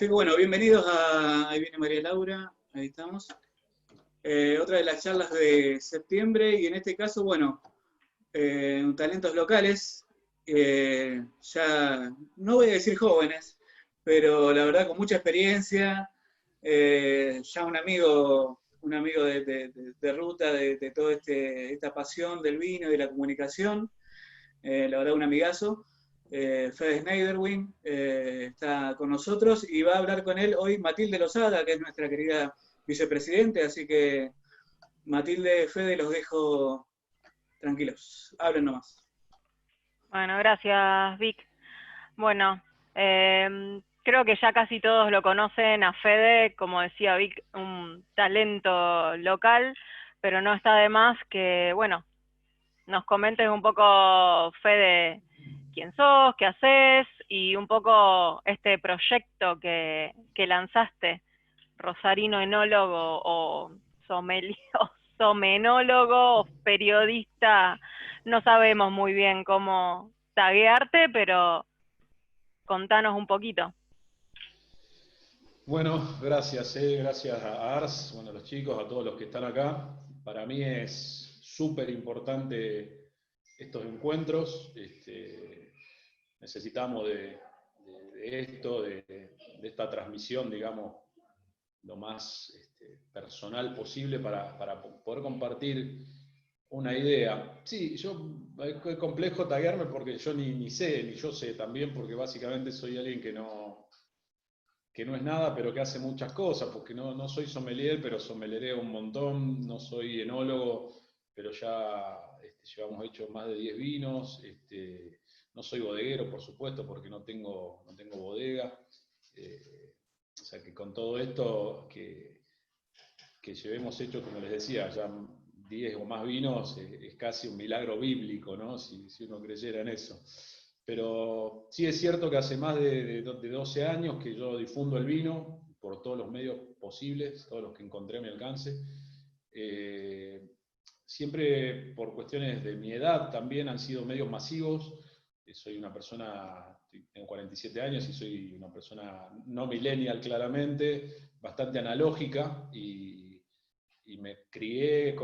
Así que bueno, bienvenidos a... Ahí viene María Laura, ahí estamos. Otra de las charlas de septiembre, y en este caso, bueno, talentos locales, ya no voy a decir jóvenes, pero la verdad con mucha experiencia, ya un amigo de ruta, de toda esta pasión del vino y de la comunicación, la verdad un amigazo. Fede Schneiderwin está con nosotros y va a hablar con él hoy Matilde Lozada, que es nuestra querida vicepresidente, así que Matilde, Fede, los dejo tranquilos, hablen nomás. Bueno, gracias Vic. Bueno, creo que ya casi todos lo conocen a Fede, como decía Vic, un talento local, pero no está de más que, bueno, nos comentes un poco, Fede, quién sos, qué haces, y un poco este proyecto que lanzaste, Rosarino Enólogo o somenólogo o periodista, no sabemos muy bien cómo taguearte, pero contanos un poquito. Bueno, gracias a Ars, bueno, a los chicos, a todos los que están acá. Para mí es súper importante estos encuentros. Necesitamos de esto, de esta transmisión, digamos, lo más personal posible para poder compartir una idea. Sí, es complejo taguearme porque yo ni sé, ni yo sé también, porque básicamente soy alguien que no es nada, pero que hace muchas cosas, porque no soy sommelier, pero sommeliereo un montón, no soy enólogo, pero ya llevamos hecho más de 10 vinos, no soy bodeguero, por supuesto, porque no tengo bodega, o sea que con todo esto que llevemos hecho, como les decía, ya 10 o más vinos, es casi un milagro bíblico, ¿no? Si uno creyera en eso. Pero sí es cierto que hace más de 12 años que yo difundo el vino por todos los medios posibles, todos los que encontré a mi alcance. Siempre por cuestiones de mi edad también han sido medios masivos. Soy una persona, tengo 47 años y soy una persona no millennial claramente, bastante analógica y me crié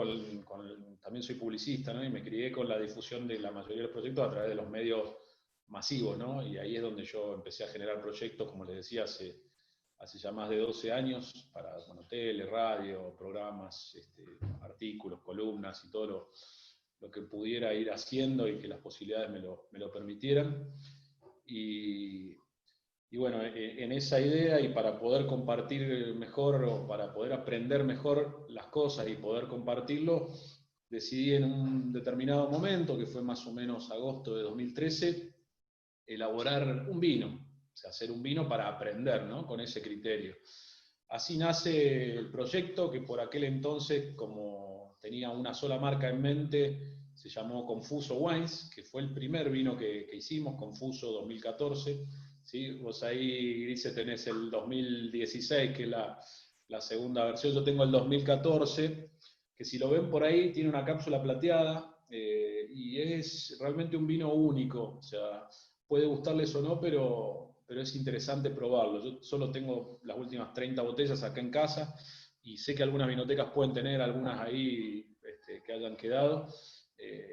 también soy publicista, ¿no? Y me crié con la difusión de la mayoría de los proyectos a través de los medios masivos, ¿no? Y ahí es donde yo empecé a generar proyectos, como les decía, hace ya más de 12 años, para tele, radio, programas, artículos, columnas y todo lo que pudiera ir haciendo y que las posibilidades me lo permitieran. Y bueno, en esa idea y para poder compartir mejor o para poder aprender mejor las cosas y poder compartirlo, decidí en un determinado momento, que fue más o menos agosto de 2013, elaborar un vino, o sea, hacer un vino para aprender, ¿no? Con ese criterio. Así nace el proyecto que por aquel entonces, como tenía una sola marca en mente, se llamó Confuso Wines, que fue el primer vino que hicimos, Confuso 2014. ¿Sí? Vos ahí, Grise, tenés el 2016, que es la segunda versión. Yo tengo el 2014, que si lo ven por ahí, tiene una cápsula plateada, y es realmente un vino único. O sea, puede gustarles o no, pero es interesante probarlo. Yo solo tengo las últimas 30 botellas acá en casa, y sé que algunas vinotecas pueden tener algunas ahí que hayan quedado.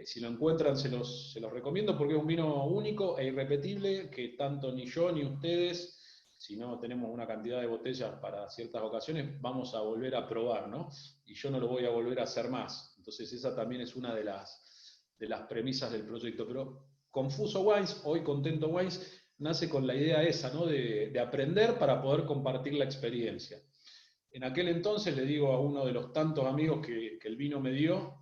Si lo encuentran se los recomiendo porque es un vino único e irrepetible que tanto ni yo ni ustedes, si no tenemos una cantidad de botellas para ciertas ocasiones, vamos a volver a probar, ¿no? Y yo no lo voy a volver a hacer más. Entonces esa también es una de las premisas del proyecto. Pero Confuso Wines, hoy Contento Wines, nace con la idea esa, ¿no? De aprender para poder compartir la experiencia. En aquel entonces, le digo a uno de los tantos amigos que el vino me dio,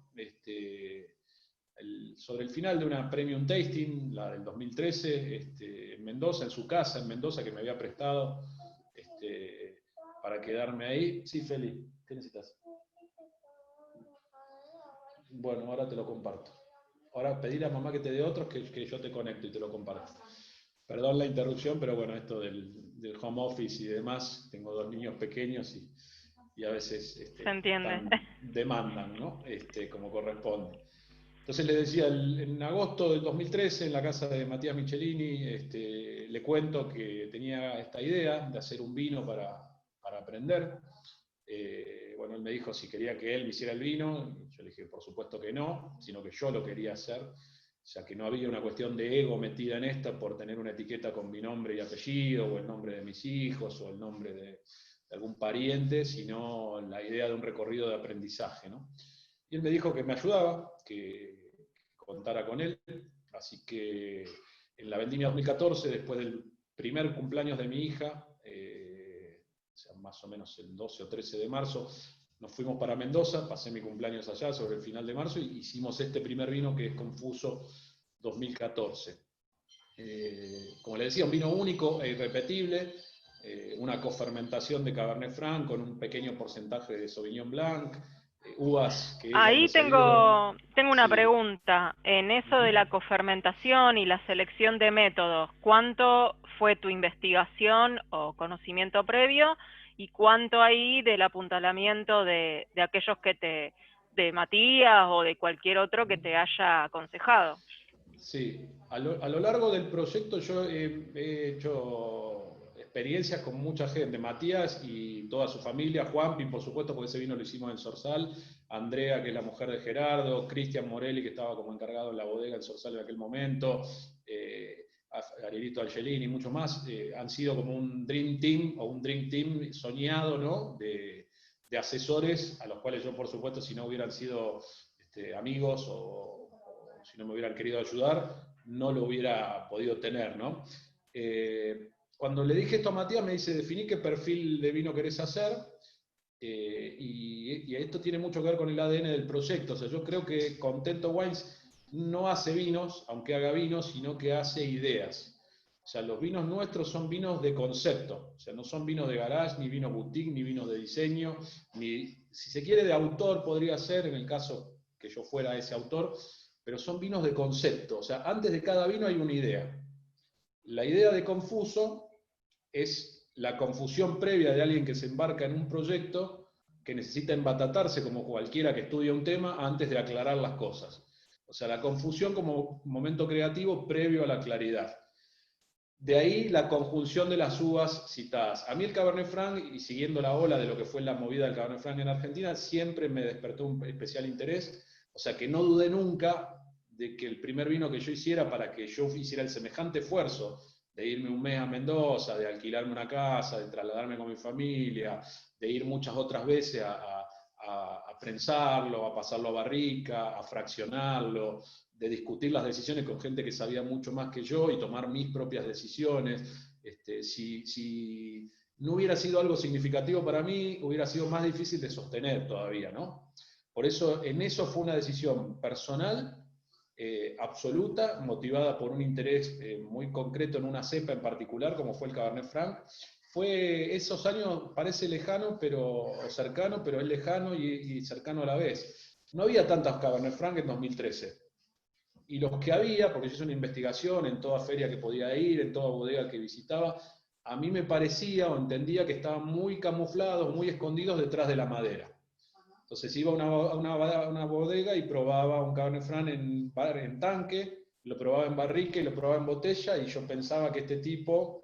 sobre el final de una Premium Tasting, la del 2013, en Mendoza, en su casa en Mendoza, que me había prestado para quedarme ahí. Sí, Feli, ¿qué necesitas? Bueno, ahora te lo comparto. Ahora pedirle a mamá que te dé otros que yo te conecto y te lo comparto. Perdón la interrupción, pero bueno, esto del home office y demás, tengo 2 niños pequeños y a veces Se entiende. demandan, ¿no? Como corresponde. Entonces le decía, en agosto del 2013, en la casa de Matías Michelini, le cuento que tenía esta idea de hacer un vino para aprender. Bueno, él me dijo si quería que él me hiciera el vino. Yo le dije, por supuesto que no, sino que yo lo quería hacer. O sea, que no había una cuestión de ego metida en esta por tener una etiqueta con mi nombre y apellido, o el nombre de mis hijos, o el nombre de algún pariente, sino la idea de un recorrido de aprendizaje, ¿no? Y él me dijo que me ayudaba, que contara con él. Así que en la vendimia 2014, después del primer cumpleaños de mi hija, o sea, más o menos el 12 o 13 de marzo, nos fuimos para Mendoza, pasé mi cumpleaños allá sobre el final de marzo y hicimos este primer vino que es Confuso 2014. Como le decía, un vino único e irrepetible, una cofermentación de Cabernet Franc con un pequeño porcentaje de Sauvignon Blanc, uvas que ella Ahí me salieron. tengo una Sí. pregunta. En eso de la cofermentación y la selección de métodos, ¿cuánto fue tu investigación o conocimiento previo y cuánto ahí del apuntalamiento de aquellos de Matías o de cualquier otro que te haya aconsejado? Sí, a lo largo del proyecto yo he hecho experiencias con mucha gente, Matías y toda su familia, Juanpi, por supuesto, porque ese vino lo hicimos en Sorsal, Andrea, que es la mujer de Gerardo, Cristian Morelli, que estaba como encargado en la bodega en Sorsal en aquel momento, Arielito Angelini y muchos más, han sido como un Dream Team o un Dream Team soñado, ¿no? De asesores a los cuales yo, por supuesto, si no hubieran sido amigos o si no me hubieran querido ayudar, no lo hubiera podido tener, ¿no? Cuando le dije esto a Matías, me dice, definí qué perfil de vino querés hacer, y esto tiene mucho que ver con el ADN del proyecto. O sea, yo creo que Contento Wines no hace vinos, aunque haga vinos, sino que hace ideas. O sea, los vinos nuestros son vinos de concepto, o sea, no son vinos de garage, ni vinos boutique, ni vinos de diseño, ni, si se quiere, de autor podría ser, en el caso que yo fuera ese autor, pero son vinos de concepto. O sea, antes de cada vino hay una idea. La idea de Confuso es la confusión previa de alguien que se embarca en un proyecto que necesita embatatarse como cualquiera que estudia un tema antes de aclarar las cosas. O sea, la confusión como momento creativo previo a la claridad. De ahí la conjunción de las uvas citadas. A mí el Cabernet Franc, y siguiendo la ola de lo que fue la movida del Cabernet Franc en Argentina, siempre me despertó un especial interés. O sea que no dudé nunca de que el primer vino que yo hiciera para que yo hiciera el semejante esfuerzo de irme un mes a Mendoza, de alquilarme una casa, de trasladarme con mi familia, de ir muchas otras veces a prensarlo, a pasarlo a barrica, a fraccionarlo, de discutir las decisiones con gente que sabía mucho más que yo y tomar mis propias decisiones. Si no hubiera sido algo significativo para mí, hubiera sido más difícil de sostener todavía, ¿no? Por eso, en eso fue una decisión personal, absoluta, motivada por un interés muy concreto en una cepa en particular, como fue el Cabernet Franc. Fue esos años, parece lejano, pero cercano, pero es lejano y cercano a la vez. No había tantas Cabernet Franc en 2013. Y los que había, porque yo hice una investigación en toda feria que podía ir, en toda bodega que visitaba, a mí me parecía o entendía que estaban muy camuflados, muy escondidos detrás de la madera. Entonces iba a una bodega y probaba un Cabernet Franc en tanque, lo probaba en barrica y lo probaba en botella, y yo pensaba que este tipo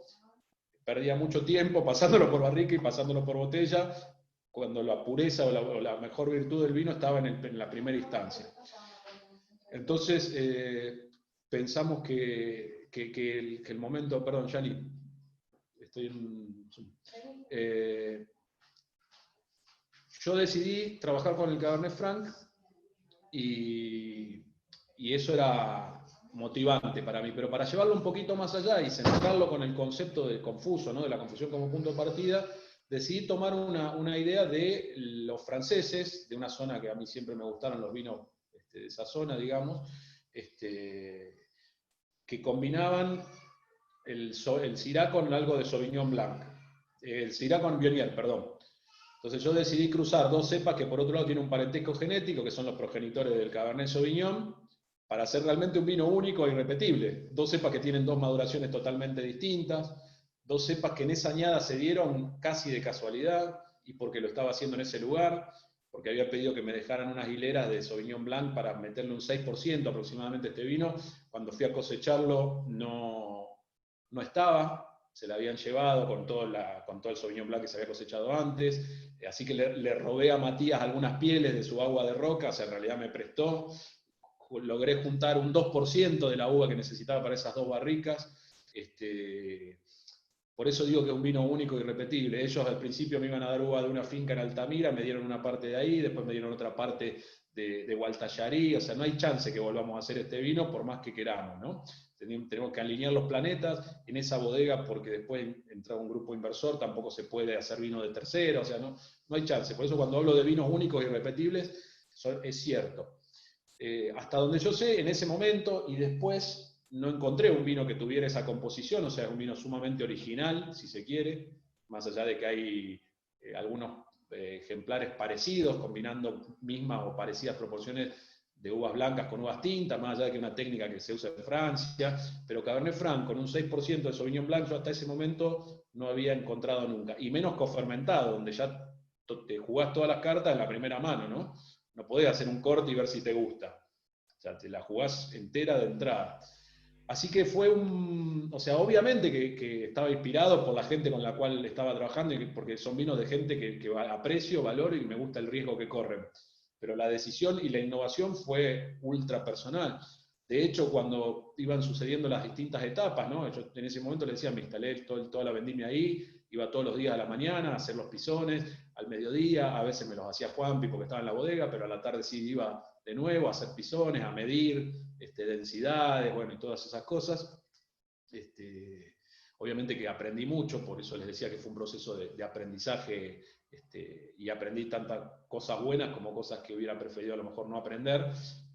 perdía mucho tiempo pasándolo por barrica y pasándolo por botella, cuando la pureza o la mejor virtud del vino estaba en la primera instancia. Entonces, pensamos que el momento, perdón, Yani, estoy en Zoom. Yo decidí trabajar con el Cabernet Franc y eso era motivante para mí, pero para llevarlo un poquito más allá y centrarlo con el concepto de Confuso, ¿no? De la confusión como punto de partida, decidí tomar una idea de los franceses, de una zona que a mí siempre me gustaron los vinos de esa zona, digamos, que combinaban el Syrah con algo de Sauvignon Blanc, el Syrah con Viognier, perdón. Entonces yo decidí cruzar dos cepas que por otro lado tienen un parentesco genético, que son los progenitores del Cabernet Sauvignon, para hacer realmente un vino único e irrepetible. Dos cepas que tienen dos maduraciones totalmente distintas, dos cepas que en esa añada se dieron casi de casualidad, y porque lo estaba haciendo en ese lugar, porque había pedido que me dejaran unas hileras de Sauvignon Blanc para meterle un 6% aproximadamente a este vino. Cuando fui a cosecharlo no estaba, se la habían llevado con todo el Sauvignon Blanc que se había cosechado antes, así que le robé a Matías algunas pieles de su agua de roca, o sea, en realidad me prestó, logré juntar un 2% de la uva que necesitaba para esas 2 barricas. Por eso digo que es un vino único y irrepetible. Ellos al principio me iban a dar uva de una finca en Altamira, me dieron una parte de ahí, después me dieron otra parte de Gualtallarí, o sea, no hay chance que volvamos a hacer este vino por más que queramos, ¿no? Tenemos que alinear los planetas en esa bodega porque después entra un grupo inversor, tampoco se puede hacer vino de tercera, o sea, no hay chance. Por eso cuando hablo de vinos únicos e irrepetibles, es cierto. Hasta donde yo sé, en ese momento y después no encontré un vino que tuviera esa composición, o sea, un vino sumamente original, si se quiere, más allá de que hay algunos ejemplares parecidos, combinando mismas o parecidas proporciones de uvas blancas con uvas tintas, más allá de que una técnica que se usa en Francia, pero Cabernet Franc con un 6% de Sauvignon Blanc yo hasta ese momento no había encontrado nunca, y menos cofermentado, donde ya te jugás todas las cartas en la primera mano, ¿no? No podés hacer un corte y ver si te gusta, o sea, te la jugás entera de entrada. Así que fue o sea, obviamente que estaba inspirado por la gente con la cual estaba trabajando, porque son vinos de gente que aprecio, valoro y me gusta el riesgo que corren. Pero la decisión y la innovación fue ultra personal. De hecho, cuando iban sucediendo las distintas etapas, ¿no? Yo en ese momento le decía, me instalé toda la vendimia ahí, iba todos los días a la mañana a hacer los pisones, al mediodía, a veces me los hacía Juanpi porque estaba en la bodega, pero a la tarde sí iba de nuevo a hacer pisones, a medir densidades, bueno, y todas esas cosas. Obviamente que aprendí mucho, por eso les decía que fue un proceso de aprendizaje, y aprendí tantas cosas buenas como cosas que hubiera preferido a lo mejor no aprender,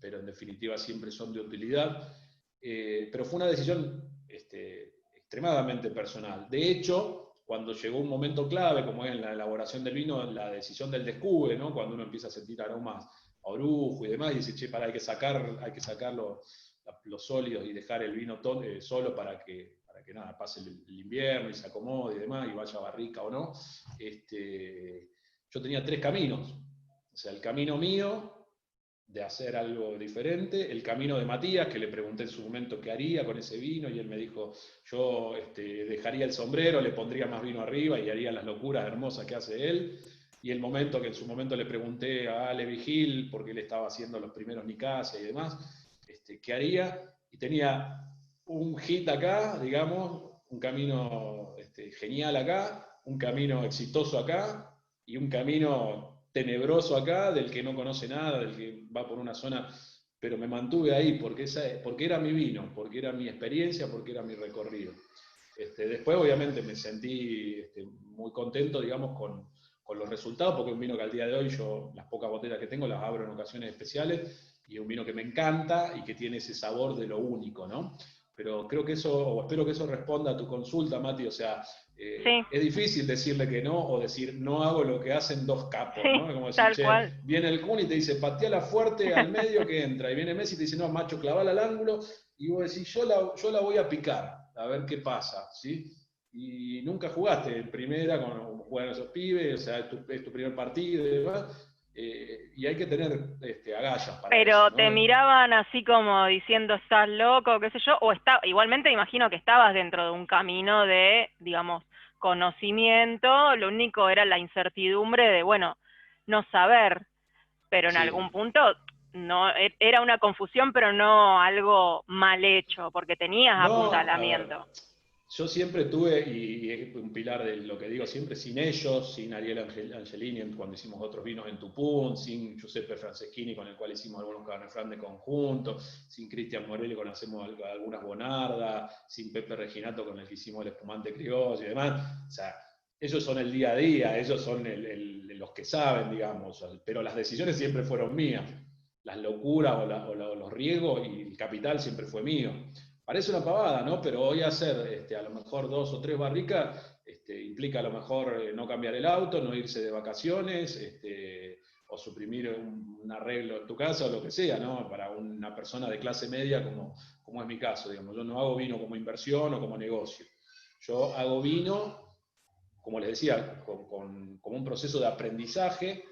pero en definitiva siempre son de utilidad. Pero fue una decisión extremadamente personal. De hecho, cuando llegó un momento clave, como es en la elaboración del vino, la decisión del descubre, ¿no? Cuando uno empieza a sentir aromas a orujo y demás, y dice, che, hay que sacar los sólidos y dejar el vino solo para que nada, pase el invierno y se acomode y demás, y vaya a barrica o no. Yo tenía 3 caminos. O sea, el camino mío de hacer algo diferente, el camino de Matías, que le pregunté en su momento qué haría con ese vino, y él me dijo, yo dejaría el sombrero, le pondría más vino arriba y haría las locuras hermosas que hace él. Y el momento que en su momento le pregunté a Ale Vigil, porque él estaba haciendo los primeros Nicasia y demás, qué haría, y tenía un hit acá, digamos, un camino genial acá, un camino exitoso acá, y un camino tenebroso acá, del que no conoce nada, del que va por una zona, pero me mantuve ahí porque era mi vino, porque era mi experiencia, porque era mi recorrido. Después obviamente me sentí muy contento, digamos, con los resultados, porque es un vino que al día de hoy yo, las pocas botellas que tengo, las abro en ocasiones especiales, y es un vino que me encanta y que tiene ese sabor de lo único, ¿no? Pero creo que eso, o espero que eso responda a tu consulta, Mati, o sea, Sí, es difícil decirle que no, o decir, no hago lo que hacen 2 capos, sí, ¿no? Es como decir, tal che, cual. viene el Kun y te dice, pateala fuerte al medio que entra, y viene Messi y te dice, no, macho, clavala al ángulo, y vos decís, yo la voy a picar, a ver qué pasa, ¿sí? Y nunca jugaste en primera como juegan esos pibes, o sea, es tu primer partido y demás, y hay que tener agallas para eso, Pero ¿no? te miraban así como diciendo, estás loco, qué sé yo, o igualmente imagino que estabas dentro de un camino de, digamos, conocimiento, lo único era la incertidumbre de, bueno, no saber, pero en Sí. algún punto no era una confusión, pero no algo mal hecho, porque tenías No, a ver, apuntalamiento. yo siempre tuve, y es un pilar de lo que digo siempre, sin ellos, sin Ariel Angelini cuando hicimos otros vinos en Tupún, sin Giuseppe Franceschini con el cual hicimos algunos Cabernet Franc de conjunto, sin Cristian Morelli con el que hacemos algunas Bonardas, sin Pepe Reginato con el que hicimos el espumante criollo y demás. O sea, ellos son el día a día, ellos son los que saben, digamos, pero las decisiones siempre fueron mías. Las locuras o los riesgos y el capital siempre fue mío. Parece una pavada, ¿no? Pero hoy hacer a lo mejor 2 o 3 barricas implica a lo mejor no cambiar el auto, no irse de vacaciones, o suprimir un arreglo en tu casa o lo que sea, ¿no? Para una persona de clase media como es mi caso, digamos. Yo no hago vino como inversión o como negocio. Yo hago vino, como les decía, como un proceso de aprendizaje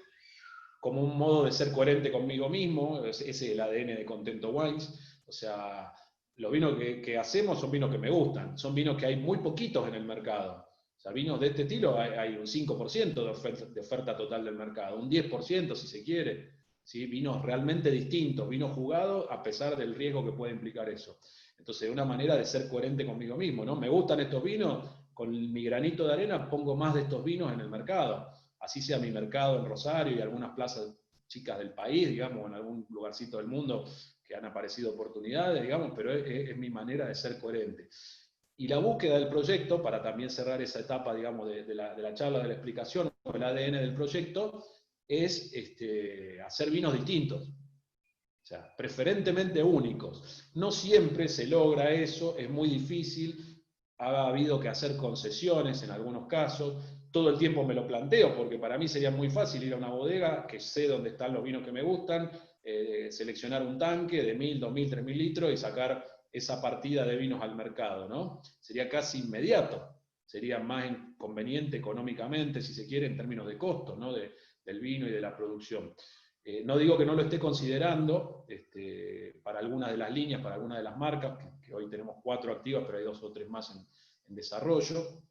como un modo de ser coherente conmigo mismo. Ese es el ADN de Contento Wines. O sea, los vinos que hacemos son vinos que me gustan, son vinos que hay muy poquitos en el mercado. O sea, vinos de este estilo hay un 5% de oferta total del mercado, un 10% si se quiere. ¿Sí? Vinos realmente distintos, vinos jugados a pesar del riesgo que puede implicar eso. Entonces, una manera de ser coherente conmigo mismo, ¿no? Me gustan estos vinos, con mi granito de arena pongo más de estos vinos en el mercado. Así sea mi mercado en Rosario y algunas plazas chicas del país, digamos, en algún lugarcito del mundo que han aparecido oportunidades, digamos, pero es mi manera de ser coherente. Y la búsqueda del proyecto, para también cerrar esa etapa, digamos, de la charla, de la explicación, el ADN del proyecto, es hacer vinos distintos. O sea, preferentemente únicos. No siempre se logra eso, es muy difícil, ha habido que hacer concesiones en algunos casos, todo el tiempo me lo planteo, porque para mí sería muy fácil ir a una bodega, que sé dónde están los vinos que me gustan, seleccionar un tanque de 1000, 2000, 3000 litros y sacar esa partida de vinos al mercado, ¿no? Sería casi inmediato, sería más conveniente económicamente, si se quiere, en términos de costo, ¿no? Del vino y de la producción. No digo que no lo esté considerando para algunas de las líneas, para algunas de las marcas, que hoy tenemos 4 activas, pero hay 2 o 3 más en desarrollo.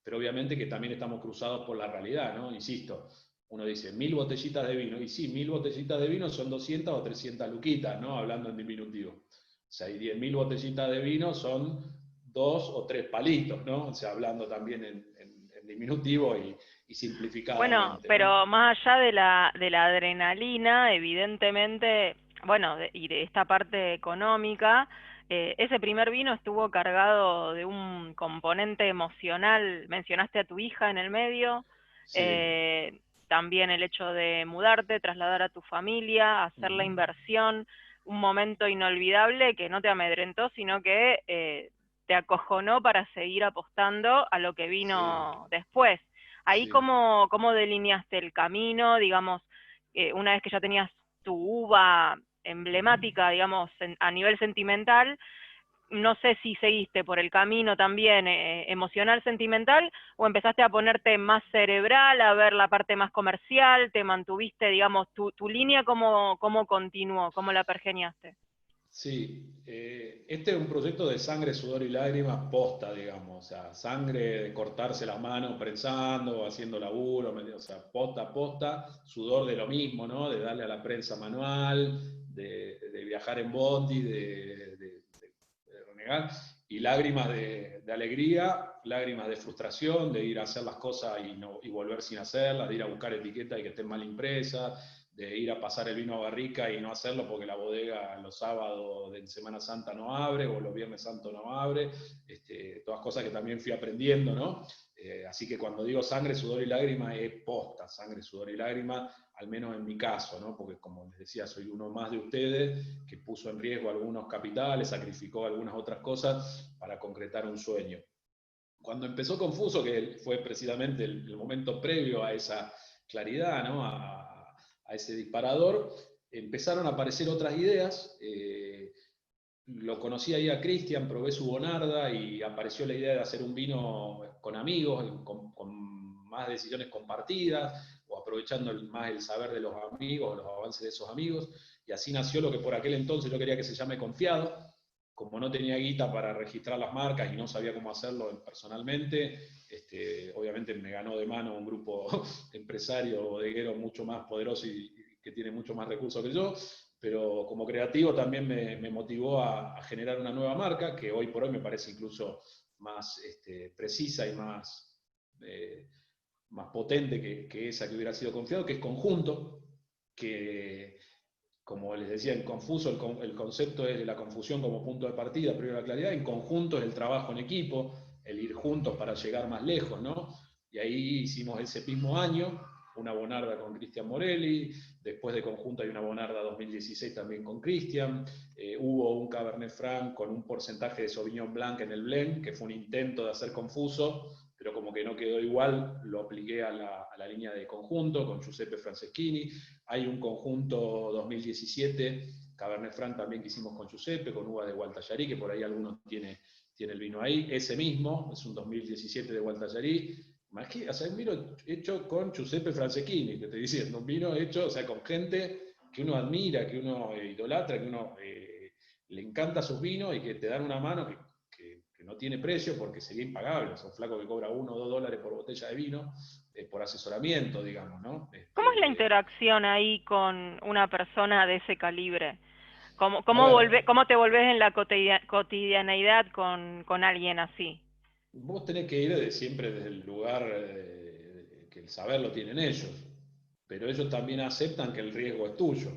Pero obviamente que también estamos cruzados por la realidad, ¿no? Insisto, uno dice 1000 botellitas de vino, y sí, 1000 botellitas de vino son 200 o 300 luquitas, ¿no? Hablando en diminutivo. O sea, y 10.000 botellitas de vino son 2 o 3 palitos, ¿no? O sea, hablando también en diminutivo y simplificadamente. Bueno, pero ¿no? más allá de la adrenalina, evidentemente, bueno, y de esta parte económica, ese primer vino estuvo cargado de un componente emocional. Mencionaste a tu hija en el medio, Sí. también el hecho de mudarte, trasladar a tu familia, hacer la inversión, un momento inolvidable que no te amedrentó, sino que te acojonó para seguir apostando a lo que vino después. Ahí, Sí. ¿cómo delineaste el camino, digamos, una vez que ya tenías tu uva emblemática, digamos, a nivel sentimental? No sé si seguiste por el camino también emocional, sentimental, o empezaste a ponerte más cerebral, a ver la parte más comercial, te mantuviste, digamos, tu línea, ¿cómo continuó? ¿Cómo la pergeniaste? Sí, este es un proyecto de sangre, sudor y lágrimas posta, digamos, o sea, sangre de cortarse las manos prensando, haciendo laburo, o sea, posta, posta, sudor de lo mismo, ¿no? De darle a la prensa manual, de viajar en bondi, de renegar, y lágrimas de alegría, lágrimas de frustración, de ir a hacer las cosas y volver sin hacerlas, de ir a buscar etiquetas y que estén mal impresas, de ir a pasar el vino a barrica y no hacerlo porque la bodega los sábados de Semana Santa no abre o los Viernes Santos no abre, todas cosas que también fui aprendiendo, ¿no? Así que cuando digo sangre, sudor y lágrima es posta, sangre, sudor y lágrima, al menos en mi caso, ¿no? Porque como les decía, soy uno más de ustedes que puso en riesgo algunos capitales, sacrificó algunas otras cosas para concretar un sueño. Cuando empezó Confuso, que fue precisamente el momento previo a esa claridad, ¿no? A ese disparador, empezaron a aparecer otras ideas. Lo conocí ahí a Cristian, probé su bonarda y apareció la idea de hacer un vino con amigos, con más decisiones compartidas, o aprovechando más el saber de los amigos, los avances de esos amigos, y así nació lo que por aquel entonces yo quería que se llame Confiado. Como no tenía guita para registrar las marcas y no sabía cómo hacerlo personalmente, obviamente me ganó de mano un grupo empresario bodeguero mucho más poderoso y que tiene mucho más recursos que yo, pero como creativo también me motivó a generar una nueva marca que hoy por hoy me parece incluso más precisa y más potente que esa que hubiera sido Confiado, que es Conjunto, que como les decía, en Confuso el concepto es de la confusión como punto de partida, previo a la claridad. En conjunto es el trabajo en equipo, el ir juntos para llegar más lejos, ¿no? Y ahí hicimos ese mismo año una bonarda con Cristian Morelli, después de Conjunto hay una bonarda 2016 también con Cristian, hubo un Cabernet Franc con un porcentaje de Sauvignon Blanc en el blend, que fue un intento de hacer Confuso, pero como que no quedó igual, lo apliqué a la línea de Conjunto con Giuseppe Franceschini. Hay un conjunto 2017, Cabernet Franc también que hicimos con Giuseppe, con uva de Gualtallarí, que por ahí algunos tiene el vino ahí. Ese mismo, es un 2017 de Gualtallarí, O sea, un vino hecho con Giuseppe Franceschini, que te estoy diciendo, un vino hecho, o sea, con gente que uno admira, que uno idolatra, que uno le encanta sus vinos y que te dan una mano que no tiene precio porque sería impagable. O sea, un flaco que cobra $1 o $2 por botella de vino, por asesoramiento, digamos, ¿no? ¿Cómo es la interacción ahí con una persona de ese calibre? ¿Cómo A ver, cómo te volvés en la cotidianeidad con alguien así? vos tenés que ir siempre desde el lugar que el saber lo tienen ellos, pero ellos también aceptan que el riesgo es tuyo.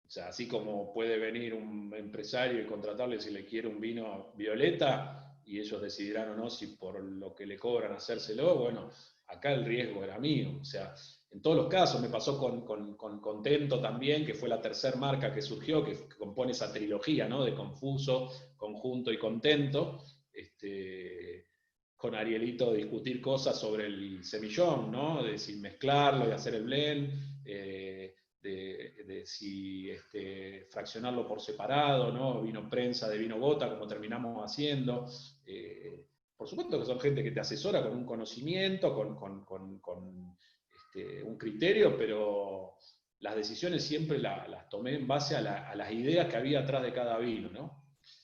O sea, así como puede venir un empresario y contratarle si le quiere un vino violeta y ellos decidirán o no si por lo que le cobran hacérselo, bueno, acá el riesgo era mío. O sea, en todos los casos me pasó con Contento también, que fue la tercera marca que surgió, que compone esa trilogía, ¿no? De Confuso, Conjunto y Contento. Con Arielito discutir cosas sobre el semillón, ¿no? De si mezclarlo y hacer el blend, de si fraccionarlo por separado, ¿no? Vino prensa de vino gota, como terminamos haciendo. Por supuesto que son gente que te asesora con un conocimiento, con un criterio, pero las decisiones siempre las tomé en base a las ideas que había atrás de cada vino, ¿no?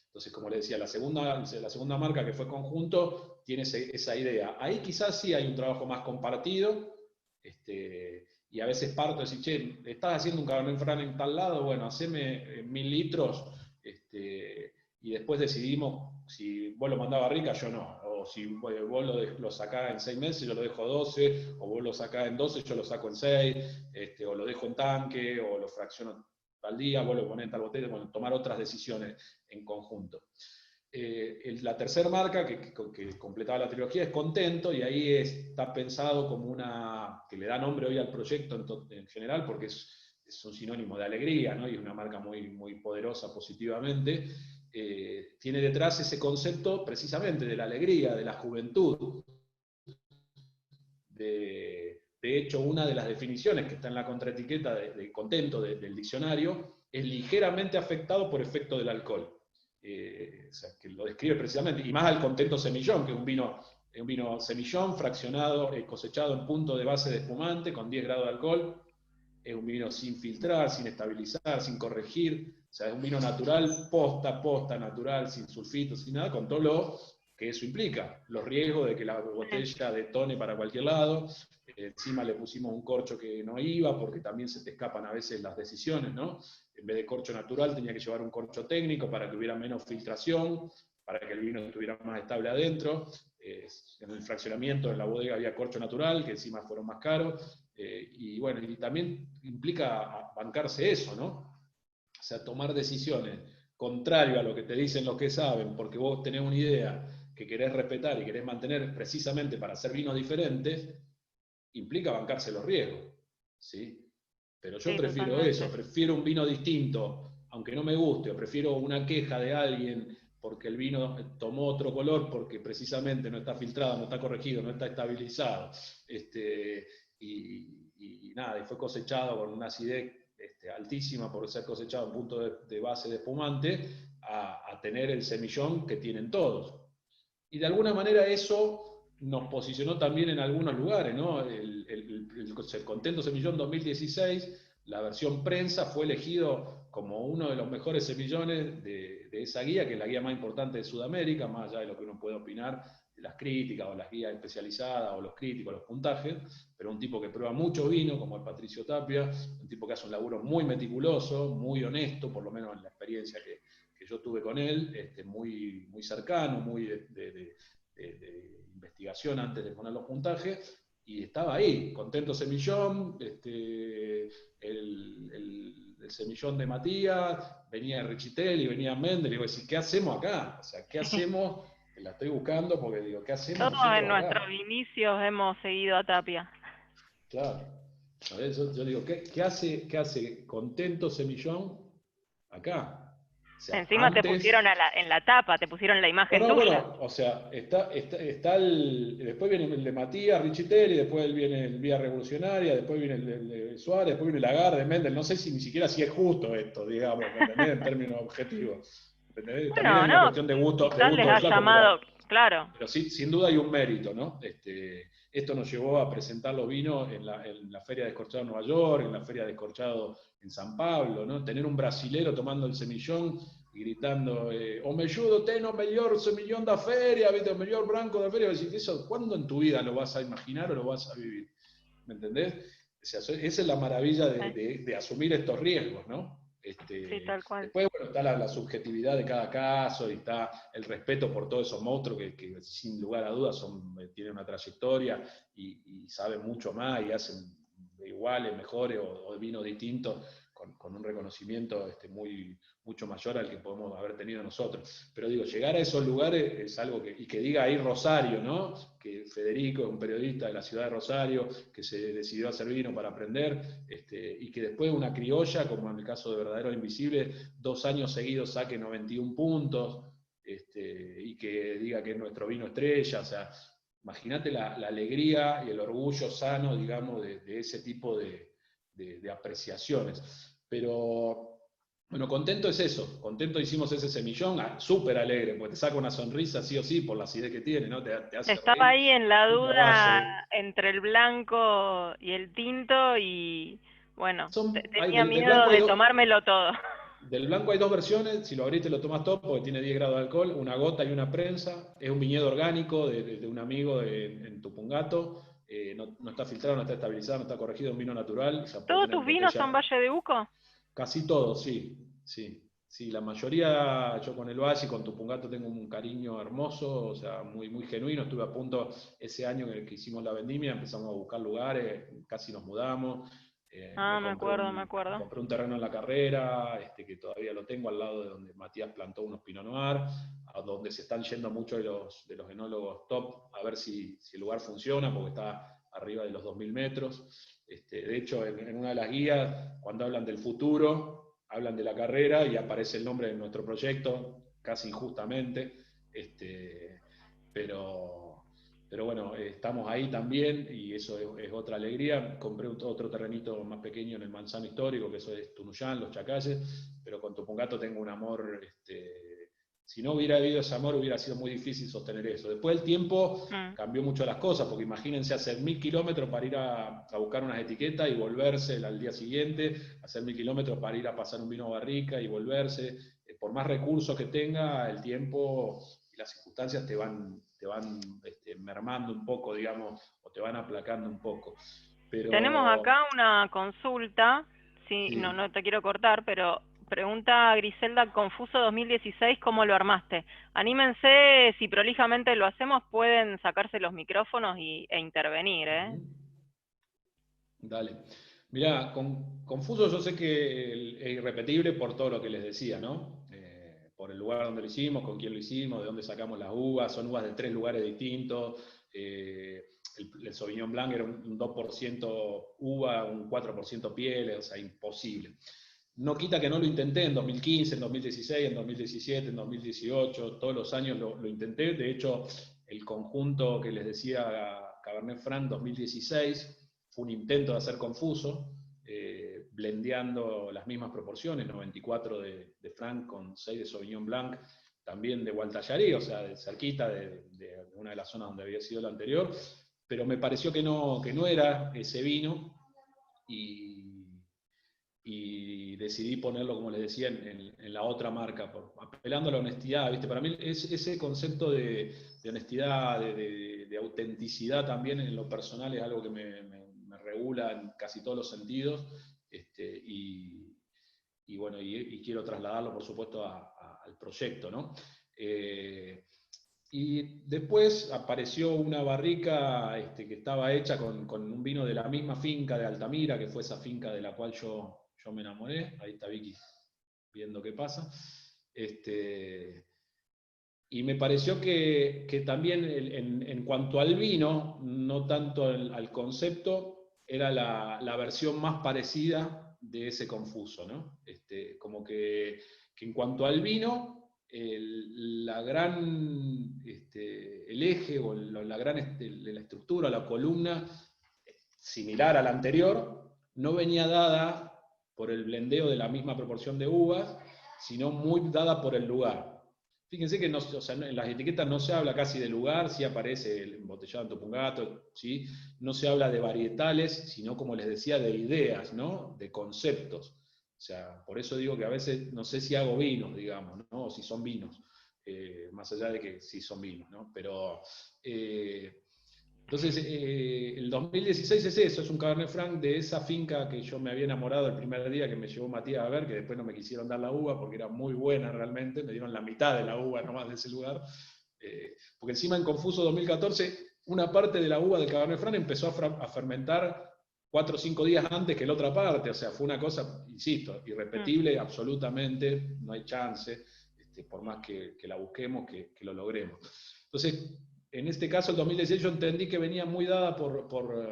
Entonces, como le decía, la segunda marca que fue Conjunto tiene esa idea. Ahí quizás sí hay un trabajo más compartido, y a veces parto de decir, che, estás haciendo un Cabernet Franc en tal lado, bueno, haceme 1000 litros, y después decidimos si vos lo mandás a barrica, yo no, o si vos lo sacás en 6 meses, yo lo dejo 12, o vos lo sacás en 12, yo lo saco en 6, o lo dejo en tanque, o lo fracciono al día, vos lo ponés en tal botella, bueno, tomar otras decisiones en conjunto. La tercera marca que completaba la trilogía es Contento, y ahí está pensado como una, que le da nombre hoy al proyecto en general, porque es un sinónimo de alegría, ¿no? Y es una marca muy, muy poderosa positivamente. Tiene detrás ese concepto precisamente de la alegría, de la juventud. De hecho, una de las definiciones que está en la contraetiqueta de Contento del diccionario es ligeramente afectado por efecto del alcohol. O sea, que lo describe precisamente, y más al Contento Semillón, que es un vino semillón fraccionado, cosechado en punto de base de espumante con 10 grados de alcohol. Es un vino sin filtrar, sin estabilizar, sin corregir. O sea, es un vino natural, posta natural, sin sulfitos, sin nada, con todo lo que eso implica. Los riesgos de que la botella detone para cualquier lado. Encima le pusimos un corcho que no iba, porque también se te escapan a veces las decisiones, ¿no? En vez de corcho natural tenía que llevar un corcho técnico para que hubiera menos filtración, para que el vino estuviera más estable adentro. En el fraccionamiento en la bodega había corcho natural, que encima fueron más caros. Y bueno, y también implica bancarse eso, ¿no? O sea, tomar decisiones contrario a lo que te dicen los que saben, porque vos tenés una idea que querés respetar y querés mantener precisamente para hacer vinos diferentes, implica bancarse los riesgos, ¿sí? Pero yo Sí, prefiero totalmente. eso, prefiero un vino distinto, aunque no me guste, o prefiero una queja de alguien porque el vino tomó otro color, porque precisamente no está filtrado, no está corregido, no está estabilizado, y nada, y fue cosechado con una acidez altísima por ser cosechado en punto de base de espumante, a tener el semillón que tienen todos. Y de alguna manera eso nos posicionó también en algunos lugares, ¿no? El Contento Semillón 2016, la versión prensa, fue elegido como uno de los mejores semillones de esa guía, que es la guía más importante de Sudamérica, más allá de lo que uno puede opinar de las críticas o las guías especializadas o los críticos, los puntajes, pero un tipo que prueba mucho vino, como el Patricio Tapia, un tipo que hace un laburo muy meticuloso, muy honesto, por lo menos en la experiencia que yo tuve con él, muy, muy cercano, muy de investigación antes de poner los puntajes, y estaba ahí, Contento Semillón, el semillón de Matías, venía Richitelli, venía Méndez, y digo, ¿qué hacemos acá? O sea, ¿qué hacemos? La estoy buscando porque digo, ¿qué hacemos Todos en nosotros nuestros acá? inicios hemos seguido a Tapia. Claro. A ver, yo digo, ¿qué hace Contento Semillón acá? O sea, Encima te pusieron antes. en la tapa, te pusieron la No, imagen no, tuya. bueno, o sea, está después viene el de Matías, Richitelli, después viene el Vía Revolucionaria, después viene el de Suárez, después viene Lagarde, Méndez, no sé si ni siquiera si es justo esto, digamos, ¿me entendés? En términos objetivos. ¿Me entendés? También Bueno, hay una no, cuestión de gusto quizás les del ha flaco, llamado, pero. Claro. Pero sí, sin duda hay un mérito, ¿no? Esto nos llevó a presentar los vinos en la Feria de Descorchado en Nueva York, en la Feria de Descorchado en San Pablo, ¿no? Tener un brasilero tomando el semillón y gritando, o me ayudo, tengo mejor semillón de feria, ¿viste? El mejor branco de feria. Eso, ¿cuándo en tu vida lo vas a imaginar o lo vas a vivir? ¿Me entendés? O sea, esa es la maravilla de asumir estos riesgos, ¿no? Sí, tal cual. Después, bueno, está la subjetividad de cada caso y está el respeto por todos esos monstruos que sin lugar a dudas tienen una trayectoria y saben mucho más y hacen iguales, mejores o vinos distintos con un reconocimiento mucho mayor al que podemos haber tenido nosotros. Pero digo, llegar a esos lugares es algo y que diga ahí Rosario, ¿no? Que Federico es un periodista de la ciudad de Rosario, que se decidió a hacer vino para aprender, y que después una criolla, como en el caso de Verdadero Invisible, 2 años seguidos saque 91 puntos, y que diga que es nuestro vino estrella, o sea, imagínate la alegría y el orgullo sano, digamos, de ese tipo de apreciaciones. Pero, bueno, contento es eso, contento hicimos ese semillón, súper alegre, porque te saca una sonrisa sí o sí por la acidez que tiene, ¿no? Te hace Estaba reír. ahí en la Un duda caballo. entre el blanco y el tinto y, bueno, tenía Del miedo blanco hay de tomármelo todo. Del blanco hay 2 versiones, si lo abrís te lo tomas todo porque tiene 10 grados de alcohol, una gota y una prensa, es un viñedo orgánico de un amigo en Tupungato, no está filtrado, no está estabilizado, no está corregido, es un vino natural, se puede ¿Todos tener tus en vinos son botella. Valle de Uco? Casi todo, sí, sí. Sí, la mayoría, yo con el Valle y con Tupungato tengo un cariño hermoso, o sea, muy, muy genuino. Estuve a punto ese año en el que hicimos la vendimia, empezamos a buscar lugares, casi nos mudamos. Me acuerdo. Compré un terreno en la carrera, que todavía lo tengo al lado de donde Matías plantó unos Pinot Noir, a donde se están yendo muchos de los enólogos top a ver si el lugar funciona, porque está arriba de los 2000 metros. De hecho, en una de las guías, cuando hablan del futuro, hablan de la carrera y aparece el nombre de nuestro proyecto, casi injustamente, pero bueno, estamos ahí también y eso es otra alegría. Compré otro terrenito más pequeño en el Manzano Histórico, que eso es Tunuyán, Los Chacalles, pero con Tupungato tengo un amor, si no hubiera habido ese amor hubiera sido muy difícil sostener eso. Después del tiempo cambió mucho las cosas, porque imagínense hacer 1000 kilómetros para ir a buscar unas etiquetas y volverse al día siguiente, hacer 1000 kilómetros para ir a pasar un vino a barrica y volverse. Por más recursos que tenga, el tiempo y las circunstancias te van mermando un poco, digamos, o te van aplacando un poco. Pero, tenemos acá una consulta, sí. no te quiero cortar, pero pregunta Griselda, Confuso 2016, ¿cómo lo armaste? Anímense, si prolijamente lo hacemos, pueden sacarse los micrófonos e intervenir, ¿eh? Dale. Mirá, Confuso yo sé que es irrepetible por todo lo que les decía, ¿no? Por el lugar donde lo hicimos, con quién lo hicimos, de dónde sacamos las uvas, son uvas de 3 lugares distintos. El Sauvignon Blanc era un 2% uva, un 4% pieles, o sea, imposible. No quita que no lo intenté en 2015, en 2016, en 2017, en 2018, todos los años lo intenté. De hecho, el conjunto que les decía Cabernet Franc 2016 fue un intento de hacer Confuso, blendeando las mismas proporciones, 94 de Franc con 6 de Sauvignon Blanc, también de Gualtallarí, o sea, de cerquita de una de las zonas donde había sido el anterior, pero me pareció que no era ese vino y decidí ponerlo, como les decía, en la otra marca, apelando a la honestidad, ¿viste? Para mí ese concepto de honestidad, de autenticidad también en lo personal es algo que me regula en casi todos los sentidos, y bueno, y quiero trasladarlo, por supuesto, al proyecto, ¿no? Y después apareció una barrica que estaba hecha con un vino de la misma finca de Altamira, que fue esa finca de la cual yo me enamoré. Ahí está Vicky viendo qué pasa. Y me pareció que también en cuanto al vino, no tanto al concepto, era la versión más parecida de ese Confuso, ¿no? Como que en cuanto al vino, el eje o la estructura, la columna, similar a la anterior, no venía dada por el blendeo de la misma proporción de uvas, sino muy dada por el lugar. Fíjense que no, o sea, en las etiquetas no se habla casi de lugar, sí aparece el embotellado en Topungato, ¿sí? No se habla de varietales, sino como les decía, de ideas, ¿no? De conceptos. O sea, por eso digo que a veces no sé si hago vinos, digamos, ¿no? O si son vinos, más allá de que sí son vinos, ¿no? Pero entonces, el 2016 es eso, es un Cabernet Franc de esa finca que yo me había enamorado el primer día que me llevó Matías a ver, que después no me quisieron dar la uva porque era muy buena realmente, me dieron la mitad de la uva nomás de ese lugar, porque encima en Confuso 2014, una parte de la uva del Cabernet Franc empezó a fermentar 4 o 5 días antes que la otra parte, o sea, fue una cosa, insisto, irrepetible, absolutamente, no hay chance, por más que la busquemos, que lo logremos. Entonces, en este caso, el 2016, yo entendí que venía muy dada por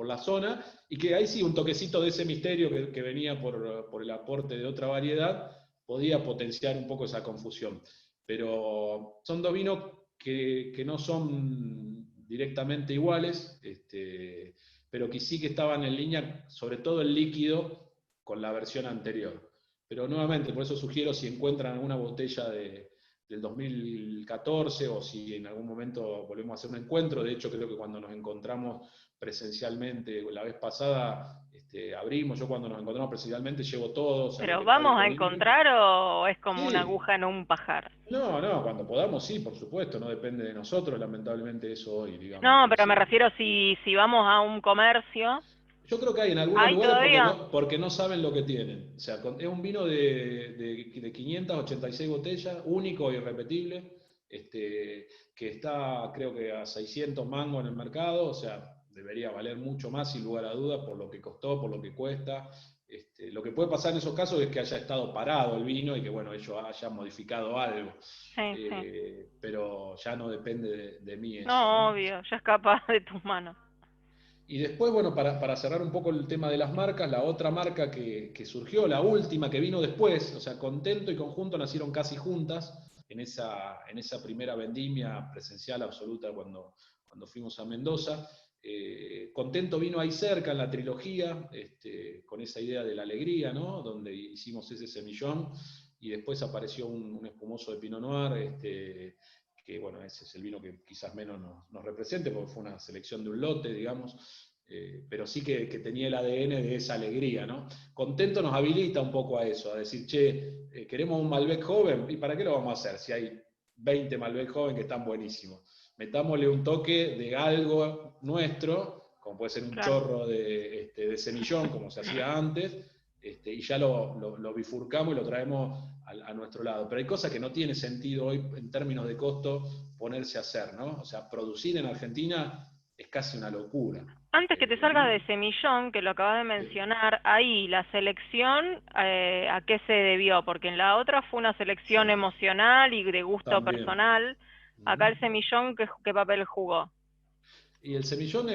la zona y que ahí sí un toquecito de ese misterio que venía por el aporte de otra variedad podía potenciar un poco esa confusión. Pero son dos vinos que no son directamente iguales, pero que sí que estaban en línea, sobre todo el líquido, con la versión anterior. Pero nuevamente, por eso sugiero si encuentran alguna botella del 2014 o si en algún momento volvemos a hacer un encuentro. De hecho, creo que cuando nos encontramos presencialmente la vez pasada, abrimos. Yo cuando nos encontramos presencialmente llevo todo. O sea, lo ¿Pero que está vamos a disponible. encontrar o es como una Sí, aguja en un pajar? no, no, cuando podamos sí, por supuesto, no depende de nosotros, lamentablemente eso hoy, digamos, No, pero pero sí. me refiero si vamos a un comercio, Yo creo que hay en algunos ¿hay lugares todavía? porque no saben lo que tienen. O sea, es un vino de 586 botellas, único e irrepetible, que está creo que a 600 mangos en el mercado, o sea, debería valer mucho más sin lugar a dudas por lo que costó, por lo que cuesta. Lo que puede pasar en esos casos es que haya estado parado el vino y que bueno, ellos hayan modificado algo, Sí, sí. pero ya no depende de mí eso, No, ¿no? obvio, ya escapa de tus manos. Y después, bueno, para cerrar un poco el tema de las marcas, la otra marca que surgió, la última que vino después, o sea, Contento y Conjunto nacieron casi juntas en esa primera vendimia presencial absoluta cuando fuimos a Mendoza. Contento vino ahí cerca en la trilogía, con esa idea de la alegría, ¿no? Donde hicimos ese semillón, y después apareció un espumoso de Pinot Noir, que bueno, ese es el vino que quizás menos nos represente, porque fue una selección de un lote, digamos, pero sí que tenía el ADN de esa alegría, ¿no? Contento nos habilita un poco a eso, a decir, che, queremos un Malbec joven, ¿y para qué lo vamos a hacer si hay 20 Malbec joven que están buenísimos? Metámosle un toque de algo nuestro, como puede ser un Claro. chorro de semillón, como se hacía antes, y ya lo bifurcamos y lo traemos a nuestro lado. Pero hay cosas que no tiene sentido hoy en términos de costo ponerse a hacer, ¿no? O sea, producir en Argentina es casi una locura. Antes que te salgas de semillón, que lo acabas de Sí, mencionar, ahí la selección, ¿a qué se debió? Porque en la otra fue una sí, selección emocional y de gusto también. personal. Acá Ujú. el semillón, ¿qué papel jugó? Y el semillón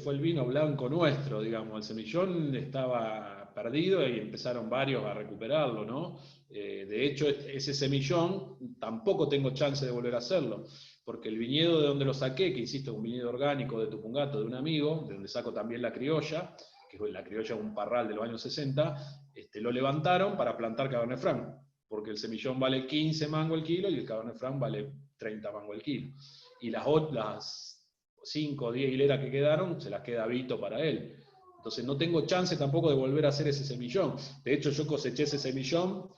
fue el vino blanco nuestro, digamos. El semillón estaba perdido y empezaron varios a recuperarlo, ¿no? De hecho, ese semillón tampoco tengo chance de volver a hacerlo, porque el viñedo de donde lo saqué, que insisto, es un viñedo orgánico de Tupungato, de un amigo, de donde saco también la criolla, que la criolla es un parral de los años 60, lo levantaron para plantar Cabernet Franc, porque el semillón vale 15 mango el kilo y el Cabernet Franc vale 30 mango el kilo. Y las 5 o 10 hileras que quedaron, se las queda Vito para él. Entonces no tengo chance tampoco de volver a hacer ese semillón. De hecho, yo coseché ese semillón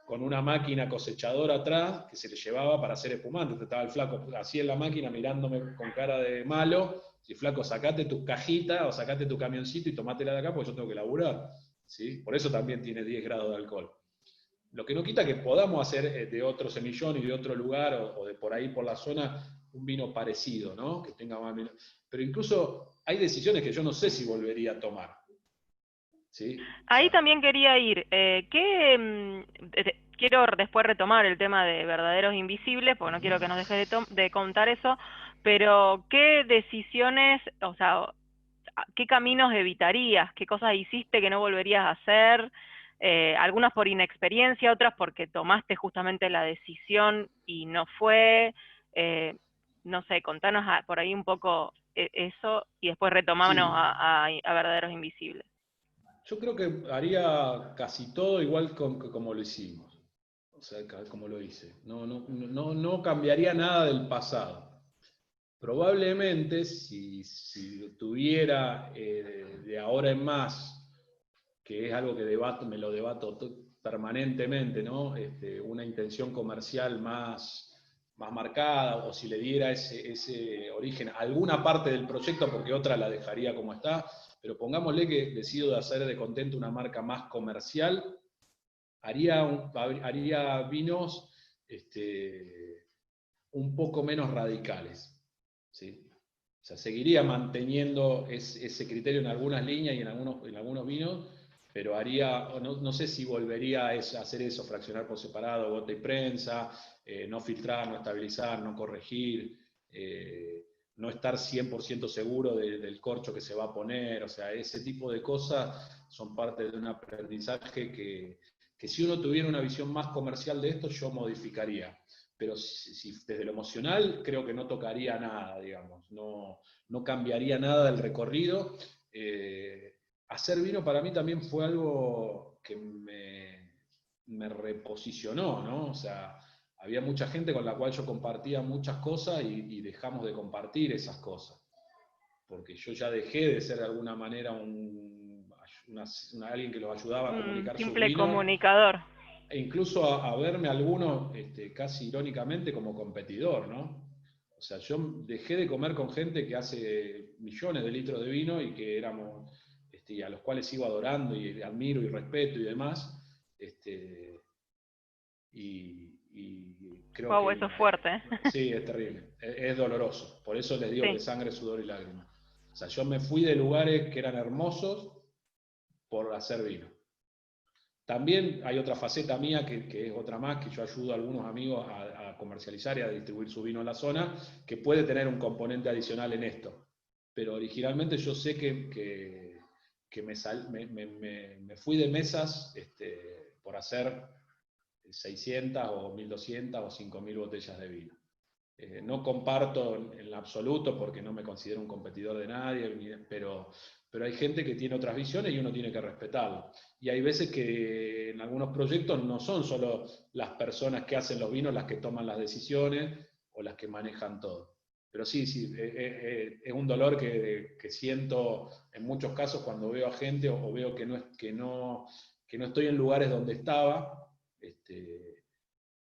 con una máquina cosechadora atrás que se le llevaba para hacer espumante. Estaba el flaco así en la máquina mirándome con cara de malo. Si flaco, sacate tu cajita o sacate tu camioncito y tomátela de acá porque yo tengo que laburar. ¿Sí? Por eso también tiene 10 grados de alcohol. Lo que no quita que podamos hacer de otro semillón y de otro lugar o de por ahí por la zona un vino parecido, ¿no? Que tenga más vino. Pero incluso hay decisiones que yo no sé si volvería a tomar. ¿Sí? O Ahí sea, también quería ir. Quiero después retomar el tema de verdaderos invisibles, porque no quiero que nos dejes de contar eso, pero ¿qué decisiones, o sea, qué caminos evitarías? ¿Qué cosas hiciste que no volverías a hacer? Algunas por inexperiencia, otras porque tomaste justamente la decisión y no fue. Eh, no sé, contanos por ahí un poco eso y después retomámonos sí, a verdaderos invisibles. yo creo que haría casi todo igual como lo hicimos. o sea, como lo hice. No cambiaría nada del pasado. Probablemente, si tuviera de ahora en más, que es algo que me lo debato permanentemente, ¿no? Una intención comercial más marcada, o si le diera ese origen a alguna parte del proyecto, porque otra la dejaría como está, pero pongámosle que decido de hacer de Contento una marca más comercial, haría vinos un poco menos radicales, ¿sí? O sea, seguiría manteniendo ese criterio en algunas líneas y en algunos vinos, pero no sé si volvería a hacer eso, fraccionar por separado, gota y prensa, no filtrar, no estabilizar, no corregir, no estar 100% seguro del corcho que se va a poner. O sea, ese tipo de cosas son parte de un aprendizaje que si uno tuviera una visión más comercial de esto, yo modificaría. Pero si desde lo emocional creo que no tocaría nada, digamos, no cambiaría nada del recorrido. Hacer vino para mí también fue algo que me reposicionó, ¿no? O sea, había mucha gente con la cual yo compartía muchas cosas y dejamos de compartir esas cosas, porque yo ya dejé de ser de alguna manera alguien que los ayudaba a Un comunicar sus simple vinos, comunicador. e incluso a verme algunos, casi irónicamente, como competidor, ¿no? O sea, yo dejé de comer con gente que hace millones de litros de vino y que éramos, a los cuales sigo adorando y admiro y respeto y demás, y creo Wow, que eso es fuerte, ¿eh? sí, es terrible, es doloroso. Por eso les digo que Sí. sangre, sudor y lágrimas. O sea, yo me fui de lugares que eran hermosos por hacer vino. También hay otra faceta mía que es otra más, que yo ayudo a algunos amigos a comercializar y a distribuir su vino en la zona, que puede tener un componente adicional en esto. Pero originalmente yo sé que me fui de mesas por hacer 600 o 1200 o 5000 botellas de vino. No comparto en absoluto porque no me considero un competidor de nadie, pero hay gente que tiene otras visiones y uno tiene que respetarlo. Y hay veces que en algunos proyectos no son solo las personas que hacen los vinos las que toman las decisiones o las que manejan todo. Pero sí, es un dolor que siento en muchos casos cuando veo a gente o veo que no estoy en lugares donde estaba,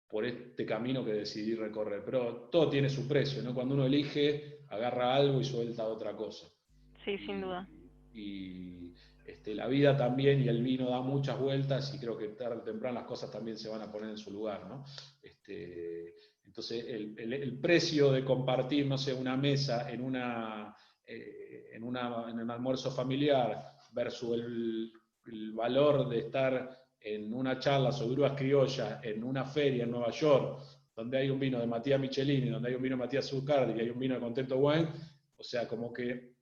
por este camino que decidí recorrer. Pero todo tiene su precio, ¿no? Cuando uno elige, agarra algo y suelta otra cosa. Sí, sin duda. Y la vida también y el vino da muchas vueltas y creo que tarde o temprano las cosas también se van a poner en su lugar, ¿no? Entonces, el precio de compartir, no sé, una mesa en un almuerzo familiar versus el valor de estar en una charla sobre uvas criollas en una feria en Nueva York, donde hay un vino de Matías Michelini, donde hay un vino de Matías Zucardi y hay un vino de Contento Wine, o sea, como que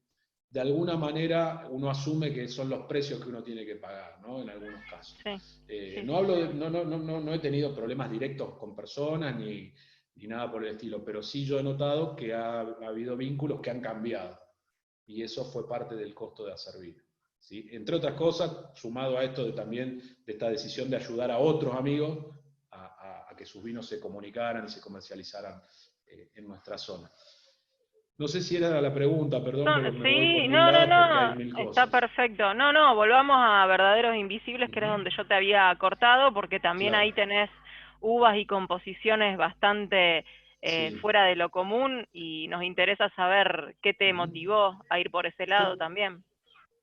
de alguna manera uno asume que son los precios que uno tiene que pagar, ¿no? En algunos casos. Sí. Sí, No, sin hablo duda. no he tenido problemas directos con personas ni nada por el estilo, pero sí yo he notado que ha habido vínculos que han cambiado y eso fue parte del costo de hacer vino, ¿sí? Entre otras cosas, sumado a esto también de esta decisión de ayudar a otros amigos a que sus vinos se comunicaran y se comercializaran en nuestra zona. No sé si era la pregunta, perdón, No, pero me voy por sí, mil lados porque hay no, mil está cosas. perfecto. No, volvamos a Verdaderos Invisibles, que era donde yo te había cortado, porque también Claro, ahí tenés uvas y composiciones bastante sí. fuera de lo común y nos interesa saber qué te motivó a ir por ese lado Yo, también.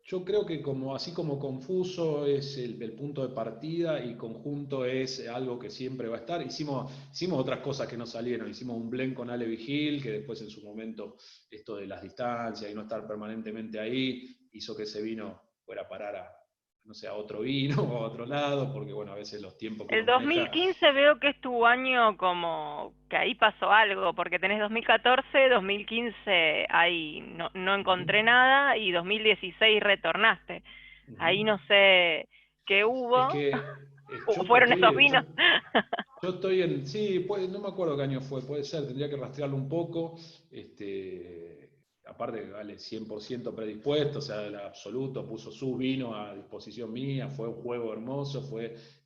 yo creo que así como confuso es el punto de partida y conjunto es algo que siempre va a estar. Hicimos otras cosas que no salieron. Hicimos un blend con Ale Vigil, que después en su momento esto de las distancias y no estar permanentemente ahí hizo que ese vino fuera a parar no sé, a otro vino o a otro lado, porque bueno, a veces los tiempos que El uno maneja. 2015 veo que es tu año como que ahí pasó algo, porque tenés 2014, 2015 ahí no encontré nada y 2016 retornaste. Ahí no sé qué Es hubo, que o fueron esos vinos. yo estoy sí, no me acuerdo qué año fue, puede ser, tendría que rastrearlo un poco. aparte vale 100% predispuesto, o sea, el absoluto, puso sus vinos a disposición mía, fue un juego hermoso,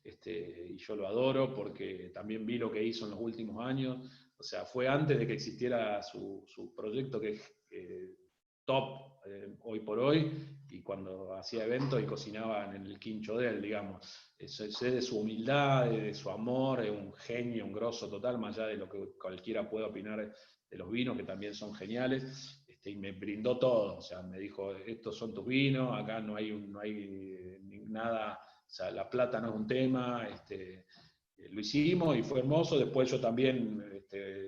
y yo lo adoro porque también vi lo que hizo en los últimos años, o sea, fue antes de que existiera su proyecto que es top hoy por hoy, y cuando hacía eventos y cocinaba en el quincho de él, digamos. Sé de su humildad, de su amor, es un genio, un grosso total, más allá de lo que cualquiera pueda opinar de los vinos, que también son geniales, y me brindó todo, o sea, me dijo, estos son tus vinos, acá no hay nada, o sea, la plata no es un tema, lo hicimos y fue hermoso. Después yo también,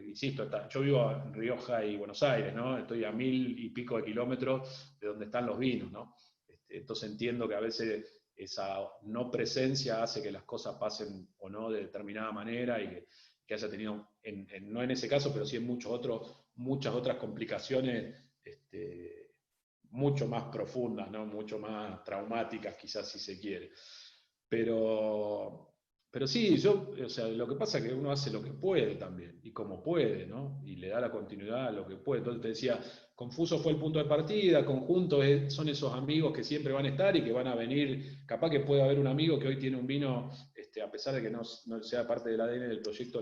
insisto, yo vivo en Rioja y Buenos Aires, ¿no? Estoy a 1000 y pico de kilómetros de donde están los vinos, ¿no? Entonces entiendo que a veces esa no presencia hace que las cosas pasen o no de determinada manera, y que haya tenido, no en ese caso, pero sí en muchas otras complicaciones mucho más profundas, ¿no? Mucho más traumáticas, quizás, si se quiere. Pero sí, o sea, lo que pasa es que uno hace lo que puede también, y como puede, ¿no? Y le da la continuidad a lo que puede. Entonces te decía, Confuso fue el punto de partida, Conjunto son esos amigos que siempre van a estar y que van a venir. Capaz que puede haber un amigo que hoy tiene un vino, a pesar de que no sea parte del ADN del proyecto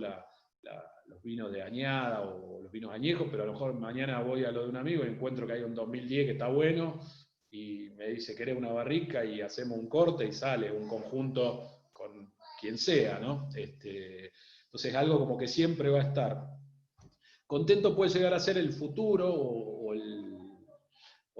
los vinos de añada o los vinos añejos, pero a lo mejor mañana voy a lo de un amigo y encuentro que hay un 2010 que está bueno, y me dice, ¿querés una barrica? Y hacemos un corte y sale un conjunto con quien sea, ¿no? Entonces algo como que siempre va a estar. Contento puede llegar a ser el futuro o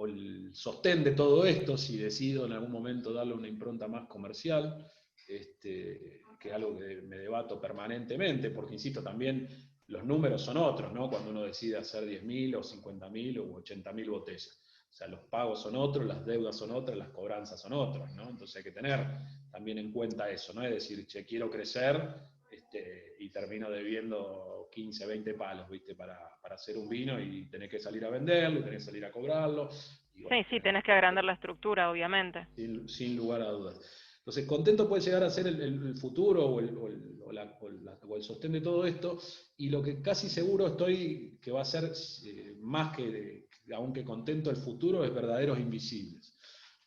el sostén de todo esto, si decido en algún momento darle una impronta más comercial, que es algo que me debato permanentemente, porque insisto, también los números son otros, ¿no? Cuando uno decide hacer 10.000 o 50.000 o 80.000 botellas. O sea, los pagos son otros, las deudas son otras, las cobranzas son otras, ¿no? Entonces hay que tener también en cuenta eso, ¿no? Es decir, che, quiero crecer, y termino debiendo 15, 20 palos, ¿viste? Para hacer un vino, y tenés que salir a venderlo, y tenés que salir a cobrarlo. Y bueno, Sí, tenés que agrandar la estructura, obviamente. Sin lugar a dudas. Entonces, contento puede llegar a ser el futuro o el sostén de todo esto, y lo que casi seguro estoy que va a ser, más que, aunque contento, el futuro, es Verdaderos Invisibles.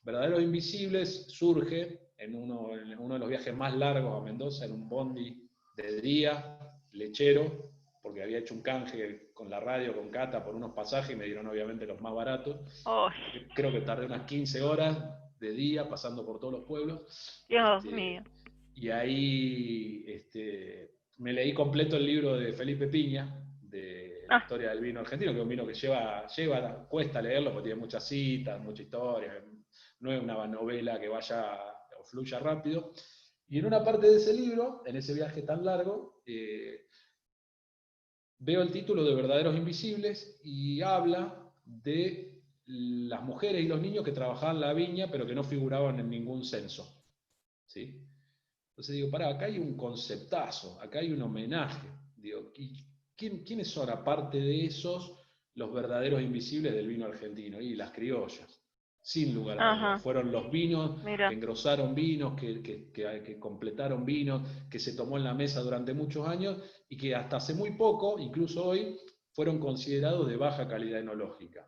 Verdaderos Invisibles surge en uno de los viajes más largos a Mendoza, en un bondi de día, lechero, porque había hecho un canje con la radio, con Cata, por unos pasajes, y me dieron obviamente los más baratos. Oh, Creo que tardé unas 15 horas de día pasando por todos los pueblos. Dios mío. Y ahí me leí completo el libro de Felipe Piña, de la historia del vino argentino, que es un vino que cuesta leerlo porque tiene muchas citas, mucha historia, no es una novela que vaya o fluya rápido. Y en una parte de ese libro, en ese viaje tan largo, veo el título de Verdaderos Invisibles, y habla de las mujeres y los niños que trabajaban la viña pero que no figuraban en ningún censo, ¿sí? Entonces digo, acá hay un conceptazo, acá hay un homenaje. Digo, ¿quiénes son, aparte de esos, los verdaderos invisibles del vino argentino? Y las criollas, sin lugar a dudas. Fueron los vinos que engrosaron vinos, que completaron vinos, que se tomó en la mesa durante muchos años, y que hasta hace muy poco, incluso hoy, fueron considerados de baja calidad enológica.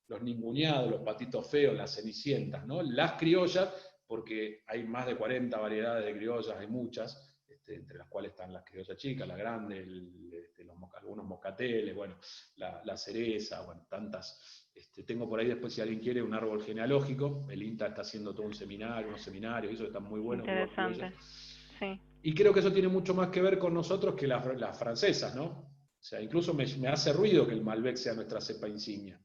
Los ninguneados, los patitos feos, las cenicientas, ¿no? Las criollas, porque hay más de 40 variedades de criollas, hay muchas, entre las cuales están las criollas chicas, la grande, algunos moscateles, bueno, la cereza, bueno, tantas. Tengo por ahí después, si alguien quiere, un árbol genealógico. El INTA está haciendo todo unos seminarios, eso está muy bueno. Interesante, sí. Y creo que eso tiene mucho más que ver con nosotros que las francesas, ¿no? O sea, incluso me hace ruido que el Malbec sea nuestra cepa insignia.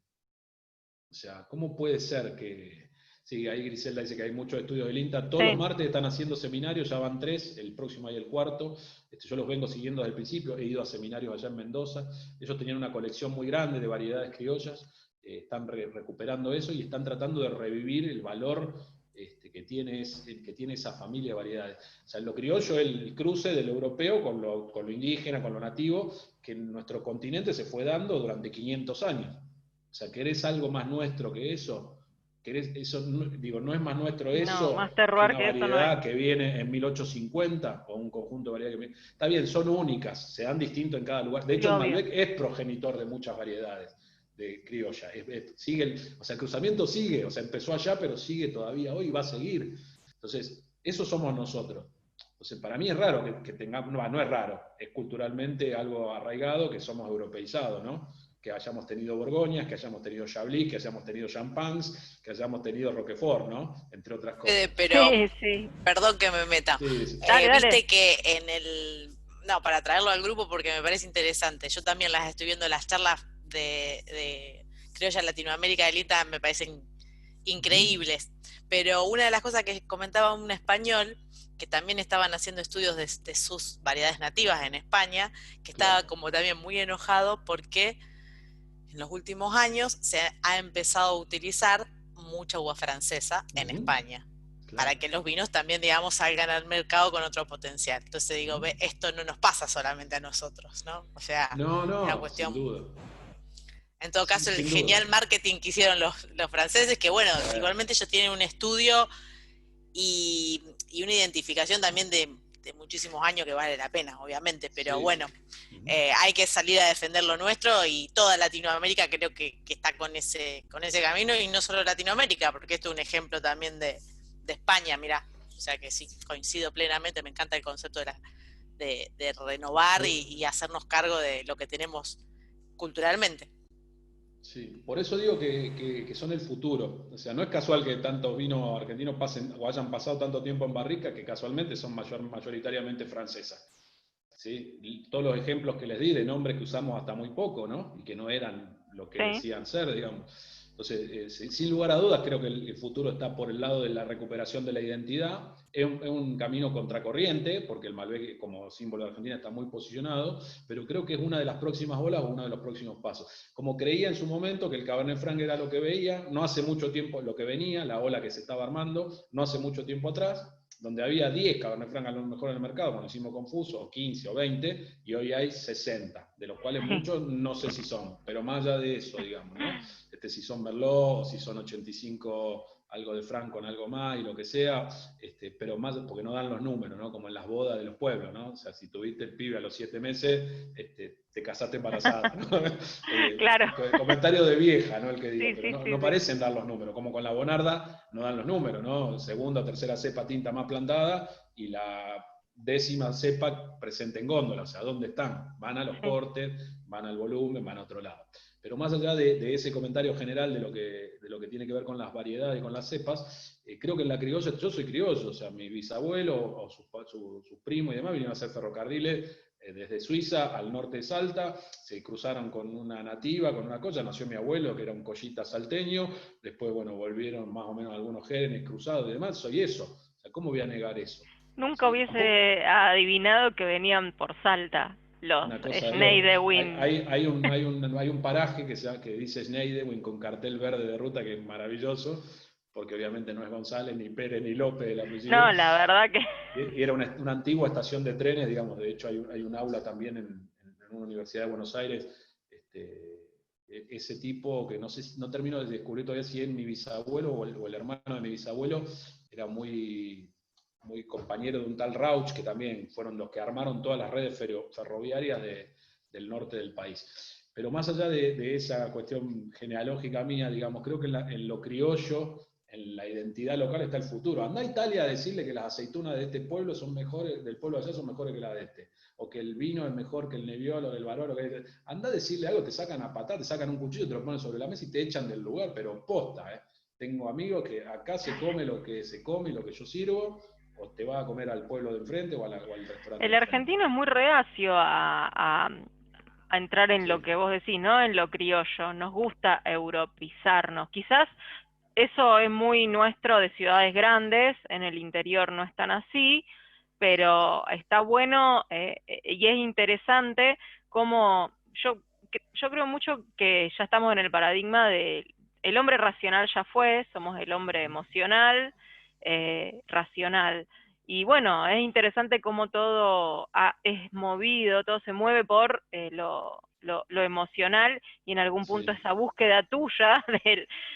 O sea, ¿cómo puede ser que... Sí, ahí Griselda dice que hay muchos estudios del INTA. Todos los martes están haciendo seminarios, ya van 3, el próximo hay el 4. Yo los vengo siguiendo desde el principio, he ido a seminarios allá en Mendoza. Ellos tenían una colección muy grande de variedades criollas, están recuperando eso y están tratando de revivir el valor que tiene esa familia de variedades. O sea, lo criollo es el cruce del europeo con lo indígena, con lo nativo, que en nuestro continente se fue dando durante 500 años. O sea, ¿querés algo más nuestro que eso? Eso no es más nuestro eso, no, más terroir que una variedad que viene en 1850, o un conjunto de variedades que viene. Está bien, son únicas, se dan distinto en cada lugar. De hecho, el Malbec es progenitor de muchas variedades. de criolla. Sigue o sea, el cruzamiento sigue, o sea, empezó allá, pero sigue todavía hoy y va a seguir. Entonces, eso somos nosotros. Entonces, para mí es raro que tengamos, no es raro, es culturalmente algo arraigado, que somos europeizados, ¿no? Que hayamos tenido Borgoñas, que hayamos tenido Chablis, que hayamos tenido Champagnes, que hayamos tenido Roquefort, ¿no? Entre otras cosas. Pero, Sí, sí. perdón que me meta. Sí. Dale. Viste que en el... No, para traerlo al grupo porque me parece interesante. Yo también las estoy viendo, las charlas de criolla Latinoamérica del ITA me parecen increíbles. Pero una de las cosas que comentaba un español, que también estaban haciendo estudios de sus variedades nativas en España, que estaba como también muy enojado porque en los últimos años se ha empezado a utilizar mucha uva francesa en España, para que los vinos también, digamos, salgan al mercado con otro potencial. Entonces digo, ve, esto no nos pasa solamente a nosotros, ¿no? O sea, no, una cuestión... sin duda. En todo caso, Sin el duda. genial marketing que hicieron los franceses, que bueno, igualmente ellos tienen un estudio y una identificación también de muchísimos años que vale la pena, obviamente, pero Sí. bueno, hay que salir a defender lo nuestro y toda Latinoamérica creo que está con ese camino, y no solo Latinoamérica, porque esto es un ejemplo también de España, mirá, o sea que sí, coincido plenamente, me encanta el concepto de renovar y hacernos cargo de lo que tenemos culturalmente. Sí, por eso digo que son el futuro. O sea, no es casual que tantos vinos argentinos pasen o hayan pasado tanto tiempo en barrica, que casualmente son mayoritariamente francesas. ¿Sí? Y todos los ejemplos que les di de nombres que usamos hasta muy poco, ¿no? Y que no eran lo que decían ser, digamos. Entonces, sin lugar a dudas, creo que el futuro está por el lado de la recuperación de la identidad. Es un camino contracorriente, porque el Malbec como símbolo de Argentina está muy posicionado, pero creo que es una de las próximas olas o uno de los próximos pasos. Como creía en su momento que el Cabernet Franc era lo que veía, no hace mucho tiempo lo que venía, la ola que se estaba armando, no hace mucho tiempo atrás, donde había 10 Cabernet Franc a lo mejor en el mercado, cuando hicimos Confuso, o 15 o 20, y hoy hay 60, de los cuales muchos no sé si son, pero más allá de eso, digamos, ¿no? Si son Merlot, o si son 85 algo de Franc con algo más y lo que sea, pero más porque no dan los números, ¿no? Como en las bodas de los pueblos, ¿no? O sea, si tuviste el pibe a los 7 meses, te casaste embarazada, ¿no? Claro. Comentario de vieja, ¿no? El que digo, Sí, pero sí, no parecen dar los números, como con la Bonarda no dan los números, ¿no? Segunda o tercera cepa tinta más plantada y la 10ª cepa presente en góndola, o sea, ¿dónde están? Van a los cortes, van al volumen, van a otro lado. Pero más allá de ese comentario general de lo que tiene que ver con las variedades y con las cepas, creo que en la criolla, yo soy criollo, o sea, mi bisabuelo o sus primos y demás vinieron a hacer ferrocarriles desde Suiza al norte de Salta, se cruzaron con una nativa, con una cosa, nació mi abuelo, que era un collita salteño, después, bueno, volvieron más o menos algunos genes cruzados y demás, soy eso. O sea, ¿cómo voy a negar eso? Nunca hubiese adivinado que venían por Salta los Schneidewin. Hay un paraje que dice Schneidewin con cartel verde de ruta que es maravilloso, porque obviamente no es González, ni Pérez, ni López el apellido. No, la verdad que... Y era una antigua estación de trenes, digamos, de hecho hay un aula también en una universidad de Buenos Aires, ese tipo que no termino de descubrir todavía si es mi bisabuelo o el hermano de mi bisabuelo, era muy compañero de un tal Rauch, que también fueron los que armaron todas las redes ferroviarias del norte del país. Pero más allá de esa cuestión genealógica mía, digamos, creo que en lo criollo, en la identidad local está el futuro. Anda a Italia a decirle que las aceitunas de este pueblo son mejores, del pueblo de allá son mejores que las de este, o que el vino es mejor que el Nebbiolo, o el Barolo. Anda a decirle algo, te sacan a patar, te sacan un cuchillo, te lo ponen sobre la mesa y te echan del lugar, pero posta, ¿eh? Tengo amigos que acá se come lo que se come y lo que yo sirvo, o te vas a comer al pueblo de enfrente o al restaurante. El argentino es muy reacio a entrar en lo que vos decís, ¿no? En lo criollo. Nos gusta europeizarnos. Quizás eso es muy nuestro de ciudades grandes, en el interior no es tan así, pero está bueno y es interesante como yo creo mucho que ya estamos en el paradigma de el hombre racional ya fue, somos el hombre emocional, racional. Y bueno, es interesante cómo todo es movido, todo se mueve por lo emocional, y en algún punto esa búsqueda tuya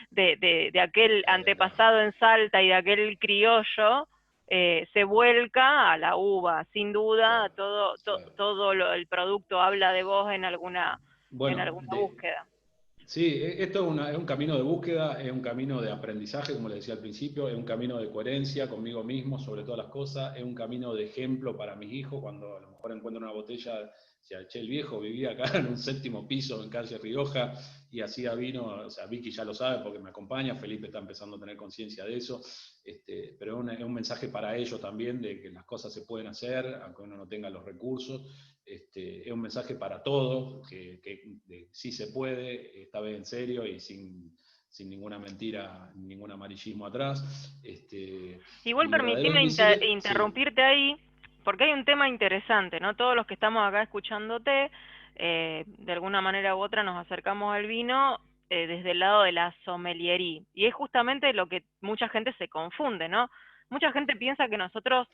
de aquel antepasado en Salta y de aquel criollo se vuelca a la uva, sin duda. Todo el producto habla de vos en alguna búsqueda. Sí, esto es un camino de búsqueda, es un camino de aprendizaje, como les decía al principio, es un camino de coherencia conmigo mismo sobre todas las cosas, es un camino de ejemplo para mis hijos, cuando a lo mejor encuentran una botella, o sea, che, el viejo vivía acá en un 7º piso en calle Rioja y hacía vino, o sea, Vicky ya lo sabe porque me acompaña, Felipe está empezando a tener conciencia de eso, pero es un mensaje para ellos también de que las cosas se pueden hacer, aunque uno no tenga los recursos. Es un mensaje para todos, que sí se puede, esta vez en serio y sin ninguna mentira, ningún amarillismo atrás. Igual Y Verdaderos permitime Invisibles, sí. interrumpirte ahí, porque hay un tema interesante, ¿no? Todos los que estamos acá escuchándote, de alguna manera u otra nos acercamos al vino desde el lado de la sommeliería. Y es justamente lo que mucha gente se confunde, ¿no? Mucha gente piensa que nosotros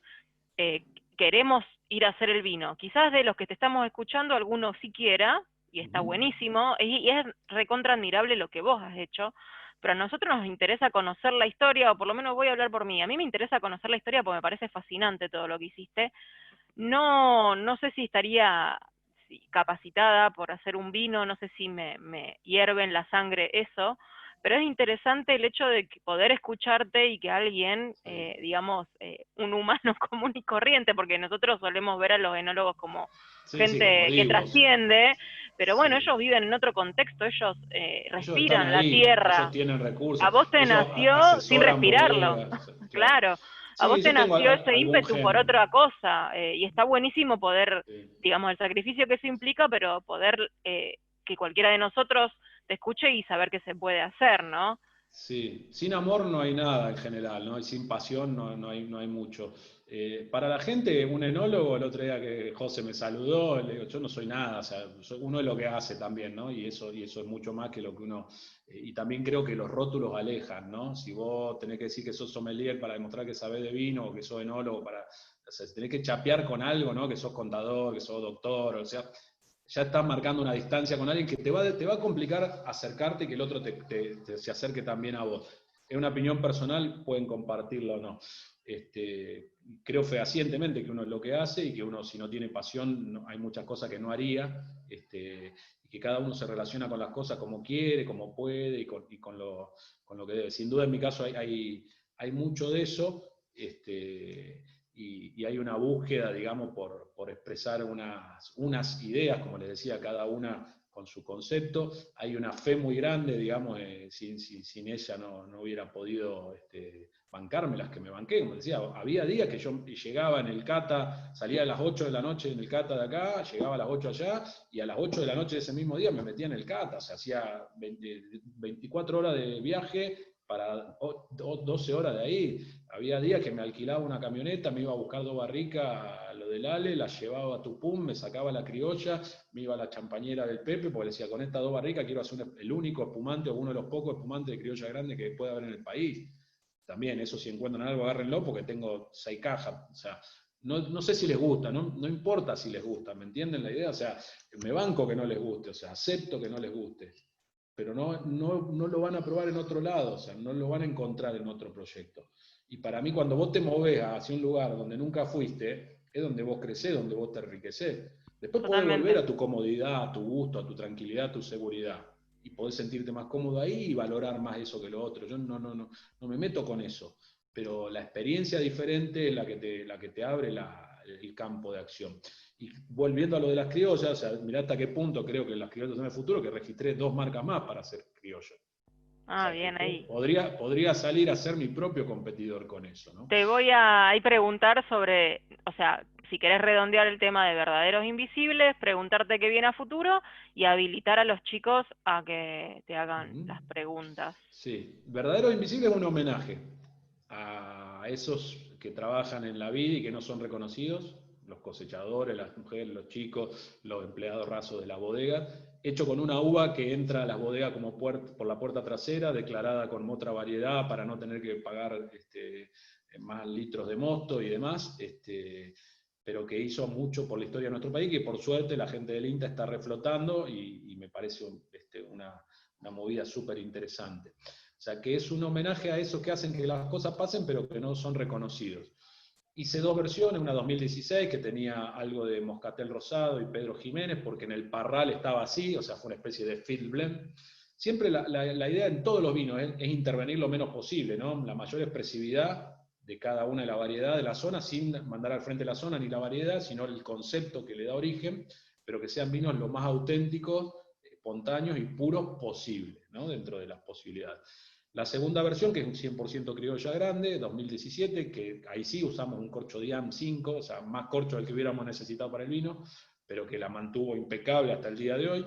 queremos ir a hacer el vino. Quizás de los que te estamos escuchando, alguno sí quiera, y está buenísimo, y es recontra admirable lo que vos has hecho, pero a nosotros nos interesa conocer la historia, o por lo menos voy a hablar por mí. A mí me interesa conocer la historia porque me parece fascinante todo lo que hiciste. No sé si estaría capacitada por hacer un vino, no sé si me hierve en la sangre eso, pero es interesante el hecho de poder escucharte y que alguien, digamos, un humano común y corriente, porque nosotros solemos ver a los enólogos como Sí, sí, como gente que divos. trasciende, pero bueno, Sí. ellos viven en otro contexto, ellos Ellos están respiran la ahí, ellos tierra. tienen A recursos, vos te ellos nació sin asesoran respirarlo, bodegas, claro. claro. A vos Sí, te yo tengo nació ese algún ímpetu por gen. otra cosa, y está buenísimo poder, Sí. digamos, el sacrificio que eso implica, pero poder que cualquiera de nosotros te escuche y saber qué se puede hacer, ¿no? Sí, sin amor no hay nada en general, ¿no? Y sin pasión no hay mucho. Para la gente, un enólogo, el otro día que José me saludó, le digo, yo no soy nada, o sea, uno es lo que hace también, ¿no? Y eso es mucho más que lo que uno... y también creo que los rótulos alejan, ¿no? Si vos tenés que decir que sos sommelier para demostrar que sabés de vino, o que sos enólogo para... O sea, tenés que chapear con algo, ¿no? Que sos contador, que sos doctor, o sea, ya estás marcando una distancia con alguien que te va a complicar acercarte y que el otro se acerque también a vos. Es una opinión personal, pueden compartirla o no. Creo fehacientemente que uno es lo que hace y que uno, si no tiene pasión, hay muchas cosas que no haría, y que cada uno se relaciona con las cosas como quiere, como puede y con lo que debe. Sin duda, en mi caso, hay mucho de eso. Y hay una búsqueda, digamos, por expresar unas ideas, como les decía, cada una con su concepto. Hay una fe muy grande, digamos, sin ella no hubiera podido bancarme las que me banqué. Como decía, había días que yo llegaba en el cata, salía a las 8 de la noche en el cata de acá, llegaba a las 8 allá, y a las 8 de la noche de ese mismo día me metía en el cata, o sea, hacía 24 horas de viaje para 12 horas de ahí. Había días que me alquilaba una camioneta, me iba a buscar 2 barricas a lo del Ale, las llevaba a Tupum, me sacaba la criolla, me iba a la champañera del Pepe, porque decía, con estas 2 barricas quiero hacer el único espumante o uno de los pocos espumantes de criolla grande que puede haber en el país. También, eso si encuentran algo, agárrenlo, porque tengo 6 cajas. O sea, no sé si les gusta, no importa si les gusta, ¿me entienden la idea? O sea, me banco que no les guste, o sea, acepto que no les guste, pero no lo van a probar en otro lado, o sea, no lo van a encontrar en otro proyecto. Y para mí, cuando vos te movés hacia un lugar donde nunca fuiste, es donde vos crecés, donde vos te enriquecés. Después podés volver Totalmente. a tu comodidad, a tu gusto, a tu tranquilidad, a tu seguridad. Y podés sentirte más cómodo ahí y valorar más eso que lo otro. Yo no me meto con eso. Pero la experiencia diferente es la que te abre el campo de acción. Y volviendo a lo de las criollas, o sea, mirá hasta qué punto creo que las criollas en el futuro, que registré 2 marcas más para hacer criollas. O Ah, sea, que bien, ahí. podría salir a ser mi propio competidor con eso, ¿no? Te voy a ahí preguntar sobre, o sea, si querés redondear el tema de verdaderos invisibles, preguntarte qué viene a futuro y habilitar a los chicos a que te hagan las preguntas. Sí, Verdadero Invisible es un homenaje a esos que trabajan en la vida y que no son reconocidos, los cosechadores, las mujeres, los chicos, los empleados rasos de la bodega, hecho con una uva que entra a las bodegas como por la puerta trasera, declarada con otra variedad para no tener que pagar más litros de mosto y demás, pero que hizo mucho por la historia de nuestro país, que por suerte la gente del INTA está reflotando y me parece una movida súper interesante. O sea, que es un homenaje a esos que hacen que las cosas pasen, pero que no son reconocidos. Hice 2 versiones, una 2016 que tenía algo de Moscatel Rosado y Pedro Jiménez, porque en el Parral estaba así, o sea, fue una especie de field blend. siempre la idea en todos los vinos es intervenir lo menos posible, ¿no? La mayor expresividad de cada una de las variedades de la zona, sin mandar al frente la zona ni la variedad, sino el concepto que le da origen, pero que sean vinos lo más auténticos, espontáneos y puros posible, ¿no? Dentro de las posibilidades. La segunda versión, que es un 100% criolla grande, 2017, que ahí sí usamos un corcho Diam 5, o sea, más corcho del que hubiéramos necesitado para el vino, pero que la mantuvo impecable hasta el día de hoy,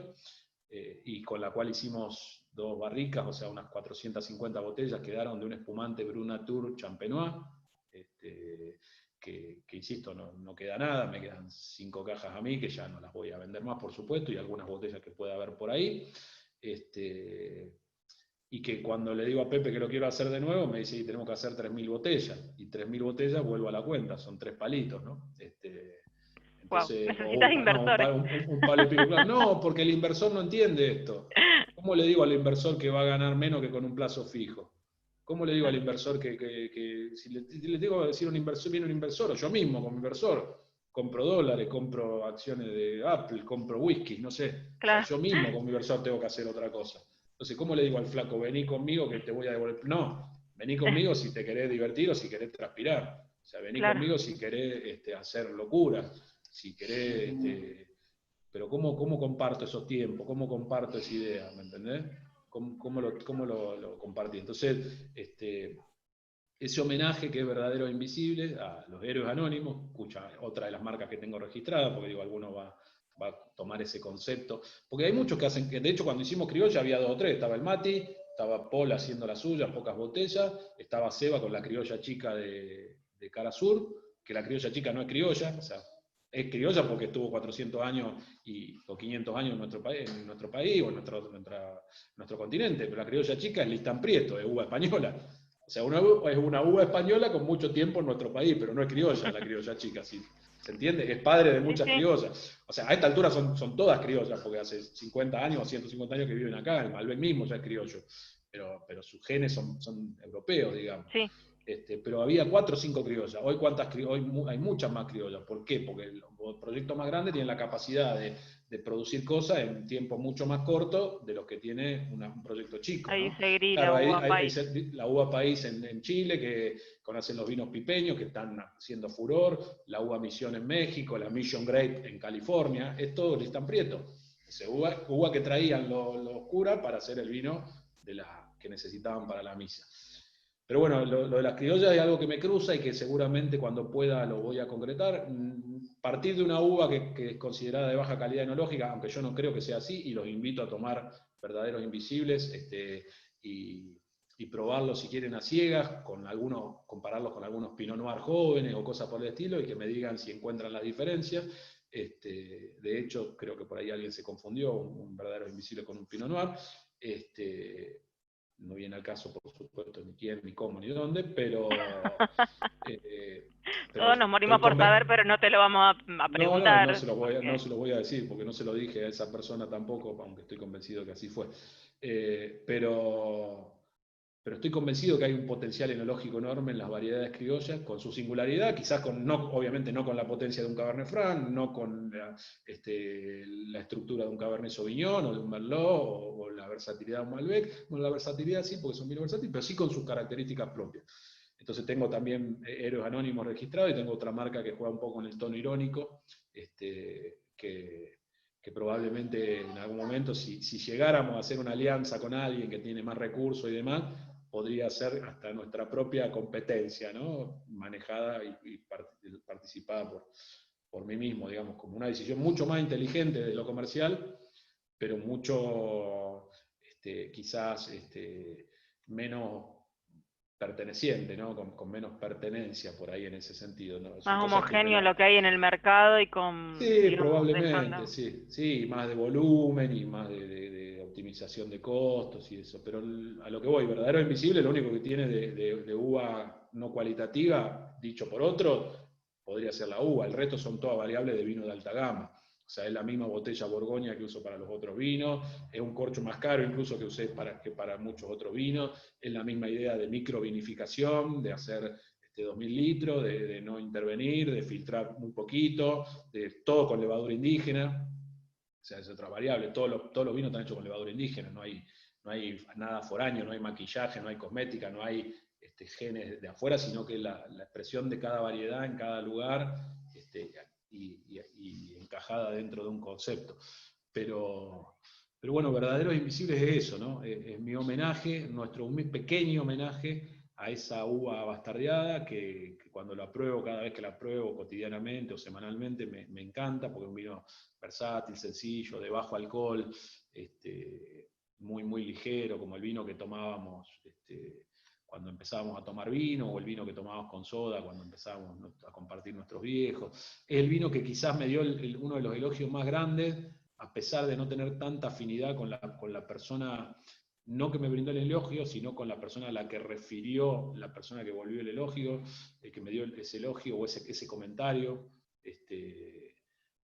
y con la cual hicimos 2 barricas, o sea, unas 450 botellas quedaron de un espumante Brut-Nature Champenois, que insisto, no queda nada, me quedan 5 cajas a mí, que ya no las voy a vender más, por supuesto, y algunas botellas que pueda haber por ahí. Y que cuando le digo a Pepe que lo quiero hacer de nuevo, me dice, tenemos que hacer 3.000 botellas, y 3.000 botellas vuelvo a la cuenta, son 3 palitos, ¿no? Entonces, necesitas inversores. un palo y pico, claro. No, porque el inversor no entiende esto. ¿Cómo le digo al inversor que va a ganar menos que con un plazo fijo? ¿Cómo le digo al inversor que si le digo a decir un inversor, viene un inversor, o yo mismo como inversor, compro dólares, compro acciones de Apple, compro whisky, no sé. Claro. O sea, yo mismo como inversor tengo que hacer otra cosa. Entonces, ¿cómo le digo al flaco, vení conmigo que te voy a devolver? No, vení conmigo si te querés divertir o si querés transpirar. O sea, vení conmigo si querés hacer locuras, si querés... pero ¿cómo comparto esos tiempos? ¿Cómo comparto esa idea? ¿Me entendés? ¿Cómo lo compartí? Entonces, ese homenaje que es verdadero e invisible a los héroes anónimos, escucha, otra de las marcas que tengo registradas, porque digo, alguno va a tomar ese concepto, porque hay muchos que hacen, de hecho cuando hicimos criolla había 2 o 3, estaba el Mati, estaba Paul haciendo la suya, pocas botellas, estaba Seba con la criolla chica de Cara Sur, que la criolla chica no es criolla, o sea, es criolla porque estuvo 400 años o 500 años en nuestro país o en nuestro continente, pero la criolla chica es Listán Prieto, es uva española. O sea, es una uva española con mucho tiempo en nuestro país, pero no es criolla la criolla chica, ¿sí? ¿Se entiende? Es padre de muchas criollas. O sea, a esta altura son todas criollas, porque hace 50 años o 150 años que viven acá, el Malbec mismo ya es criollo, pero sus genes son europeos, digamos. Sí. Pero había 4 o 5 criollas. Hoy hay muchas más criollas. ¿Por qué? Porque los proyectos más grandes tienen la capacidad de producir cosas en tiempo mucho más corto de los que tiene un proyecto chico, Ahí ¿no? seguiría Claro, la uva país. la uva país en Chile, que conocen los vinos pipeños, que están haciendo furor, la uva Misión en México, la Mission Grape en California, es todo Listán Prieto. Esa uva que traían los curas para hacer el vino que necesitaban para la misa. Pero bueno, lo de las criollas es algo que me cruza y que seguramente cuando pueda lo voy a concretar. Partir de una uva que es considerada de baja calidad enológica, aunque yo no creo que sea así, y los invito a tomar verdaderos invisibles y probarlos si quieren a ciegas, compararlos con algunos Pinot Noir jóvenes o cosas por el estilo, y que me digan si encuentran las diferencias. De hecho, creo que por ahí alguien se confundió, un verdadero invisible con un Pinot Noir. No viene al caso, por supuesto, ni quién, ni cómo, ni dónde, pero todos nos morimos por saber, pero no te lo vamos a preguntar. No se lo voy a decir, porque no se lo dije a esa persona tampoco, aunque estoy convencido que así fue. Pero estoy convencido que hay un potencial enológico enorme en las variedades criollas, con su singularidad, quizás obviamente no con la potencia de un Cabernet Franc, no con la estructura de un Cabernet Sauvignon o de un Merlot o la versatilidad de un Malbec. Bueno, la versatilidad sí, porque son vinos versátiles, pero sí con sus características propias. Entonces tengo también héroes anónimos registrados y tengo otra marca que juega un poco en el tono irónico, que probablemente en algún momento, si llegáramos a hacer una alianza con alguien que tiene más recursos y demás, podría ser hasta nuestra propia competencia, ¿no? Manejada y participada por mí mismo, digamos, como una decisión mucho más inteligente de lo comercial, pero mucho, quizás, menos perteneciente, ¿no? Con menos pertenencia por ahí en ese sentido, ¿no? Más homogéneo lo que hay en el mercado y con... Sí, digamos, probablemente, sí, más de volumen y más de optimización de costos y eso, pero a lo que voy, verdadero invisible, lo único que tiene de uva no cualitativa, dicho por otro, podría ser la uva, el resto son todas variables de vino de alta gama. O sea, es la misma botella Borgoña que uso para los otros vinos, es un corcho más caro incluso que usé para muchos otros vinos, es la misma idea de microvinificación, de hacer 2.000 litros, de no intervenir, de filtrar muy poquito, de todo con levadura indígena. O sea, es otra variable, todos los vinos están hechos con levadura indígena, no hay no hay nada foráneo, no hay maquillaje, no hay cosmética, no hay genes de afuera, sino que la expresión de cada variedad en cada lugar y encajada dentro de un concepto. Pero bueno, Verdaderos Invisibles es eso, ¿no? Es mi homenaje, nuestro pequeño homenaje a esa uva bastardeada que cuando la pruebo, cada vez que la pruebo cotidianamente o semanalmente, me encanta, porque es un vino versátil, sencillo, de bajo alcohol, muy, muy ligero, como el vino que tomábamos cuando empezábamos a tomar vino, o el vino que tomábamos con soda cuando empezábamos a compartir nuestros viejos. Es el vino que quizás me dio uno de los elogios más grandes, a pesar de no tener tanta afinidad con la persona, no que me brindó el elogio, sino con la persona a la que refirió, la persona que volvió el elogio, el que me dio ese elogio o ese comentario.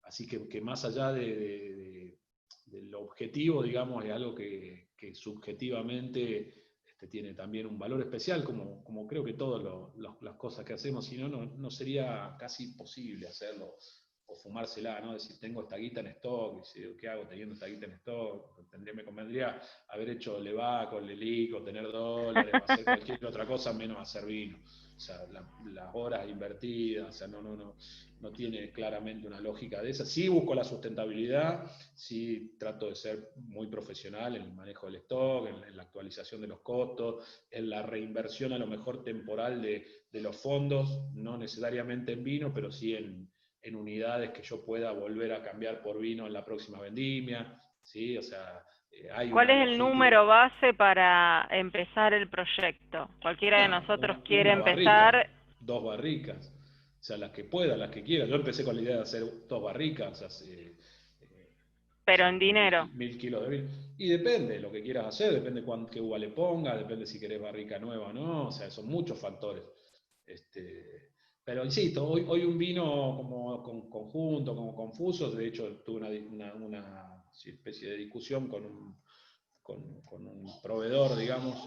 Así que más allá del objetivo, digamos, es algo que subjetivamente tiene también un valor especial, como creo que todas las cosas que hacemos, si no, no sería casi imposible hacerlo, o fumársela, ¿no? Decir, tengo esta guita en stock, y ¿qué hago teniendo esta guita en stock? Me convendría haber hecho Levaco, Lelico, tener dólares, o hacer cualquier otra cosa, menos hacer vino. O sea, las horas invertidas, o sea, no tiene claramente una lógica de esa. Sí busco la sustentabilidad, sí trato de ser muy profesional en el manejo del stock, en la actualización de los costos, en la reinversión a lo mejor temporal de los fondos, no necesariamente en vino, pero sí en unidades que yo pueda volver a cambiar por vino en la próxima vendimia, ¿sí? O sea, hay ¿cuál una es el logística. número base para empezar el proyecto? Cualquiera de nosotros quiere empezar. Barrica, 2 barricas, o sea, las que pueda, las que quiera. Yo empecé con la idea de hacer 2 barricas, pero en dinero. 1000 kilos de vino. Y depende de lo que quieras hacer, depende qué uva le pongas, depende si querés barrica nueva o no, o sea, son muchos factores. Pero insisto, hoy un vino como conjunto, como confuso, de hecho tuve una especie de discusión con un proveedor, digamos,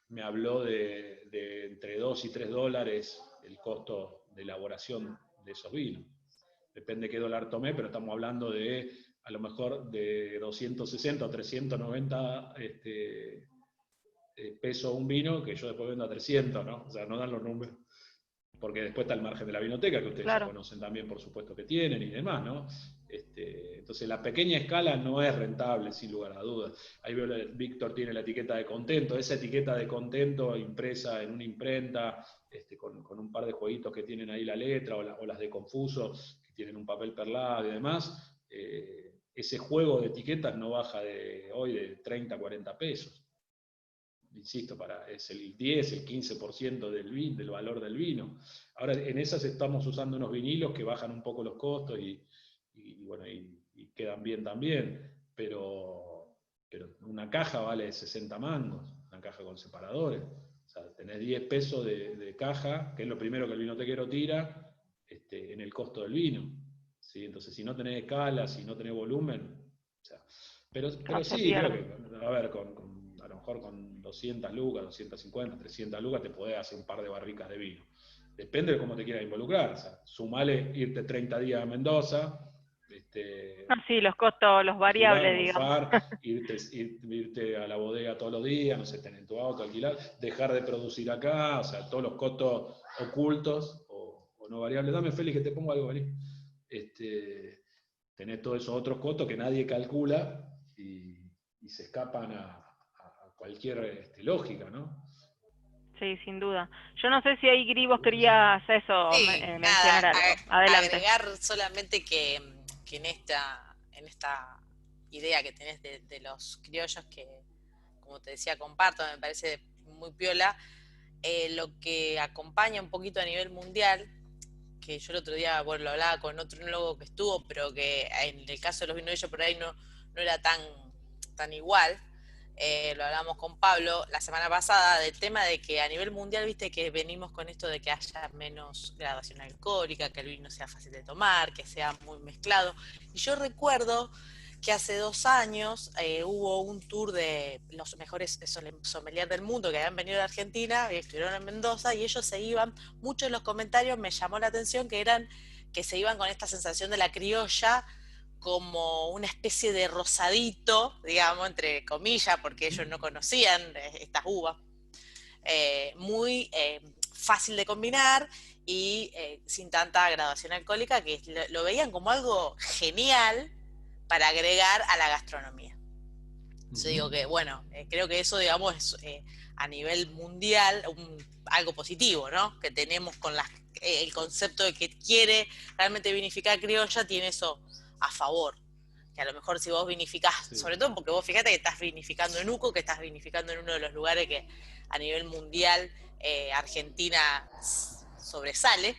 me habló de entre $2 y $3 el costo de elaboración de esos vinos. Depende qué dólar tomé, pero estamos hablando de a lo mejor de 260 o 390 pesos un vino, que yo después vendo a 300, ¿no? O sea, no dan los números. Porque después está el margen de la vinoteca, que ustedes claro, ya conocen también, por supuesto, que tienen y demás, ¿no? Entonces, la pequeña escala no es rentable, sin lugar a dudas. Ahí veo que Víctor tiene la etiqueta de contento, esa etiqueta de contento impresa en una imprenta, con un par de jueguitos que tienen ahí la letra, o las de Confuso, que tienen un papel perlado y demás. Ese juego de etiquetas no baja hoy de 30 a 40 pesos. Insisto, es el 10, el 15% del valor del vino. Ahora, en esas estamos usando unos vinilos que bajan un poco los costos y quedan bien también, pero una caja vale 60 mangos, una caja con separadores. O sea, tenés 10 pesos de caja, que es lo primero que el vinotequero tira, en el costo del vino. ¿Sí? Entonces, si no tenés escala, si no tenés volumen, o sea, pero sí, creo que, a ver, a lo mejor con 200 lucas, 250, 300 lucas te podés hacer un par de barricas de vino. Depende de cómo te quieras involucrar. O sea, sumale irte 30 días a Mendoza. Sí, los costos, los variables, digamos. Irte a la bodega todos los días, no sé, tener tu auto, alquilar, dejar de producir acá, o sea, todos los costos ocultos o no variables. Dame, Félix, que te pongo algo, vení. Tenés todos esos otros costos que nadie calcula y se escapan a cualquier lógica, ¿no? Sí, sin duda. Yo no sé si ahí, Gri, vos querías eso, sí, mencionar algo. Adelante. Agregar solamente que en esta idea que tenés de los criollos, que como te decía comparto, me parece muy piola, lo que acompaña un poquito a nivel mundial, que yo el otro día, bueno, lo hablaba con otro enólogo que estuvo, pero que en el caso de los vinos de ellos por ahí no era tan igual. Lo hablamos con Pablo la semana pasada, del tema de que a nivel mundial, viste que venimos con esto de que haya menos graduación alcohólica, que el vino sea fácil de tomar, que sea muy mezclado. Y yo recuerdo que hace 2 años hubo un tour de los mejores sommeliers del mundo que habían venido de Argentina y estuvieron en Mendoza, y ellos se iban, muchos de los comentarios me llamó la atención, que se iban con esta sensación de la criolla, como una especie de rosadito, digamos, entre comillas, porque ellos no conocían estas uvas, muy fácil de combinar y sin tanta graduación alcohólica, que lo veían como algo genial para agregar a la gastronomía. Yo digo que, bueno, creo que eso, digamos, es a nivel mundial algo positivo, ¿no? Que tenemos con el concepto de que quiere realmente vinificar criolla, tiene eso a favor. Que a lo mejor si vos vinificás, Sí. sobre todo porque vos fíjate que estás vinificando en Uco, que estás vinificando en uno de los lugares que a nivel mundial Argentina sobresale,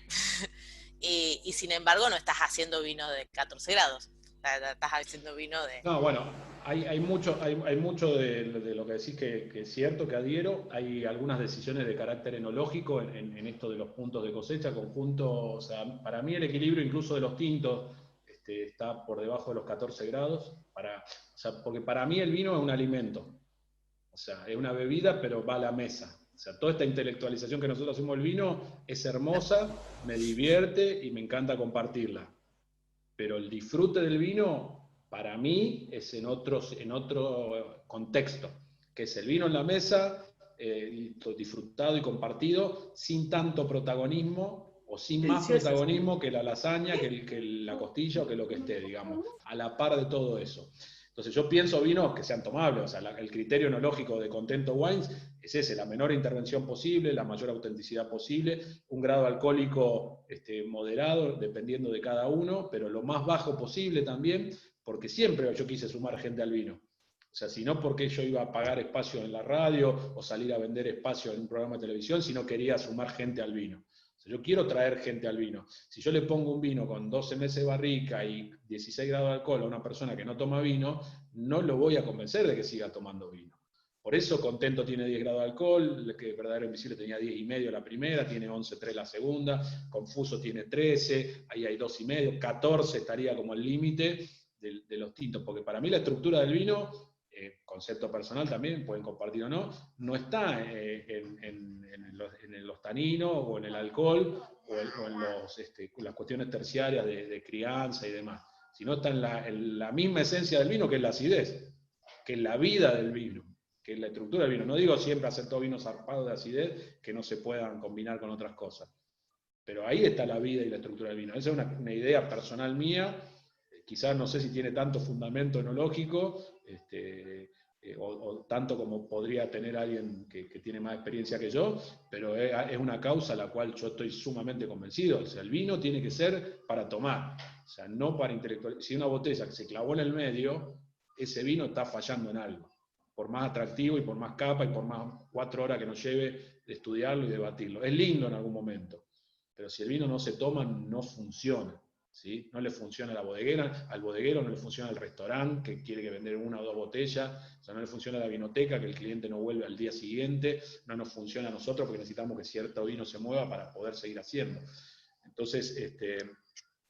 y sin embargo no estás haciendo vino de 14 grados, estás haciendo vino de... No, bueno, hay mucho de lo que decís que es cierto, que adhiero. Hay algunas decisiones de carácter enológico en esto de los puntos de cosecha, conjunto, o sea, para mí el equilibrio incluso de los tintos está por debajo de los 14 grados, o sea, porque para mí el vino es un alimento, o sea, es una bebida, pero va a la mesa. O sea, toda esta intelectualización que nosotros hacemos del vino es hermosa, me divierte y me encanta compartirla. Pero el disfrute del vino, para mí, es en otro contexto, que es el vino en la mesa, disfrutado y compartido, sin tanto protagonismo, o sin más protagonismo que la lasaña, que la costilla o que lo que esté, digamos, a la par de todo eso. Entonces yo pienso vinos que sean tomables, o sea, el criterio enológico de Contento Wines es ese, la menor intervención posible, la mayor autenticidad posible, un grado alcohólico moderado, dependiendo de cada uno, pero lo más bajo posible también, porque siempre yo quise sumar gente al vino. O sea, si no porque yo iba a pagar espacio en la radio o salir a vender espacio en un programa de televisión, sino quería sumar gente al vino. O sea, yo quiero traer gente al vino. Si yo le pongo un vino con 12 meses de barrica y 16 grados de alcohol a una persona que no toma vino, no lo voy a convencer de que siga tomando vino. Por eso Contento tiene 10 grados de alcohol, que Verdadero Invisible tenía 10,5 la primera, tiene 11,3 la segunda, Confuso tiene 13, ahí hay 2,5, 14 estaría como el límite de los tintos, porque para mí la estructura del vino, concepto personal también, pueden compartir o no, no está en los taninos o en el alcohol o en las cuestiones terciarias de crianza y demás, sino está en la misma esencia del vino, que es la acidez, que es la vida del vino, que es la estructura del vino. No digo siempre hacer todo vino zarpado de acidez que no se puedan combinar con otras cosas, pero ahí está la vida y la estructura del vino. Esa es una idea personal mía, quizás no sé si tiene tanto fundamento enológico, o tanto como podría tener alguien que tiene más experiencia que yo, pero es una causa a la cual yo estoy sumamente convencido. O sea, el vino tiene que ser para tomar, o sea, no para intelectualizar. Si una botella que se clavó en el medio, ese vino está fallando en algo, por más atractivo y por más capa y por más 4 horas que nos lleve de estudiarlo y debatirlo. Es lindo en algún momento, pero si el vino no se toma, no funciona. ¿Sí? No le funciona a la bodeguera, al bodeguero, no le funciona al restaurante que quiere que vender 1 o 2 botellas, o sea, no le funciona a la vinoteca que el cliente no vuelve al día siguiente, no nos funciona a nosotros porque necesitamos que cierto vino se mueva para poder seguir haciendo. Entonces,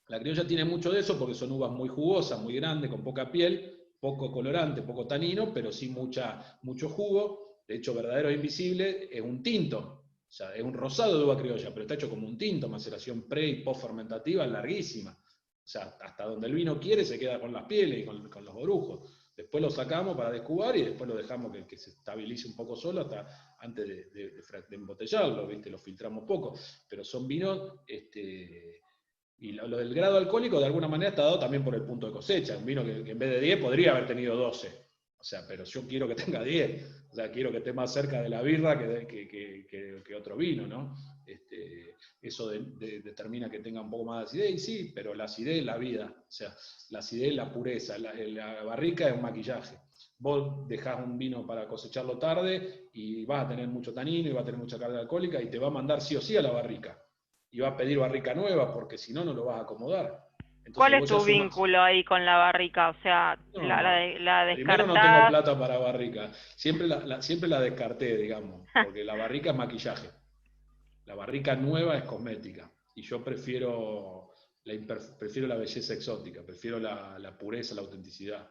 la criolla tiene mucho de eso porque son uvas muy jugosas, muy grandes, con poca piel, poco colorante, poco tanino, pero sí mucho jugo. De hecho, Verdadero Invisible es un tinto. O sea, es un rosado de uva criolla, pero está hecho como un tinto, maceración pre y post fermentativa larguísima. O sea, hasta donde el vino quiere se queda con las pieles y con los orujos. Después lo sacamos para descubar y después lo dejamos que se estabilice un poco solo hasta antes de embotellarlo, ¿viste? Lo filtramos poco. Pero son vinos, y lo del grado alcohólico de alguna manera está dado también por el punto de cosecha. Un vino que en vez de 10 podría haber tenido 12. O sea, pero yo quiero que tenga 10. O sea, quiero que esté más cerca de la birra que otro vino, ¿no? Eso determina que tenga un poco más de acidez, y sí, pero la acidez es la vida. O sea, la acidez es la pureza. La barrica es un maquillaje. Vos dejás un vino para cosecharlo tarde y vas a tener mucho tanino y vas a tener mucha carga alcohólica y te va a mandar sí o sí a la barrica. Y va a pedir barrica nueva porque si no, no lo vas a acomodar. Entonces, ¿cuál es tu vínculo ahí con la barrica? O sea, no, la descartás. primero no tengo plata para barrica. Siempre la descarté, digamos, porque la barrica es maquillaje. La barrica nueva es cosmética. Y yo prefiero la belleza exótica, prefiero la pureza, la autenticidad.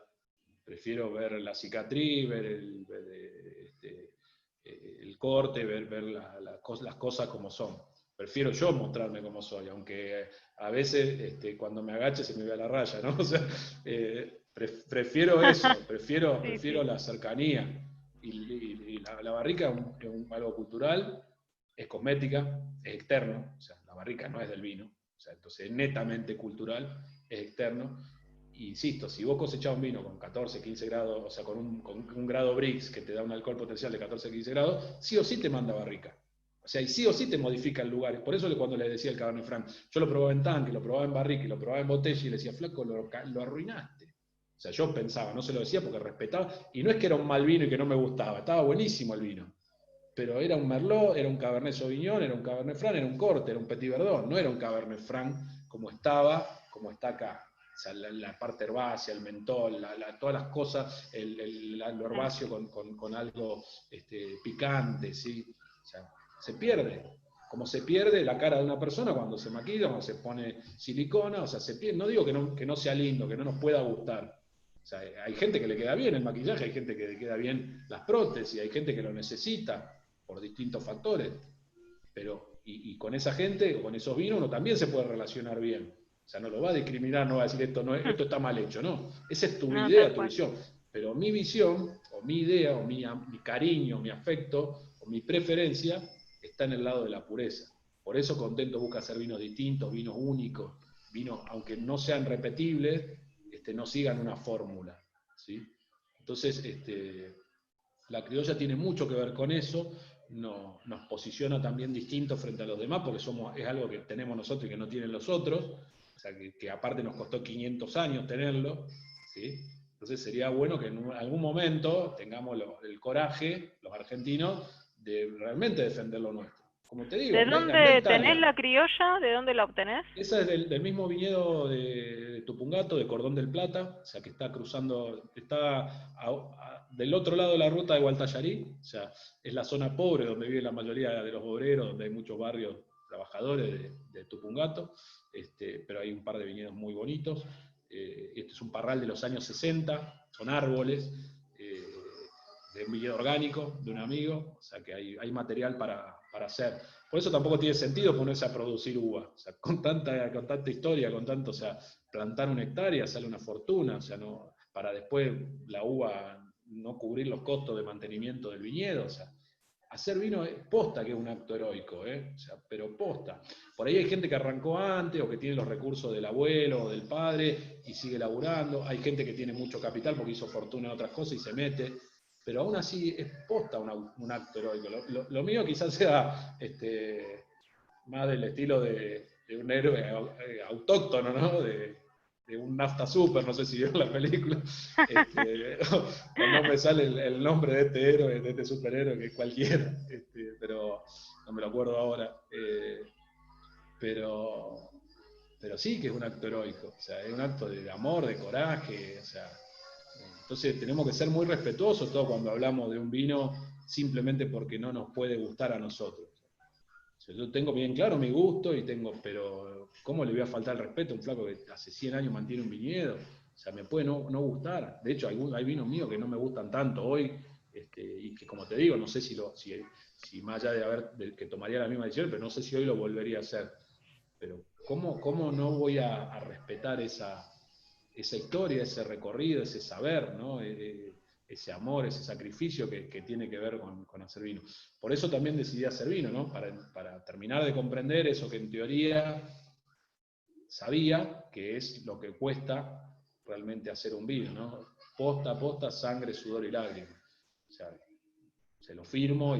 Prefiero ver la cicatriz, ver el corte, ver las cosas como son. prefiero yo mostrarme como soy, aunque a veces cuando me agache se me ve a la raya, ¿no? O sea, prefiero eso, prefiero la cercanía. Y la barrica es algo cultural, es cosmética, es externo, o sea, la barrica no es del vino, o sea, entonces es netamente cultural, es externo. Y insisto, si vos cosechás un vino con 14, 15 grados, o sea, con un grado Brix que te da un alcohol potencial de 14, 15 grados, sí o sí te manda barrica. O sea, y sí o sí te modifica el lugar. Por eso cuando le decía el Cabernet Franc, yo lo probaba en tanque, lo probaba en barrica y lo probaba en botella y le decía, flaco, lo arruinaste. O sea, yo pensaba, no se lo decía porque respetaba, y no es que era un mal vino y que no me gustaba, estaba buenísimo el vino. Pero era un Merlot, era un Cabernet Sauvignon, era un Cabernet Franc, era un corte, era un Petit Verdot, no era un Cabernet Franc como está acá. O sea, la parte herbácea, el mentol, todas las cosas, lo herbáceo con algo picante, ¿sí? O sea, se pierde. Como se pierde la cara de una persona cuando se maquilla, cuando se pone silicona, o sea, se pierde. No digo que no sea lindo, que no nos pueda gustar. O sea, hay gente que le queda bien el maquillaje, hay gente que le queda bien las prótesis, hay gente que lo necesita por distintos factores. Pero, y con esa gente, o con esos vinos, uno también se puede relacionar bien. O sea, no lo va a discriminar, no va a decir esto está mal hecho, no. Esa es tu idea, tu visión. Pero mi visión, o mi idea, o mi cariño, mi afecto, o mi preferencia, está en el lado de la pureza. Por eso Contento busca hacer vinos distintos, vinos únicos, vinos, aunque no sean repetibles, no sigan una fórmula, ¿sí? Entonces, la criolla tiene mucho que ver con eso, nos posiciona también distinto frente a los demás, porque es algo que tenemos nosotros y que no tienen los otros, o sea, que aparte nos costó 500 años tenerlo, ¿sí? Entonces sería bueno que en algún momento tengamos el coraje, los argentinos, de realmente defender lo nuestro. Como te digo, ¿De dónde anda tenés Italia. la criolla? ¿De dónde la obtenés? Esa es del mismo viñedo de Tupungato, de Cordón del Plata, o sea que está cruzando, está del otro lado de la ruta de Gualtallarí, o sea, es la zona pobre donde vive la mayoría de los obreros, donde hay muchos barrios trabajadores de Tupungato, pero hay un par de viñedos muy bonitos. Este es un parral de los años 60, son árboles, de un viñedo orgánico de un amigo, o sea que hay material para hacer. Por eso tampoco tiene sentido ponerse a producir uva. O sea, con tanta historia, con tanto, o sea, plantar una hectárea sale una fortuna, o sea, no, para después la uva no cubrir los costos de mantenimiento del viñedo. O sea, hacer vino es posta que es un acto heroico, o sea, pero posta. Por ahí hay gente que arrancó antes o que tiene los recursos del abuelo o del padre y sigue laburando. Hay gente que tiene mucho capital porque hizo fortuna en otras cosas y se mete. Pero aún así es posta un acto heroico. Lo mío quizás sea más del estilo de un héroe autóctono, ¿no? De un nafta super, no sé si vieron la película, o no me sale el nombre de este héroe, de este superhéroe, que es cualquiera, pero no me lo acuerdo ahora, pero sí que es un acto heroico, o sea, es un acto de amor, de coraje, o sea, entonces tenemos que ser muy respetuosos todo cuando hablamos de un vino simplemente porque no nos puede gustar a nosotros. O sea, yo tengo bien claro mi gusto pero ¿cómo le voy a faltar el respeto a un flaco que hace 100 años mantiene un viñedo? O sea, me puede no gustar. De hecho, hay vinos míos que no me gustan tanto hoy, y que como te digo, no sé si más allá que tomaría la misma decisión, pero no sé si hoy lo volvería a hacer. Pero ¿cómo no voy a respetar esa historia, ese recorrido, ese saber, ¿no? Ese amor, ese sacrificio que tiene que ver con hacer vino? Por eso también decidí hacer vino, ¿no? Para terminar de comprender eso que en teoría sabía que es lo que cuesta realmente hacer un vino, ¿no? Posta a posta, sangre, sudor y lágrimas. O sea, se lo firmo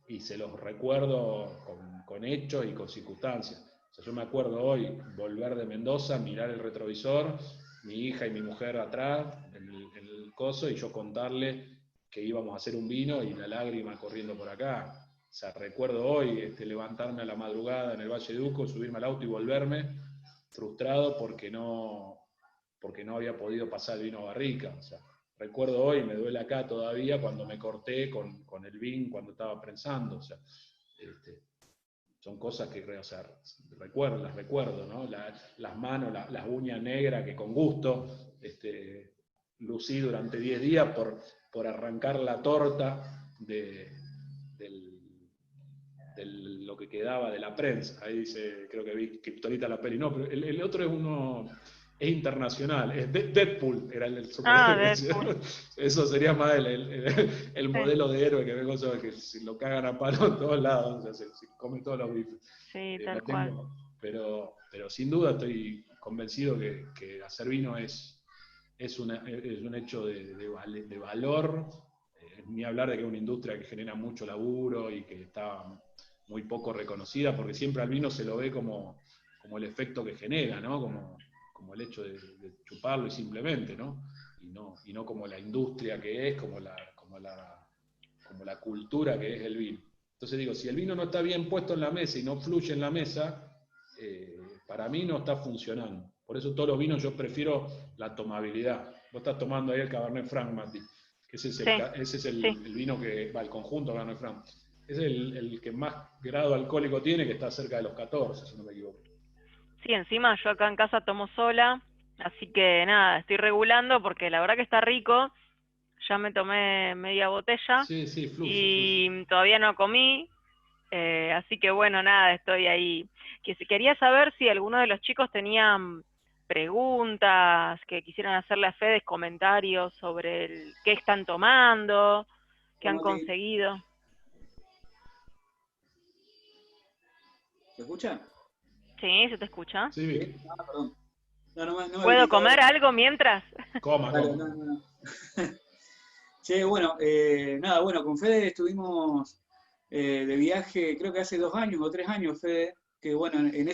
y se los recuerdo con hechos y con circunstancias. O sea, yo me acuerdo hoy volver de Mendoza, mirar el retrovisor, mi hija y mi mujer atrás, el coso, y yo contarle que íbamos a hacer un vino y la lágrima corriendo por acá. O sea, recuerdo hoy levantarme a la madrugada en el Valle de Uco, subirme al auto y volverme frustrado porque no había podido pasar el vino a barrica. O sea, recuerdo hoy, me duele acá todavía, cuando me corté con el vin cuando estaba prensando. O sea, son cosas que, o sea, las recuerdo, ¿no? Las manos, las uñas negras que con gusto lucí durante 10 días por arrancar la torta del lo que quedaba de la prensa. Ahí dice, creo que vi Kriptonita la peli. No, pero el otro es uno, es internacional, es Deadpool, era el superhéroe. Deadpool. Eso sería más el Sí. modelo de héroe que vengo yo, que si lo cagan a palo en todos lados, o sea, se come todos los bifes. Sí, tal Lo cual. tengo, pero sin duda estoy convencido que hacer vino es un hecho de valor, ni hablar de que es una industria que genera mucho laburo y que está muy poco reconocida, porque siempre al vino se lo ve como el efecto que genera, ¿no? Como el hecho de chuparlo y simplemente, ¿no? Y no como la industria que es, como la cultura que es el vino. Entonces digo, si el vino no está bien puesto en la mesa y no fluye en la mesa, para mí no está funcionando. Por eso todos los vinos yo prefiero la tomabilidad. Vos estás tomando ahí el Cabernet Franc, Mati, que ese es el vino que va, el conjunto Cabernet Franc. Es el que más grado alcohólico tiene, que está cerca de los 14, si no me equivoco. Sí, encima yo acá en casa tomo sola, así que nada, estoy regulando porque la verdad que está rico. Ya me tomé media botella Sí, y todavía no comí, así que bueno, nada, estoy ahí. Quería saber si alguno de los chicos tenían preguntas, que quisieran hacerle a Fede comentarios sobre qué están tomando, qué han conseguido. ¿Se escucha? Sí, ¿se te escucha? Sí. Ah, perdón. No me ¿Puedo comer algo mientras? Coma. No. Che, bueno, nada, bueno, con Fede estuvimos de viaje, creo que hace 2 años o 3 años, Fede, que bueno, en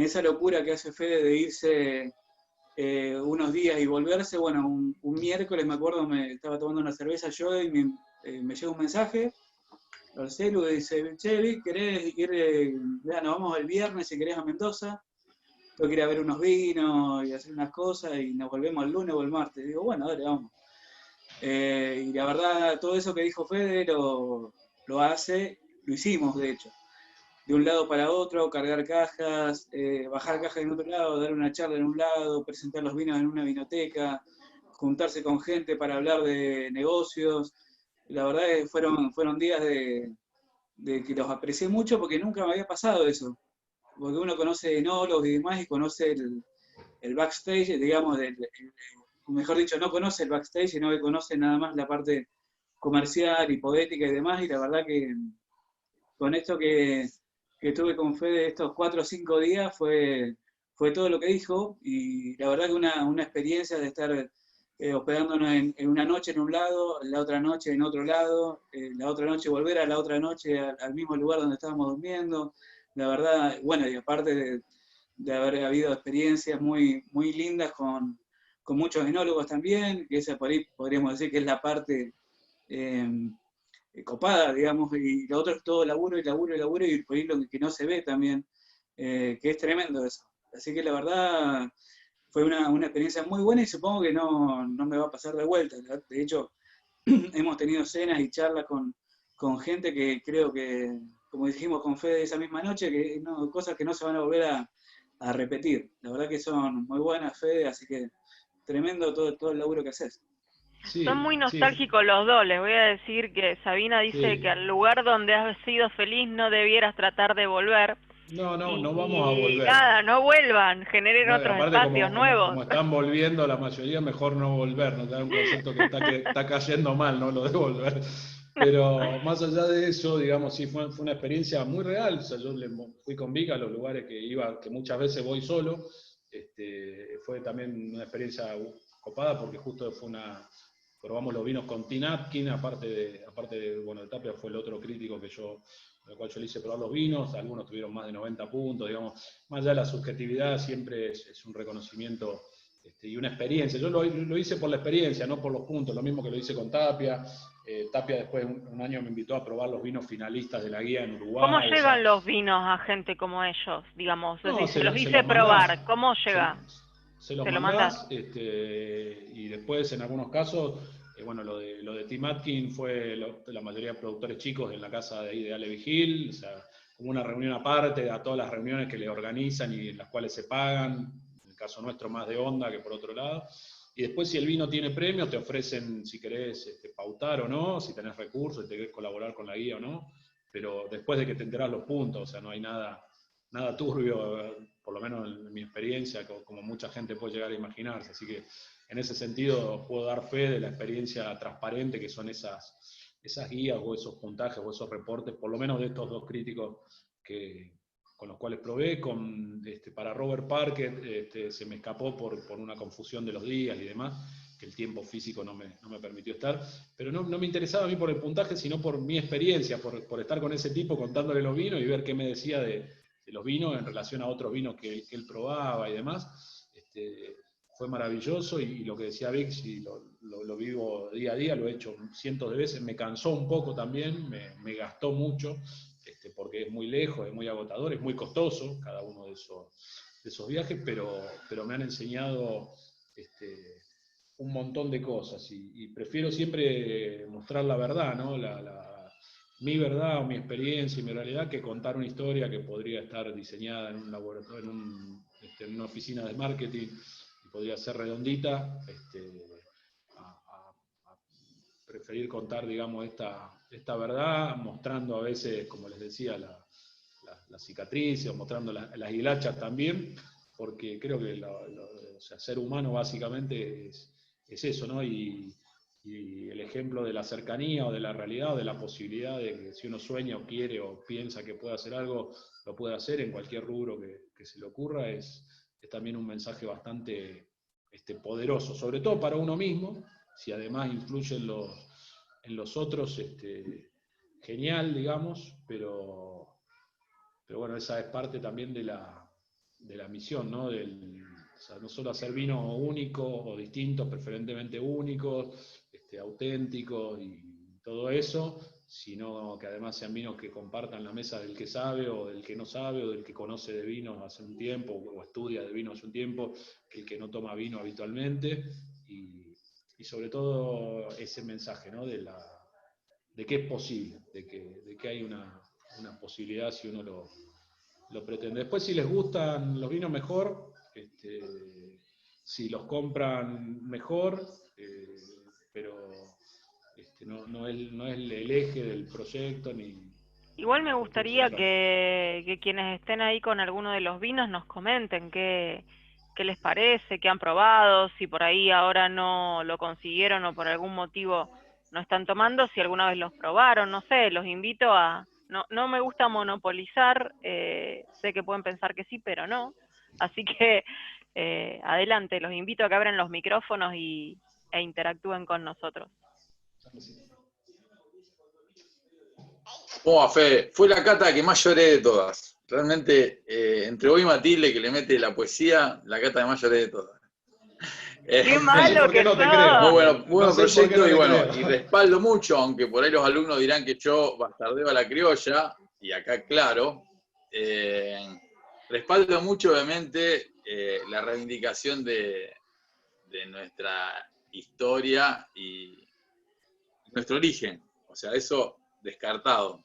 esa locura que hace Fede de irse unos días y volverse, bueno, un miércoles me acuerdo, me estaba tomando una cerveza yo y me llega un mensaje al celu y dice, che, Vic, ¿querés ir? Nos vamos el viernes si querés a Mendoza, tengo que ir a ver unos vinos y hacer unas cosas y nos volvemos el lunes o el martes. Digo, bueno, dale, vamos. Y la verdad, todo eso que dijo Fede lo hicimos de hecho. De un lado para otro, cargar cajas, bajar cajas en otro lado, dar una charla en un lado, presentar los vinos en una vinoteca, juntarse con gente para hablar de negocios. La verdad es que fueron días de que los aprecié mucho porque nunca me había pasado eso. Porque uno conoce enólogos y demás y conoce el backstage, digamos, mejor dicho, no conoce el backstage, sino que conoce nada más la parte comercial y poética y demás, y la verdad que con esto que estuve con Fede estos 4 o 5 días fue todo lo que dijo, y la verdad que una experiencia de estar hospedándonos en una noche en un lado, la otra noche en otro lado, la otra noche volver a la otra noche al mismo lugar donde estábamos durmiendo, la verdad, bueno, y aparte de haber habido experiencias muy, muy lindas con muchos enólogos también, que esa por ahí podríamos decir que es la parte copada, digamos, y lo otro es todo laburo y laburo y laburo, y por ahí lo que no se ve también, que es tremendo eso. Así que la verdad fue una experiencia muy buena y supongo que no me va a pasar de vuelta. De hecho, hemos tenido cenas y charlas con gente que creo que, como dijimos con Fede esa misma noche, que cosas que no se van a volver a repetir. La verdad que son muy buenas, Fede, así que tremendo todo el laburo que haces. Sí, Son muy nostálgicos los dos. Les voy a decir que Sabina dice que al lugar donde has sido feliz no debieras tratar de volver. No vamos a volver. Nada, no vuelvan, generen otros aparte, espacios nuevos. Como están volviendo la mayoría, mejor no volver, no te da un concepto que está cayendo mal, ¿no? Lo de volver. Pero más allá de eso, digamos, sí fue una experiencia muy real. O sea, yo fui con Vic a los lugares que iba, que muchas veces voy solo. Fue también una experiencia copada porque justo probamos los vinos con Tim Atkin, aparte de bueno, de Tapia fue el otro crítico al cual yo le hice probar los vinos, algunos tuvieron más de 90 puntos, digamos, más allá de la subjetividad siempre es un reconocimiento y una experiencia. Yo lo hice por la experiencia, no por los puntos, lo mismo que lo hice con Tapia. Tapia después un año me invitó a probar los vinos finalistas de la guía en Uruguay. ¿Cómo llegan los vinos a gente como ellos, digamos? No, se los hice probar, ¿cómo llega? Se los mandás, y después en algunos casos, bueno, lo de Tim Atkin fue la mayoría de productores chicos en la casa de ahí de Ale Vigil, o sea, como una reunión aparte a todas las reuniones que le organizan y en las cuales se pagan, en el caso nuestro más de onda que por otro lado. Y después si el vino tiene premios, te ofrecen, si querés pautar o no, si tenés recursos, si te querés colaborar con la guía o no. pero después de que te enterás los puntos, o sea, no hay nada turbio, por lo menos en mi experiencia, como mucha gente puede llegar a imaginarse. Así que en ese sentido puedo dar fe de la experiencia transparente que son esas guías o esos puntajes o esos reportes, por lo menos de estos dos críticos con los cuales probé. Para Robert Parker se me escapó por una confusión de los días y demás, que el tiempo físico no me permitió estar, pero no me interesaba a mí por el puntaje, sino por mi experiencia, por estar con ese tipo contándole los vinos y ver qué me decía de los vinos en relación a otros vinos que él probaba y demás. Fue maravilloso, y lo que decía Vic, si lo vivo día a día, lo he hecho cientos de veces, me cansó un poco también, me gastó mucho, porque es muy lejos, es muy agotador, es muy costoso cada uno de esos viajes, pero me han enseñado un montón de cosas, y prefiero siempre mostrar la verdad, ¿no? Mi verdad o mi experiencia y mi realidad, que contar una historia que podría estar diseñada en un laboratorio, en una oficina de marketing, y podría ser redondita, a preferir contar, digamos, esta verdad, mostrando a veces, como les decía, las cicatrices, o mostrando las hilachas también, porque creo que o sea, ser humano básicamente es eso, ¿no? Y el ejemplo de la cercanía o de la realidad o de la posibilidad de que si uno sueña o quiere o piensa que puede hacer algo, lo puede hacer en cualquier rubro que se le ocurra, es también un mensaje bastante poderoso, sobre todo para uno mismo. Si además influye en los otros, genial, digamos, pero bueno, esa es parte también de la misión, ¿no? O sea, no solo hacer vinos únicos o distintos, preferentemente únicos, auténticos y todo eso, sino que además sean vinos que compartan la mesa del que sabe o del que no sabe, o del que conoce de vinos hace un tiempo o estudia de vinos hace un tiempo, que el que no toma vino habitualmente, y sobre todo ese mensaje, ¿no? De que es posible, de que hay una posibilidad si uno lo pretende. Después, si les gustan los vinos, mejor, si los compran, mejor, pero no es el eje del proyecto ni... Igual me gustaría que quienes estén ahí con alguno de los vinos nos comenten qué les parece, qué han probado, si por ahí ahora no lo consiguieron o por algún motivo no están tomando, si alguna vez los probaron, no sé, los invito a... No me gusta monopolizar, sé que pueden pensar que sí, pero no, así que adelante, los invito a que abran los micrófonos e interactúen con nosotros. ¿Cómo va, Fede? Fue la cata que más lloré de todas. Realmente, entre vos y Matilde, que le mete la poesía, la cata que más lloré de todas. ¡Qué malo que no te sos! creo. Muy bueno, No sé proyecto, por qué y no bueno, creo. y respaldo mucho, aunque por ahí los alumnos dirán que yo bastardeo a la criolla, y acá claro, respaldo mucho, obviamente, la reivindicación de nuestra historia y nuestro origen. O sea, eso descartado.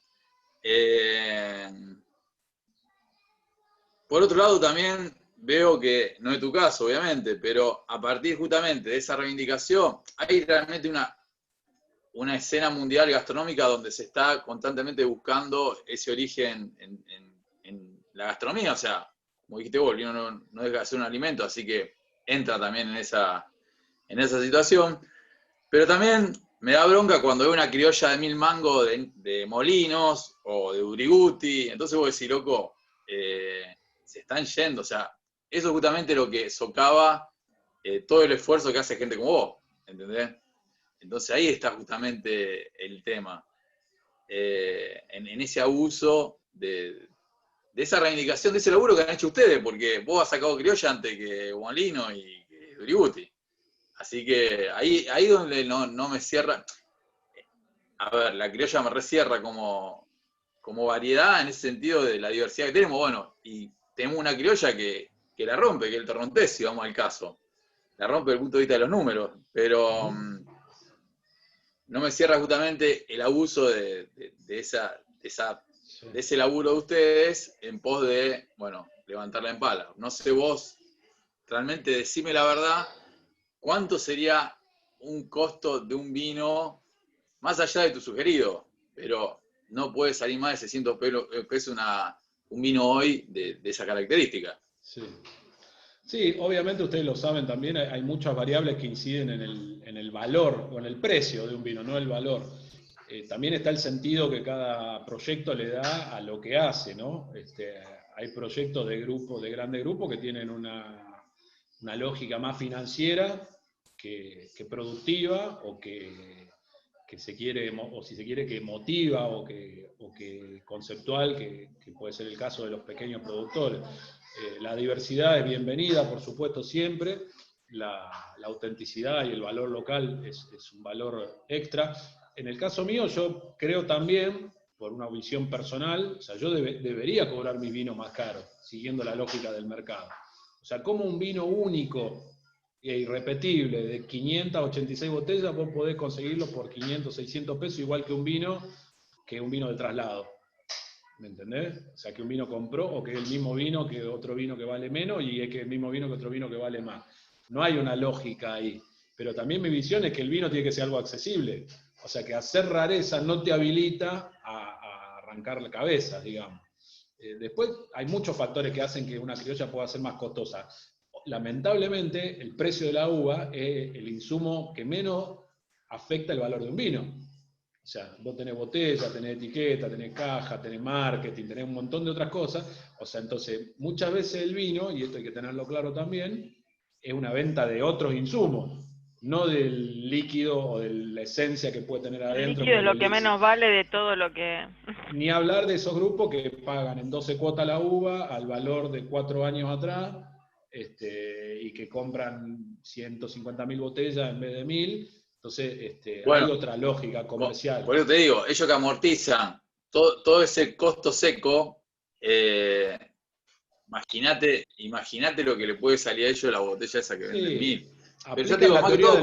Por otro lado, también veo que, no es tu caso, obviamente, pero a partir justamente de esa reivindicación, hay realmente una escena mundial gastronómica donde se está constantemente buscando ese origen en la gastronomía. O sea, como dijiste vos, el vino no deja de ser un alimento, así que entra también en esa situación. Pero también me da bronca cuando veo una criolla de 1000 mangos de Molinos o de Uriguti. Entonces vos decís, loco, se están yendo. O sea, eso es justamente lo que socava todo el esfuerzo que hace gente como vos, ¿entendés? Entonces ahí está justamente el tema. En ese abuso de esa reivindicación, de ese laburo que han hecho ustedes, porque vos has sacado criolla antes que Molino y que Uriguti. Así que ahí donde no me cierra. A ver, la criolla me recierra como variedad en ese sentido de la diversidad que tenemos. Bueno, y tenemos una criolla que la rompe, que es el Torrontés, si vamos al caso. La rompe desde el punto de vista de los números, pero no me cierra justamente el abuso de ese laburo de ustedes en pos de, bueno, levantarla en pala. No sé vos, realmente decime la verdad, ¿cuánto sería un costo de un vino, más allá de tu sugerido, pero no puede salir más de 600 pesos un vino hoy de esa característica. Sí. Sí, obviamente ustedes lo saben también, hay muchas variables que inciden en el valor o en el precio de un vino, no el valor. También está el sentido que cada proyecto le da a lo que hace, ¿no? Hay proyectos de grandes grupos que tienen una lógica más financiera que productiva, o que se quiere, o si se quiere, que emotiva, o que conceptual, que puede ser el caso de los pequeños productores. La diversidad es bienvenida, por supuesto, siempre. La autenticidad y el valor local es un valor extra. En el caso mío, yo creo también, por una visión personal, o sea, yo debería cobrar mis vinos más caros, siguiendo la lógica del mercado. O sea, como un vino único e irrepetible de 586 botellas, vos podés conseguirlo por 500, 600 pesos, igual que un vino de traslado. ¿Me entendés? O sea, que un vino compró, o que es el mismo vino que otro vino que vale menos, y es que el mismo vino que otro vino que vale más. No hay una lógica ahí. Pero también mi visión es que el vino tiene que ser algo accesible. O sea, que hacer rareza no te habilita a arrancar la cabeza, digamos. Después hay muchos factores que hacen que una criolla pueda ser más costosa. Lamentablemente, el precio de la uva es el insumo que menos afecta el valor de un vino. O sea, vos tenés botella, tenés etiqueta, tenés caja, tenés marketing, tenés un montón de otras cosas. O sea, entonces, muchas veces el vino, y esto hay que tenerlo claro también, es una venta de otros insumos, no del líquido o de la esencia que puede tener adentro. El líquido es lo que menos vale de todo lo que... Ni hablar de esos grupos que pagan en 12 cuotas la uva al valor de 4 años atrás, y que compran 150.000 botellas en vez de 1.000. Entonces, bueno, hay otra lógica comercial. Por eso te digo, ellos que amortizan todo ese costo seco, imagínate lo que le puede salir a ellos la botella esa que venden 1.000. Pero ya te digo, más que todo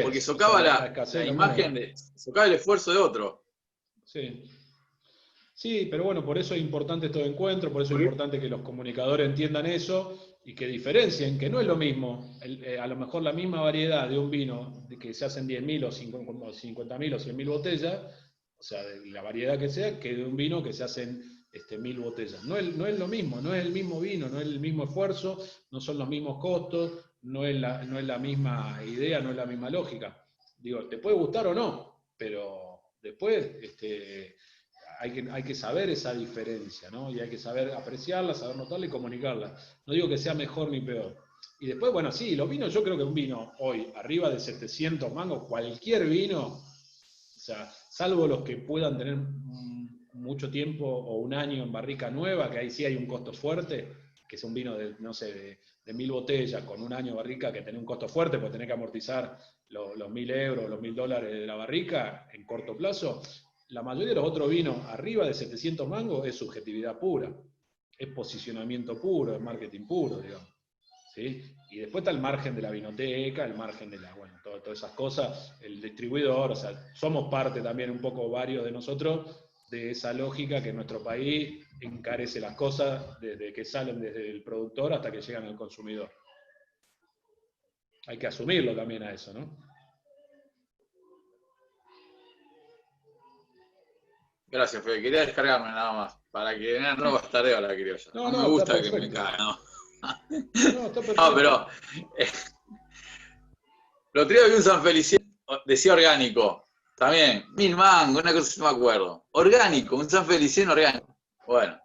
porque socava la imagen, socava el esfuerzo de otro. Sí. Sí, pero bueno, por eso es importante estos encuentros, por eso es importante que los comunicadores entiendan eso y que diferencien, que no es lo mismo, a lo mejor la misma variedad de un vino que se hacen 10.000 o 50.000 o 100.000 botellas, o sea, de la variedad que sea, que de un vino que se hacen 1.000 botellas. No es lo mismo, no es el mismo vino, no es el mismo esfuerzo, no son los mismos costos, no es la misma idea, no es la misma lógica. Digo, te puede gustar o no, pero después... Hay que saber esa diferencia, ¿no? Y hay que saber apreciarla, saber notarla y comunicarla. No digo que sea mejor ni peor. Y después, bueno, sí, los vinos, yo creo que un vino hoy, arriba de 700 mangos, cualquier vino, o sea, salvo los que puedan tener mucho tiempo o un año en barrica nueva, que ahí sí hay un costo fuerte, que es un vino de, no sé, de 1.000 botellas con un año de barrica, que tiene un costo fuerte, porque tenés que amortizar los 1.000 euros, los $1.000 de la barrica en corto plazo. La mayoría de los otros vinos arriba de 700 mangos es subjetividad pura, es posicionamiento puro, es marketing puro, digamos. ¿Sí? Y después está el margen de la vinoteca, el margen de todas esas cosas, el distribuidor, o sea, somos parte también un poco varios de nosotros de esa lógica que en nuestro país encarece las cosas desde que salen desde el productor hasta que llegan al consumidor. Hay que asumirlo también a eso, ¿no? Gracias, Fede. Quería descargarme nada más, para que no bastardeo a la criolla. No me gusta que me caga, ¿no? No, está perfecto. No, pero... lo otro día vi un San Feliciano, decía orgánico, también, 1.000 mangos, una cosa que no me acuerdo. Orgánico, un San Feliciano orgánico. Bueno,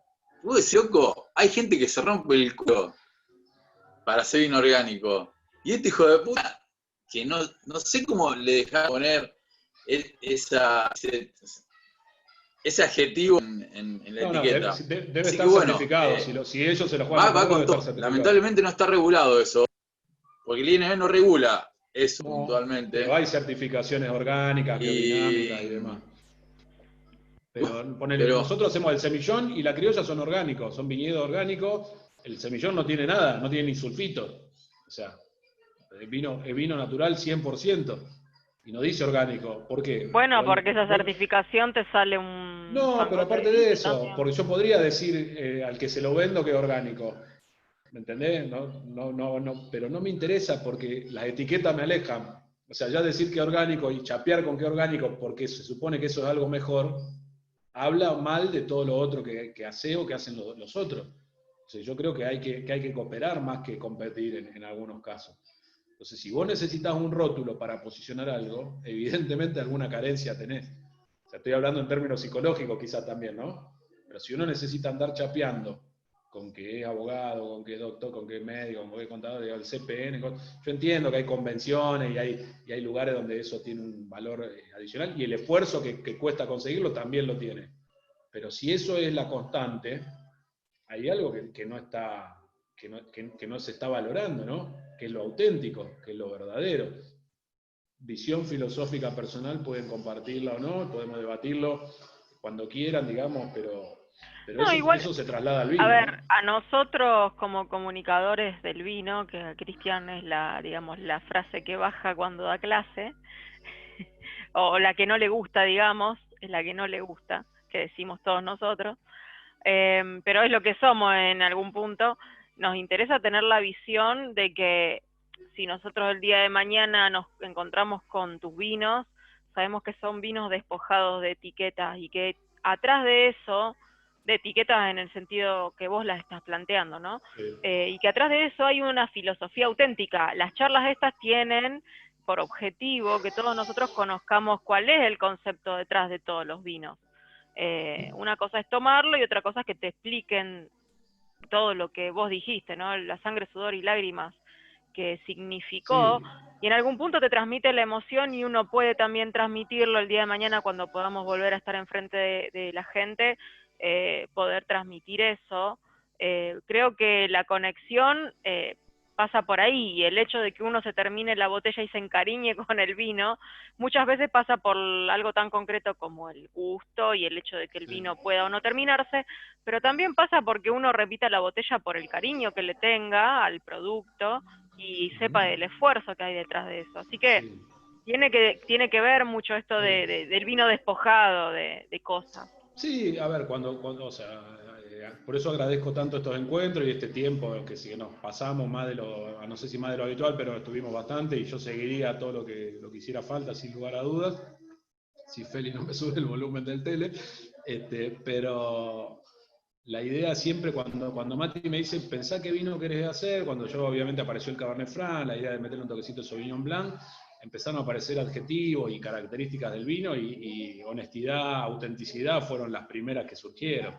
vos decís, Oco, hay gente que se rompe el culo para hacer vino orgánico. Y este hijo de puta, que no sé cómo le dejaba poner ese adjetivo en la etiqueta. Debe estar certificado, si ellos se lo juegan va con todo. Lamentablemente no está regulado eso, porque el INB no regula eso puntualmente. Pero hay certificaciones orgánicas, biodinámicas y demás. Pero nosotros hacemos el semillón y la criolla son orgánicos, son viñedos orgánicos. El semillón no tiene nada, no tiene ni sulfito. O sea, es vino natural 100%. Y no dice orgánico. ¿Por qué? Bueno, porque esa certificación te sale un... No, pero aparte de eso, porque yo podría decir al que se lo vendo que es orgánico. ¿Me entendés? No, pero no me interesa porque las etiquetas me alejan. O sea, ya decir que orgánico y chapear con que orgánico porque se supone que eso es algo mejor, habla mal de todo lo otro que hace o que hacen los otros. Entonces, yo creo que hay que cooperar más que competir en algunos casos. Entonces, si vos necesitas un rótulo para posicionar algo, evidentemente alguna carencia tenés. O sea, estoy hablando en términos psicológicos quizás también, ¿no? Pero si uno necesita andar chapeando con que es abogado, con que es doctor, con que es médico, con que es contador, el CPN, yo entiendo que hay convenciones y hay lugares donde eso tiene un valor adicional, y el esfuerzo que cuesta conseguirlo también lo tiene. Pero si eso es la constante, hay algo que no está, que no se está valorando, ¿no? Que es lo auténtico, que es lo verdadero. Visión filosófica personal pueden compartirla o no, podemos debatirlo cuando quieran, digamos, pero No, igual, eso se traslada al vino, a ver, ¿no? a nosotros como comunicadores del vino, que Cristian es digamos, la frase que baja cuando da clase, o la que no le gusta, digamos, es la que no le gusta, que decimos todos nosotros, pero es lo que somos en algún punto. Nos interesa tener la visión de que si nosotros el día de mañana nos encontramos con tus vinos, sabemos que son vinos despojados de etiquetas y que atrás de eso, de etiquetas en el sentido que vos las estás planteando, ¿no? Sí. Y que atrás de eso hay una filosofía auténtica. Las charlas estas tienen por objetivo que todos nosotros conozcamos cuál es el concepto detrás de todos los vinos. Una cosa es tomarlo y otra cosa es que te expliquen todo lo que vos dijiste, ¿no? La sangre, sudor y lágrimas que significó, Sí. y en algún punto te transmite la emoción y uno puede también transmitirlo el día de mañana cuando podamos volver a estar enfrente de la gente, poder transmitir eso. Creo que la conexión pasa por ahí, y el hecho de que uno se termine la botella y se encariñe con el vino, muchas veces pasa por algo tan concreto como el gusto y el hecho de que el vino pueda o no terminarse, pero también pasa porque uno repita la botella por el cariño que le tenga al producto y sepa del esfuerzo que hay detrás de eso. Así que Sí. tiene que ver mucho esto del vino despojado de cosas. Sí, a ver, o sea, por eso agradezco tanto estos encuentros y este tiempo que sí que nos pasamos más de no sé si más de lo habitual, pero estuvimos bastante, y yo seguiría todo lo que hiciera falta, sin lugar a dudas, si Feli no me sube el volumen del tele, pero la idea siempre cuando Mati me dice, pensá qué vino querés hacer, cuando yo obviamente apareció el Cabernet Franc, la idea de meterle un toquecito de Sauvignon Blanc, empezaron a aparecer adjetivos y características del vino, y honestidad, autenticidad fueron las primeras que surgieron.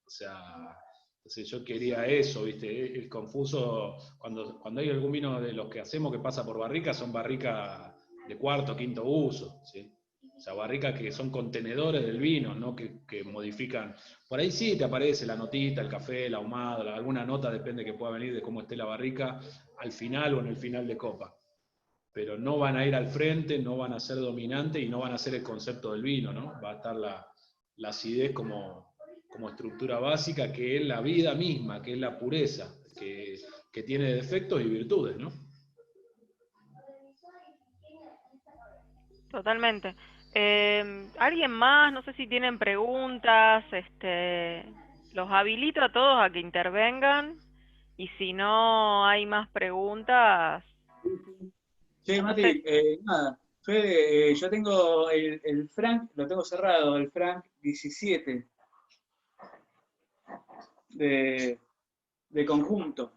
O sea, entonces yo quería eso, ¿viste? Es confuso cuando hay algún vino de los que hacemos que pasa por barricas, son barricas de cuarto, quinto uso, ¿sí? O sea, barricas que son contenedores del vino, no que modifican. Por ahí sí te aparece la notita, el café, el ahumado, alguna nota, depende que pueda venir de cómo esté la barrica, al final o en el final de copa. Pero no van a ir al frente, no van a ser dominantes y no van a ser el concepto del vino, ¿no? Va a estar la acidez como estructura básica, que es la vida misma, que es la pureza, que tiene defectos y virtudes, ¿no? Totalmente. ¿Alguien más? No sé si tienen preguntas. Los habilito a todos a que intervengan. Y si no hay más preguntas... Sí, no Mati, sé. nada. Fede, yo tengo el Frank, lo tengo cerrado, el Frank 17 de conjunto.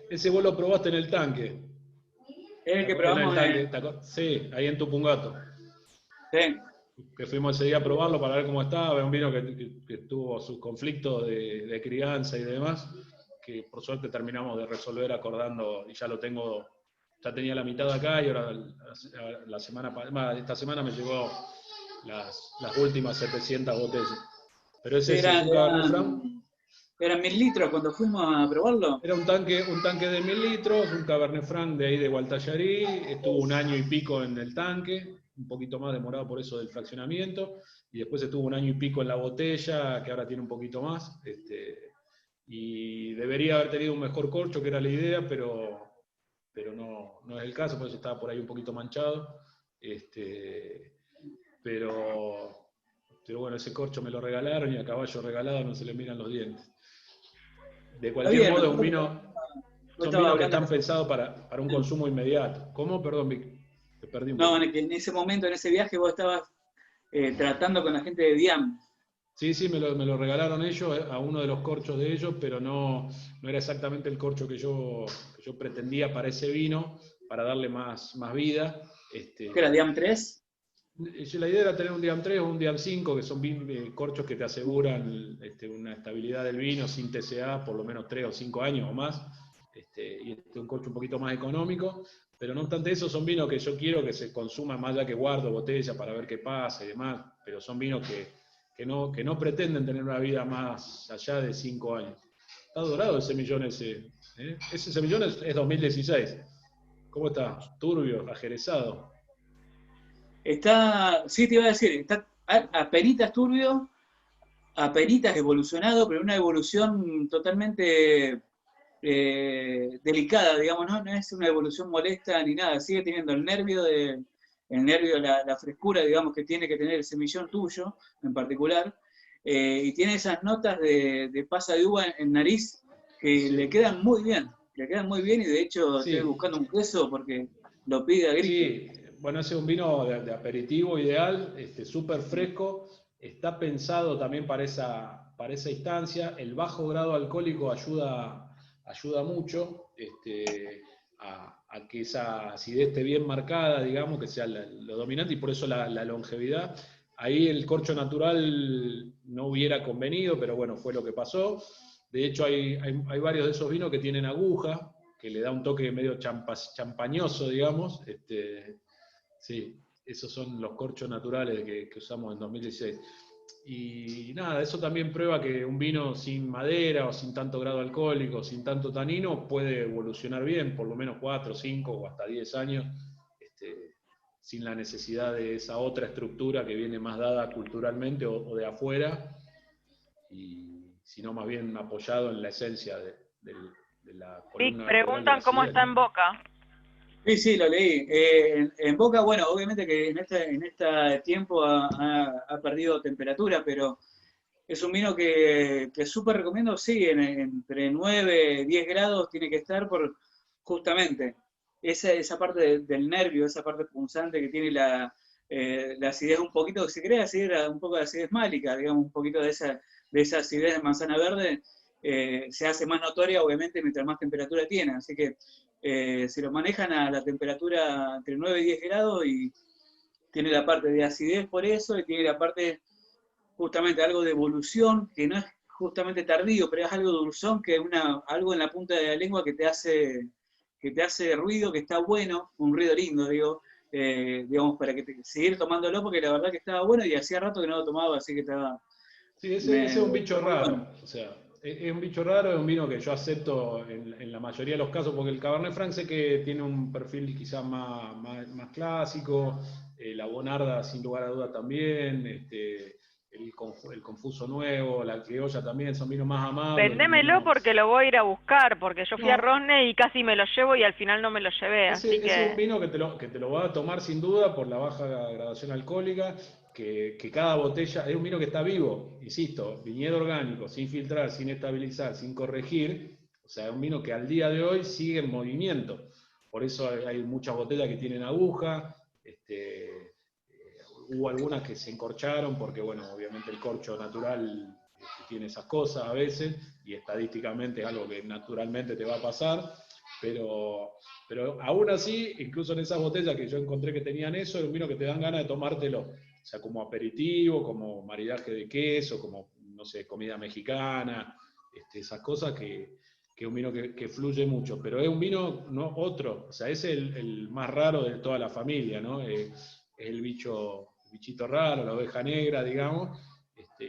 Ese vos lo probaste en el tanque. Es el que En el probamos tanque, sí, ahí en Tupungato. sí. Que fuimos ese día a probarlo para ver cómo estaba. Un vino que tuvo sus conflictos de crianza y demás, que por suerte terminamos de resolver acordando, y ya lo tengo, ya tenía la mitad acá, y ahora esta semana me llegó las últimas 700 botellas. Pero ese Sí, es un Cabernet Franc. eran 1000 litros cuando fuimos a probarlo. Era un tanque de 1000 litros, un Cabernet Franc de ahí de Gualtallarí, estuvo un año y pico en el tanque, un poquito más demorado por eso del fraccionamiento, y después estuvo un año y pico en la botella, que ahora tiene un poquito más, y debería haber tenido un mejor corcho, que era la idea, pero no es el caso, por eso estaba por ahí un poquito manchado, pero bueno, ese corcho me lo regalaron, y a caballo regalado no se le miran los dientes. De cualquier modo, es un vino, son vinos que están pensados para un consumo inmediato. ¿Cómo? Perdón, Vic, te perdí un poco. No, que en ese momento, en ese viaje, vos estabas tratando con la gente de Diam. Sí, sí, me lo regalaron ellos, a uno de los corchos de ellos, pero no era exactamente el corcho que yo pretendía para ese vino, para darle más vida. ¿Qué era, Diam 3? La idea era tener un Diam 3 o un Diam 5, que son corchos que te aseguran una estabilidad del vino sin TCA por lo menos 3 o 5 años o más, y un corcho un poquito más económico. Pero no obstante eso, son vinos que yo quiero que se consuman más allá que guardo botella para ver qué pasa y demás, pero son vinos que no pretenden tener una vida más allá de 5 años. Está dorado el semillón ese. Ese semillón es 2016. ¿Cómo está? Turbio, ajerezado. Sí, te iba a decir, está apenitas turbio, apenitas evolucionado, pero una evolución totalmente delicada, digamos, no es una evolución molesta ni nada, sigue teniendo el nervio, la frescura, digamos, que tiene que tener el semillón tuyo en particular, y tiene esas notas de pasa de uva en nariz que Sí. le quedan muy bien, y de hecho Sí. estoy buscando un queso porque lo pide a grito. Sí, bueno, ese es un vino de aperitivo ideal, súper fresco, está pensado también para esa instancia. El bajo grado alcohólico ayuda mucho a que esa acidez esté bien marcada, digamos, que sea lo dominante, y por eso la longevidad. Ahí el corcho natural no hubiera convenido, pero bueno, fue lo que pasó. De hecho, hay varios de esos vinos que tienen aguja, que le da un toque medio champañoso, digamos. Sí, esos son los corchos naturales que usamos en 2016. Y nada, eso también prueba que un vino sin madera o sin tanto grado alcohólico, sin tanto tanino, puede evolucionar bien, por lo menos 4, 5 o hasta 10 años, sin la necesidad de esa otra estructura que viene más dada culturalmente o de afuera, y sino más bien apoyado en la esencia de la columna vertebral de Preguntan la cómo acidez, está ¿no? en Boca. Sí, lo leí. En Boca, bueno, obviamente que en este tiempo ha perdido temperatura, pero es un vino que súper recomiendo, sí, entre 9 y 10 grados tiene que estar por justamente esa parte del nervio, esa parte punzante que tiene la acidez un poquito, si querés decir, un poco de acidez málica, digamos, un poquito de esa acidez de manzana verde, se hace más notoria, obviamente, mientras más temperatura tiene. Así que se lo manejan a la temperatura entre 9 y 10 grados y tiene la parte de acidez por eso, y tiene la parte justamente algo de evolución, que no es justamente tardío, pero es algo de dulzón, que es algo en la punta de la lengua que te hace ruido, que está bueno, un ruido lindo, digo, digamos, para seguir tomándolo, porque la verdad que estaba bueno y hacía rato que no lo tomaba, así que estaba... Sí, ese es un bicho está muy raro. bueno. O sea, es un bicho raro, es un vino que yo acepto en la mayoría de los casos, porque el Cabernet Franc sé que tiene un perfil quizás más clásico, la Bonarda sin lugar a duda también, el Confuso Nuevo, la Criolla también, son vinos más amables. Vendémelo Menos... porque lo voy a ir a buscar, porque yo fui a No, Rosne y casi me lo llevo y al final no me lo llevé, así ese es un que... vino que te lo va a tomar sin duda por la baja gradación alcohólica, que cada botella es un vino que está vivo, insisto, viñedo orgánico, sin filtrar, sin estabilizar, sin corregir, o sea, es un vino que al día de hoy sigue en movimiento. Por eso hay muchas botellas que tienen aguja, hubo algunas que se encorcharon, porque bueno, obviamente el corcho natural tiene esas cosas a veces, y estadísticamente es algo que naturalmente te va a pasar, pero aún así, incluso en esas botellas que yo encontré que tenían eso, era un vino que te dan ganas de tomártelo, o sea, como aperitivo, como maridaje de queso, como, no sé, comida mexicana, esas cosas que es un vino que fluye mucho, pero es un vino no otro, o sea, es el más raro de toda la familia, ¿no? Es el bichito raro, la oveja negra, digamos,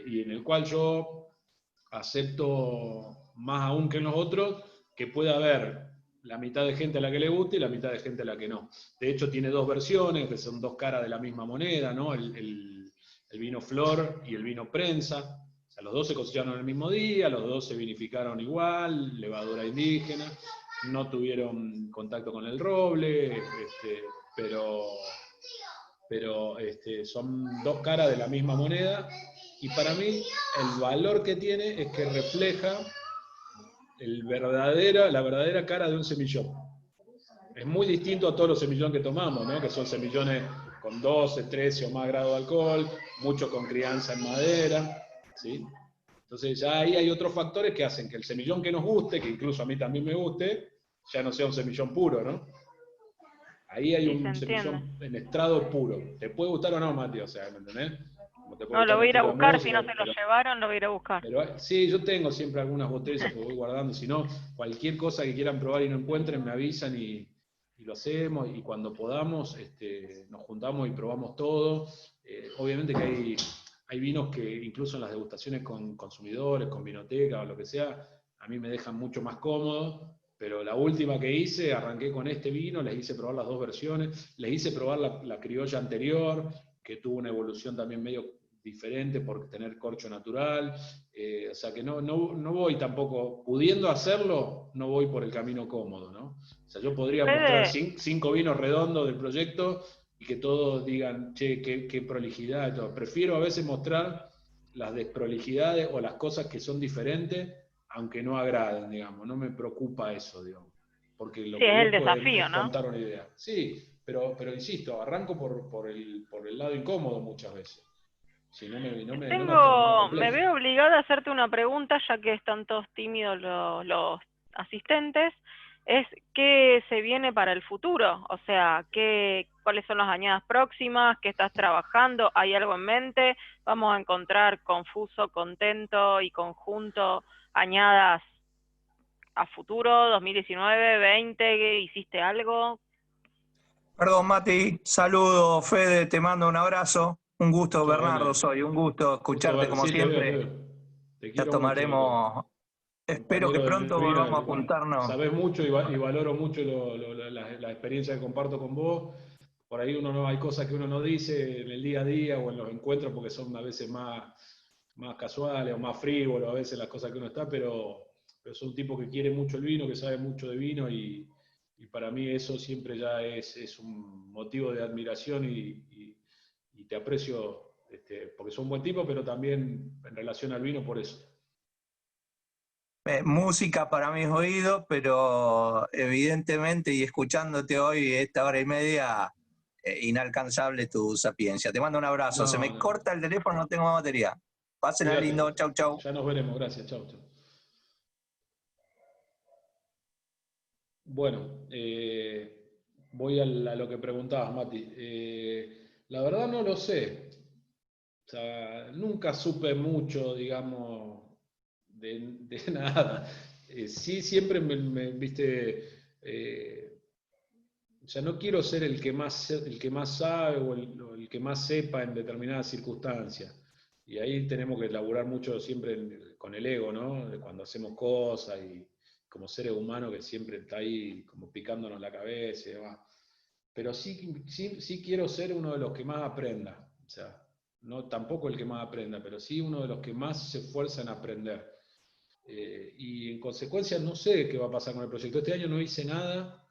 y en el cual yo acepto más aún que en los otros que pueda haber la mitad de gente a la que le guste y la mitad de gente a la que no. De hecho, tiene dos versiones, que son dos caras de la misma moneda, ¿no? El vino flor y el vino prensa. O sea, los dos se cosecharon el mismo día, los dos se vinificaron igual, levadura indígena, no tuvieron contacto con el roble, pero son dos caras de la misma moneda, y para mí el valor que tiene es que refleja la verdadera cara de un semillón. Es muy distinto a todos los semillones que tomamos, ¿no? Que son semillones con 12, 13 o más grados de alcohol, mucho con crianza en madera. ¿sí? Entonces ya ahí hay otros factores que hacen que el semillón que nos guste, que incluso a mí también me guste, ya no sea un semillón puro, ¿no? Ahí hay Sí, se un entiende. semillón en estrado puro. Te puede gustar o no, Mati, o sea, ¿me entendés? Como te puede No, lo gustar voy el a ir a estilo de buscar, si no música, se lo llevaron, lo voy a ir a buscar. pero sí, yo tengo siempre algunas botellas que voy guardando, si no, cualquier cosa que quieran probar y no encuentren, me avisan y lo hacemos, y cuando podamos nos juntamos y probamos todo. Obviamente que hay vinos que incluso en las degustaciones con consumidores, con vinoteca o lo que sea, a mí me dejan mucho más cómodo, pero la última que hice, arranqué con este vino, les hice probar las dos versiones, les hice probar la criolla anterior, que tuvo una evolución también medio diferente por tener corcho natural, o sea que no voy tampoco, pudiendo hacerlo, no voy por el camino cómodo, ¿no? O sea, yo podría mostrar Fede, 5 vinos redondos del proyecto y que todos digan, che, qué prolijidad y todo. Prefiero a veces mostrar las desprolijidades o las cosas que son diferentes, aunque no agraden, digamos, no me preocupa eso, digamos, porque lo sí, que es el busco desafío, es ¿no? contar una idea. Sí, pero insisto, arranco por el lado incómodo muchas veces. Si no no me Me acomplejo. veo obligada a hacerte una pregunta, ya que están todos tímidos los asistentes, es ¿qué se viene para el futuro? O sea, ¿cuáles son las añadas próximas? ¿Qué estás trabajando? ¿Hay algo en mente? ¿Vamos a encontrar confuso, contento y conjunto añadas a futuro, 2019, 20? ¿Hiciste algo? Perdón, Mati, saludo, Fede, te mando un abrazo. Un gusto, Todo bien Bernardo, ahí. soy, un gusto Gusto escucharte verte. como Sí, te veo, te siempre. veo. Te Ya quiero mucho, loco. tomaremos, espero que Compañero del pronto vino, volvamos a juntarnos. sabés mucho y valoro mucho la experiencia que comparto con vos. Por ahí hay cosas que uno no dice en el día a día o en los encuentros porque son a veces más casuales o más frívolos, a veces las cosas que uno está, pero soy un tipo que quiere mucho el vino, que sabe mucho de vino y para mí eso siempre ya es un motivo de admiración y te aprecio porque sos un buen tipo, pero también en relación al vino por eso. Música para mis oídos, pero evidentemente y escuchándote hoy esta hora y media, inalcanzable tu sapiencia. Te mando un abrazo. Se me No. corta el teléfono, no tengo más batería. Pásenla lindo, Cuídate. chau, chau. Ya nos veremos. Gracias. Chau, chau. Bueno, voy a lo que preguntabas, Mati. La verdad no lo sé. O sea, nunca supe mucho, digamos, de nada. Sí, siempre viste, o sea, no quiero ser el que más sabe o el que más sepa en determinadas circunstancias. Y ahí tenemos que laburar mucho siempre con el ego, ¿no? Cuando hacemos cosas y como seres humanos que siempre está ahí como picándonos la cabeza y demás. Pero sí quiero ser uno de los que más aprenda. O sea, no tampoco el que más aprenda, pero sí uno de los que más se esfuerza en aprender. Y en consecuencia no sé qué va a pasar con el proyecto. Este año no hice nada.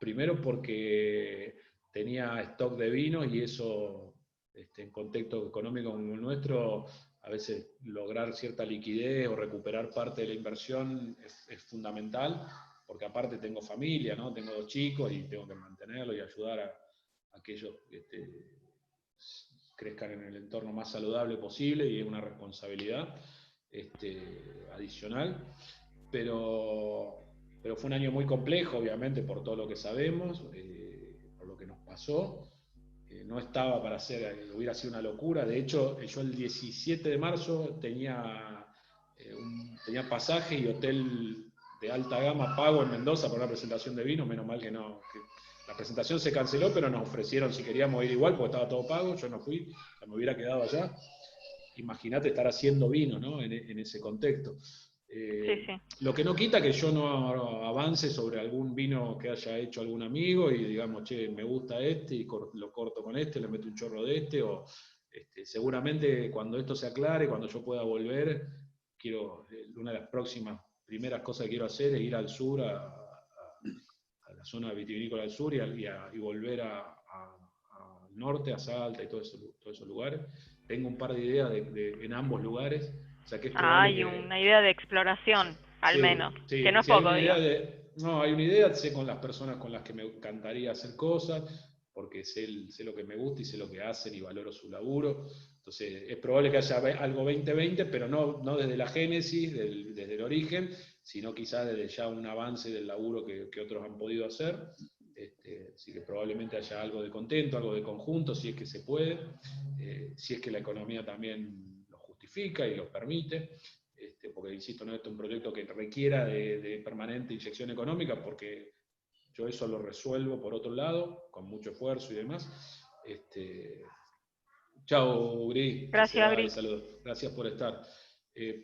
Primero porque tenía stock de vinos y eso, en contexto económico como el nuestro, a veces lograr cierta liquidez o recuperar parte de la inversión es fundamental, porque aparte tengo familia, ¿no? Tengo 2 chicos y tengo que mantenerlos y ayudar a que ellos crezcan en el entorno más saludable posible y es una responsabilidad adicional. Pero fue un año muy complejo, obviamente, por todo lo que sabemos, por lo que nos pasó. No estaba para hacer, hubiera sido una locura. De hecho, yo el 17 de marzo tenía pasaje y hotel de alta gama pago en Mendoza para una presentación de vino, menos mal que no. La presentación se canceló, pero nos ofrecieron si queríamos ir igual, porque estaba todo pago, yo no fui, me hubiera quedado allá. Imagínate estar haciendo vino, ¿no? En ese contexto. Sí. Lo que no quita que yo no avance sobre algún vino que haya hecho algún amigo y digamos, che, me gusta y lo corto con le meto un chorro de o seguramente cuando esto se aclare, cuando yo pueda volver, una de las primeras cosas que quiero hacer es ir al sur, a la zona vitivinícola del sur y volver al norte, a Salta y todos esos lugares. Tengo un par de ideas en ambos lugares. O sea que es probable Hay que... una idea de exploración, al menos, que no es hay poco, una idea digo. hay una idea, sé con las personas con las que me encantaría hacer cosas, porque sé lo que me gusta y sé lo que hacen y valoro su laburo. Entonces, es probable que haya algo 2020, pero no desde la génesis, desde el origen, sino quizás desde ya un avance del laburo que otros han podido hacer. Así que probablemente haya algo de contento, algo de conjunto, si es que se puede, si es que la economía también lo justifica y lo permite, porque, insisto, no es un proyecto que requiera de permanente inyección económica, porque yo eso lo resuelvo por otro lado, con mucho esfuerzo y demás. Chao, Gris. Gracias, Gris. Saludos. Gracias por estar.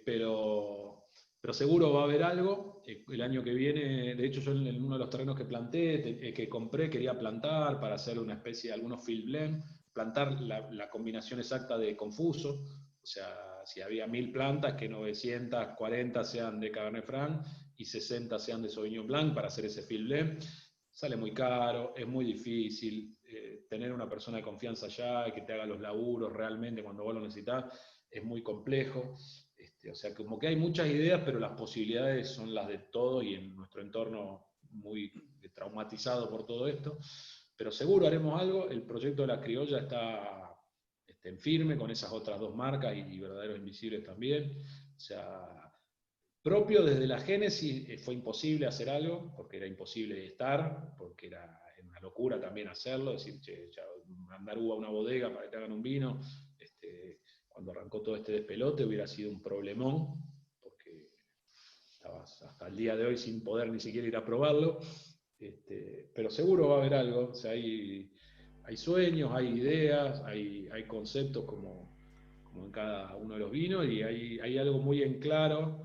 Pero seguro va a haber algo. El año que viene, de hecho, yo en uno de los terrenos que planté, que compré, quería plantar para hacer una especie de algunos field blend, plantar la combinación exacta de confuso. O sea, si había 1000 plantas, que 940 sean de Cabernet Franc y 60 sean de Sauvignon Blanc para hacer ese field blend. Sale muy caro, es muy difícil. Tener una persona de confianza allá y que te haga los laburos realmente cuando vos lo necesitas es muy complejo. O sea, como que hay muchas ideas, pero las posibilidades son las de todo y en nuestro entorno muy traumatizado por todo esto. Pero seguro haremos algo. El proyecto de la criolla está en firme con esas otras 2 marcas y Verdaderos Invisibles también. O sea, propio desde la génesis fue imposible hacer algo, porque era imposible estar, porque era una locura también hacerlo, decir, che, ya, mandar uva a una bodega para que hagan un vino. Cuando arrancó todo este despelote hubiera sido un problemón, porque estabas hasta el día de hoy sin poder ni siquiera ir a probarlo. Pero seguro va a haber algo. O sea, hay sueños, hay ideas, hay conceptos como en cada uno de los vinos, y hay algo muy en claro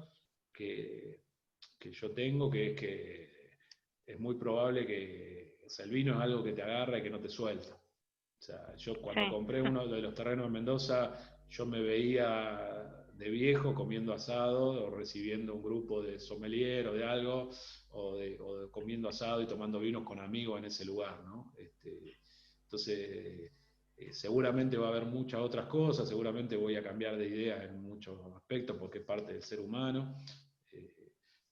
que yo tengo, que es que es muy probable que, o sea, el vino es algo que te agarra y que no te suelta. O sea, yo cuando compré uno de los terrenos en Mendoza, yo me veía de viejo comiendo asado o recibiendo un grupo de sommelier o de algo, o comiendo asado y tomando vinos con amigos en ese lugar, ¿no? Entonces, seguramente va a haber muchas otras cosas, seguramente voy a cambiar de idea en muchos aspectos porque es parte del ser humano,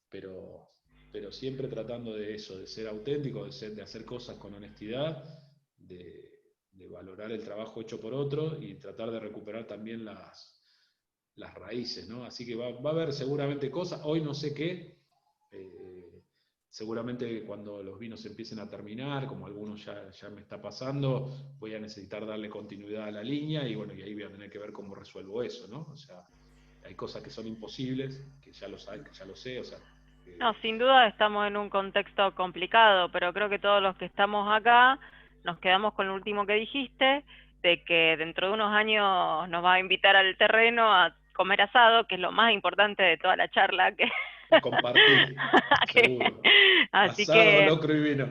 pero siempre tratando de eso, de ser auténtico, de hacer cosas con honestidad, de valorar el trabajo hecho por otro y tratar de recuperar también las raíces, ¿no? Así que va a haber seguramente cosas, hoy no sé qué, seguramente cuando los vinos empiecen a terminar, como algunos ya me está pasando, voy a necesitar darle continuidad a la línea, y bueno, y ahí voy a tener que ver cómo resuelvo eso, ¿no? O sea, hay cosas que son imposibles, que ya lo sé, o sea... No, sin duda estamos en un contexto complicado, pero creo que todos los que estamos acá nos quedamos con lo último que dijiste, de que dentro de unos años nos va a invitar al terreno a comer asado, que es lo más importante de toda la charla. Compartir, seguro. Así asado, que locro y vino.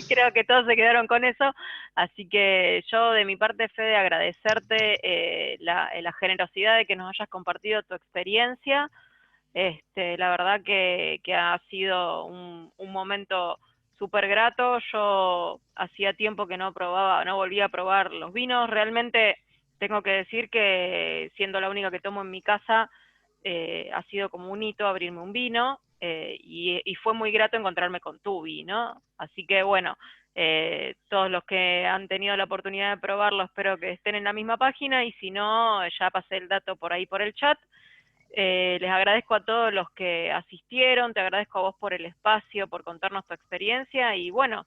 creo que todos se quedaron con eso. Así que yo, de mi parte, Fede, agradecerte la generosidad de que nos hayas compartido tu experiencia. La verdad que ha sido un momento súper grato. Yo hacía tiempo que no volvía a probar los vinos. Realmente tengo que decir que, siendo la única que tomo en mi casa, ha sido como un hito abrirme un vino, y fue muy grato encontrarme con tu vino. Así que bueno, todos los que han tenido la oportunidad de probarlo, espero que estén en la misma página, y si no, ya pasé el dato por ahí por el chat. Les agradezco a todos los que asistieron, te agradezco a vos por el espacio, por contarnos tu experiencia, y bueno,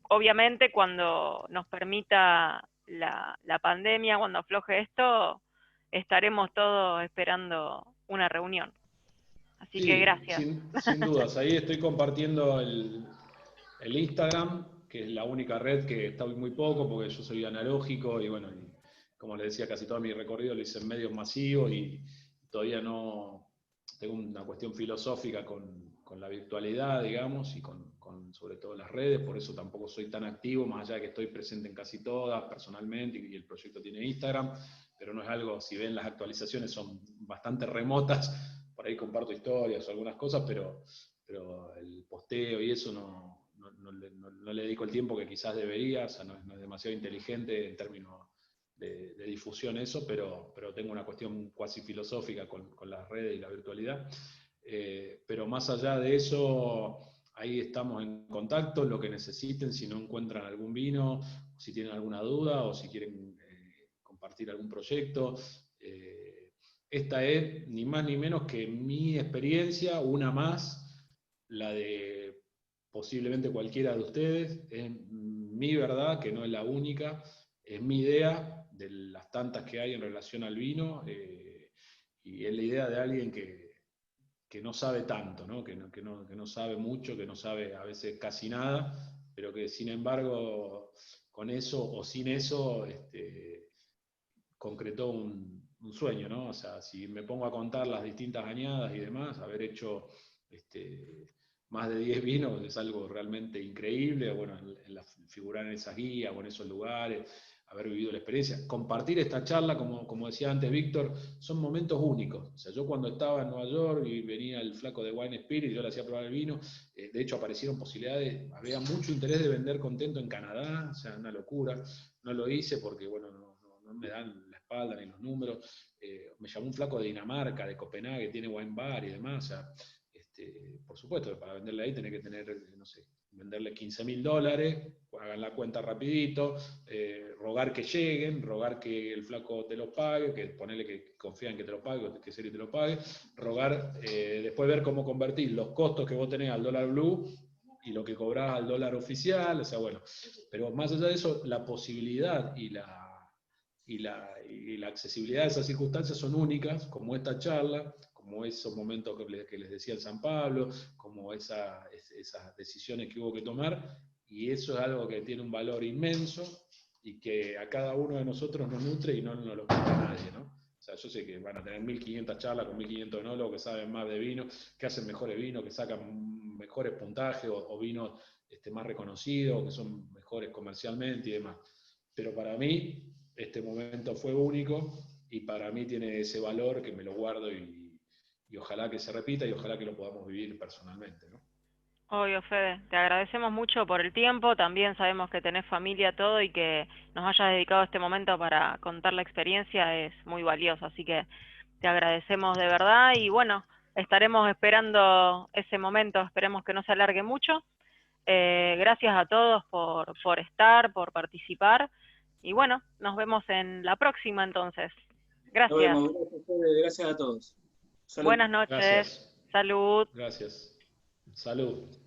obviamente cuando nos permita la pandemia, cuando afloje esto, estaremos todos esperando una reunión. Así que gracias. Sin dudas, ahí estoy compartiendo el Instagram, que es la única red que está muy poco, porque yo soy analógico, y bueno, como les decía, casi todo mi recorrido lo hice en medios masivos, y todavía no tengo una cuestión filosófica con la virtualidad, digamos, y con sobre todo las redes, por eso tampoco soy tan activo, más allá de que estoy presente en casi todas personalmente, y el proyecto tiene Instagram, pero no es algo, si ven las actualizaciones son bastante remotas, por ahí comparto historias o algunas cosas, pero el posteo y eso no le dedico el tiempo que quizás debería, o sea, no es demasiado inteligente en términos de difusión eso, pero tengo una cuestión cuasi filosófica con las redes y la virtualidad. Pero más allá de eso, ahí estamos en contacto, lo que necesiten, si no encuentran algún vino, si tienen alguna duda o si quieren compartir algún proyecto. esta es ni más ni menos que mi experiencia, una más, la de posiblemente cualquiera de ustedes, es mi verdad, que no es la única, es mi idea de las tantas que hay en relación al vino, y es la idea de alguien que no sabe tanto, ¿no? Que no sabe mucho, que no sabe a veces casi nada, pero que sin embargo con eso o sin eso concretó un sueño, ¿no? O sea, si me pongo a contar las distintas añadas y demás, haber hecho más de 10 vinos es algo realmente increíble, bueno, figurar en esas guías o en esos lugares, haber vivido la experiencia. Compartir esta charla, como decía antes Víctor, son momentos únicos. O sea, yo cuando estaba en Nueva York y venía el flaco de Wine Spirit, yo le hacía probar el vino, de hecho aparecieron posibilidades, había mucho interés de vender Contento en Canadá, o sea, una locura. No lo hice porque, bueno, no me dan la espalda ni los números. Me llamó un flaco de Dinamarca, de Copenhague, que tiene wine bar y demás, o sea, por supuesto, para venderle ahí tenés que tener, no sé, venderle $15.000, hagan la cuenta rapidito, rogar que lleguen, rogar que el flaco te lo pague, que ponerle que confían que te lo pague, que serio te lo pague, rogar, después ver cómo convertir los costos que vos tenés al dólar blue y lo que cobrás al dólar oficial, o sea, bueno, pero más allá de eso, la posibilidad y la accesibilidad de esas circunstancias son únicas, como esta charla, como esos momentos que les decía el San Pablo, como esas decisiones que hubo que tomar, y eso es algo que tiene un valor inmenso y que a cada uno de nosotros nos nutre y no nos lo quita nadie, ¿no? O sea, yo sé que van a tener 1.500 charlas con 1.500 enólogos que saben más de vino, que hacen mejores vinos, que sacan mejores puntajes o vinos más reconocidos, que son mejores comercialmente y demás. Pero para mí, este momento fue único y para mí tiene ese valor que me lo guardo y ojalá que se repita y ojalá que lo podamos vivir personalmente, ¿no? Obvio, Fede, te agradecemos mucho por el tiempo, también sabemos que tenés familia, todo, y que nos hayas dedicado este momento para contar la experiencia es muy valioso, así que te agradecemos de verdad y bueno, estaremos esperando ese momento, esperemos que no se alargue mucho. Gracias a todos por estar, por participar, y bueno, nos vemos en la próxima entonces. Nos Gracias. vemos, gracias, Fede, gracias a todos. Salud. Buenas noches. Gracias. Salud. Gracias. Salud.